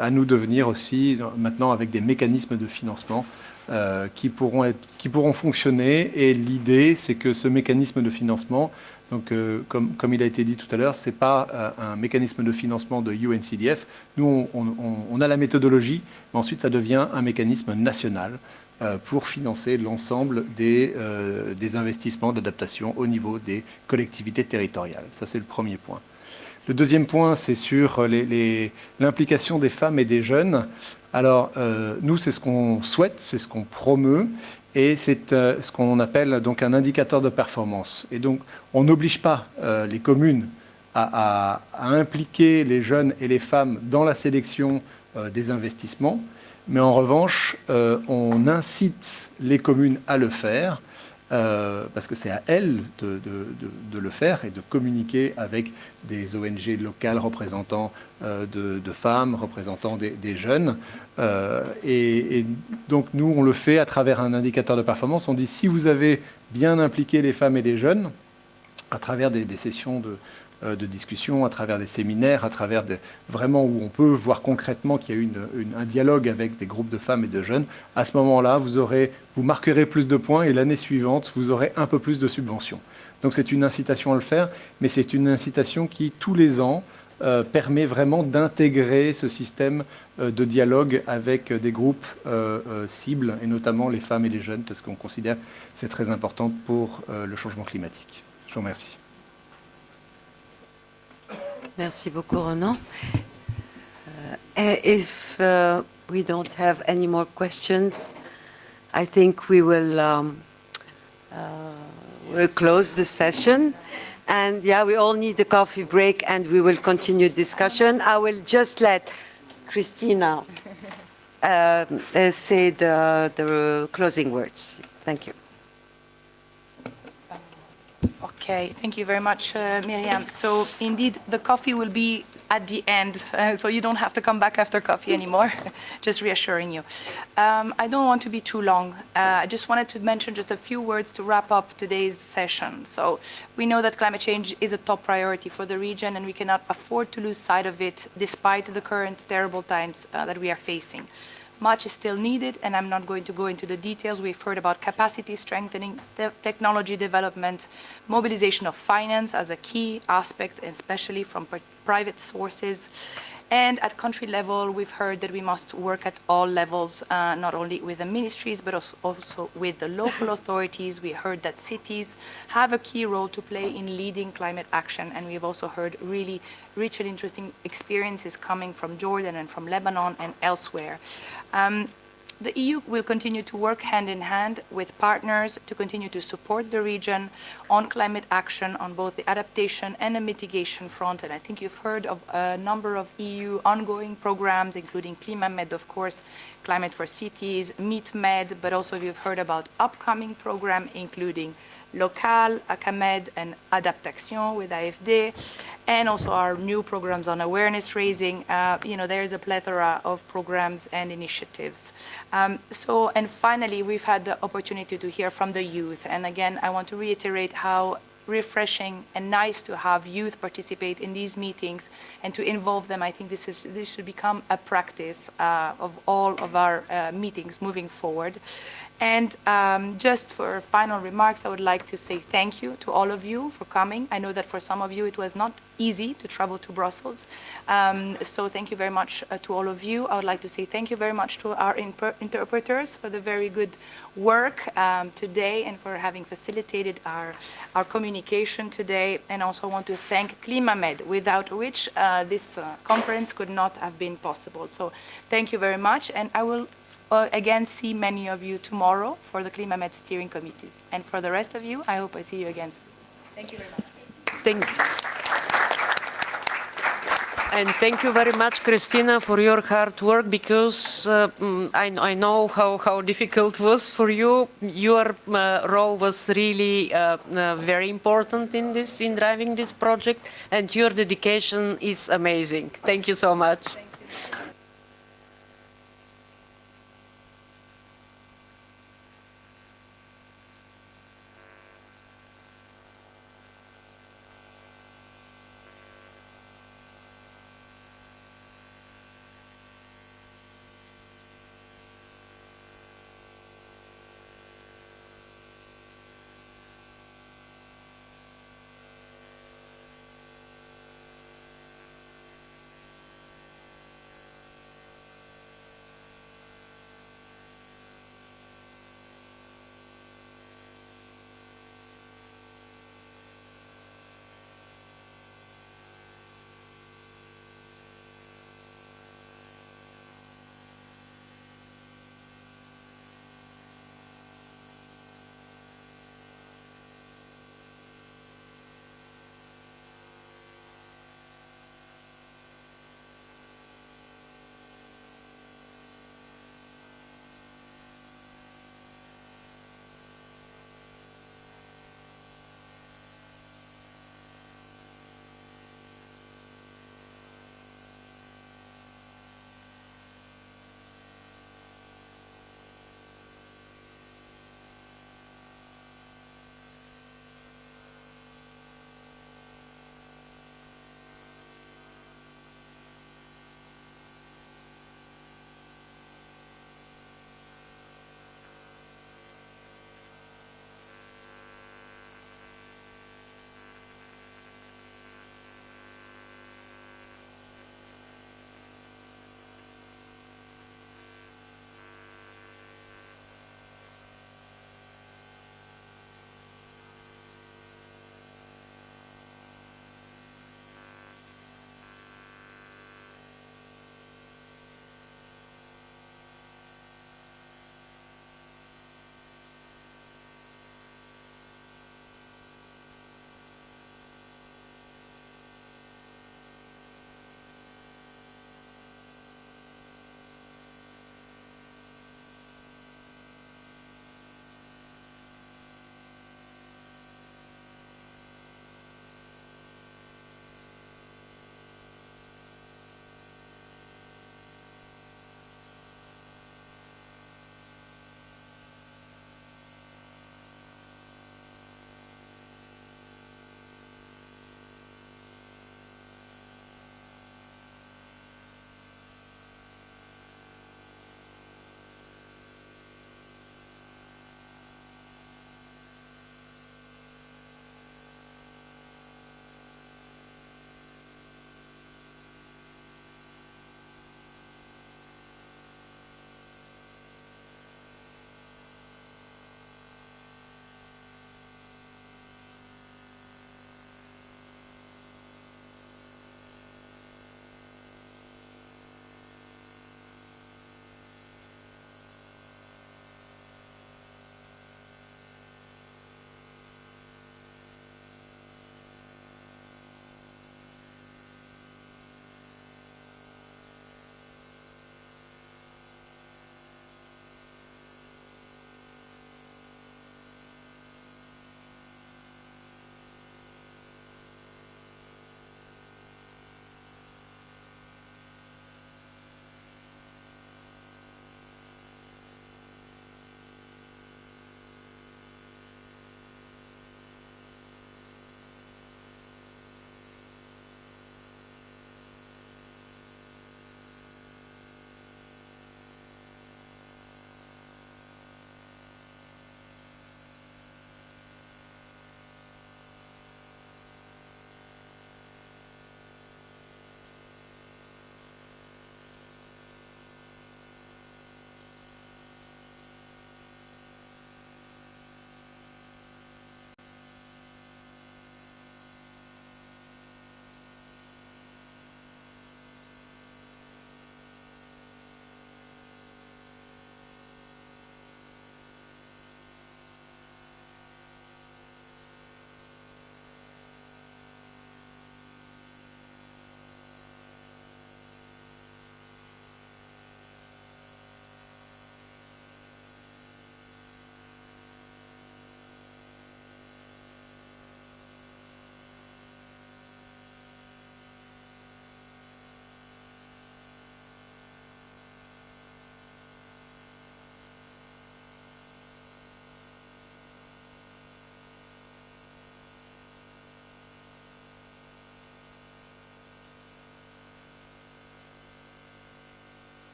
à nous de venir aussi maintenant avec des mécanismes de financement qui pourront fonctionner. Et l'idée, c'est que ce mécanisme de financement, donc, comme il a été dit tout à l'heure, ce n'est pas un mécanisme de financement de UNCDF. Nous, on a la méthodologie, mais ensuite, ça devient un mécanisme national pour financer l'ensemble des investissements d'adaptation au niveau des collectivités territoriales. Ça, c'est le premier point. Le deuxième point, c'est sur l'implication des femmes et des jeunes. Alors, nous, c'est ce qu'on souhaite, c'est ce qu'on promeut. Et c'est ce qu'on appelle donc un indicateur de performance. Et donc, on n'oblige pas les communes à impliquer les jeunes et les femmes dans la sélection des investissements, mais en revanche, on incite les communes à le faire, parce que c'est à elles de le faire et de communiquer avec des ONG locales représentant de femmes, représentant des jeunes. Et donc nous, on le fait à travers un indicateur de performance. On dit si vous avez bien impliqué les femmes et les jeunes, à travers des sessions de discussion, à travers des séminaires, à travers vraiment où on peut voir concrètement qu'il y a un dialogue avec des groupes de femmes et de jeunes, à ce moment-là, vous marquerez plus de points et l'année suivante, vous aurez un peu plus de subventions. Donc c'est une incitation à le faire, mais c'est une incitation qui, tous les ans, permet vraiment d'intégrer ce système de dialogue avec des groupes cibles, et notamment les femmes et les jeunes, parce qu'on considère que c'est très important pour le changement climatique. Je vous remercie. Merci beaucoup, Ronan. If we don't have any more questions, I think we will we'll close the session. And yeah, we all need a coffee break and we will continue discussion. I will just let Christina say the closing words. Thank you. Okay, thank you very much, Miriam. So indeed, the coffee will be at the end, so you don't have to come back after coffee anymore, just reassuring you. I don't want to be too long. I just wanted to mention just a few words to wrap up today's session. So we know that climate change is a top priority for the region, and we cannot afford to lose sight of it despite the current terrible times that we are facing. Much is still needed, and I'm not going to go into the details. We've heard about capacity strengthening, technology development, mobilization of finance as a key aspect, especially from private sources, And at country level, we've heard that we must work at all levels, not only with the ministries, but also with the local authorities. We heard that cities have a key role to play in leading climate action, and we've also heard really rich and interesting experiences coming from Jordan and from Lebanon and elsewhere. The EU will continue to work hand in hand with partners to continue to support the region on climate action on both the adaptation and the mitigation front. And I think you've heard of a number of EU ongoing programs, including Clima-Med, of course, Climate for Cities, Meet-Med, but also you've heard about upcoming program, including Local, ACAMED, and Adaptation with AFD, and also our new programs on awareness raising. There is a plethora of programs and initiatives. And finally, we've had the opportunity to hear from the youth. And again, I want to reiterate how refreshing and nice to have youth participate in these meetings and to involve them. I think this should become a practice of all of our meetings moving forward. And just for final remarks, I would like to say thank you to all of you for coming. I know that for some of you it was not easy to travel to Brussels. So thank you very much to all of you. I would like to say thank you very much to our interpreters for the very good work today and for having facilitated our communication today. And also want to thank Clima-Med, without which this conference could not have been possible. So thank you very much. And I will again see many of you tomorrow for the Clima-Med steering committees. And for the rest of you, I hope I see you again soon. Thank you very much. And thank you very much, Christina, for your hard work, because I know how difficult it was for you. Your role was really very important in driving this project, and your dedication is amazing. Thank you so much. Thank you.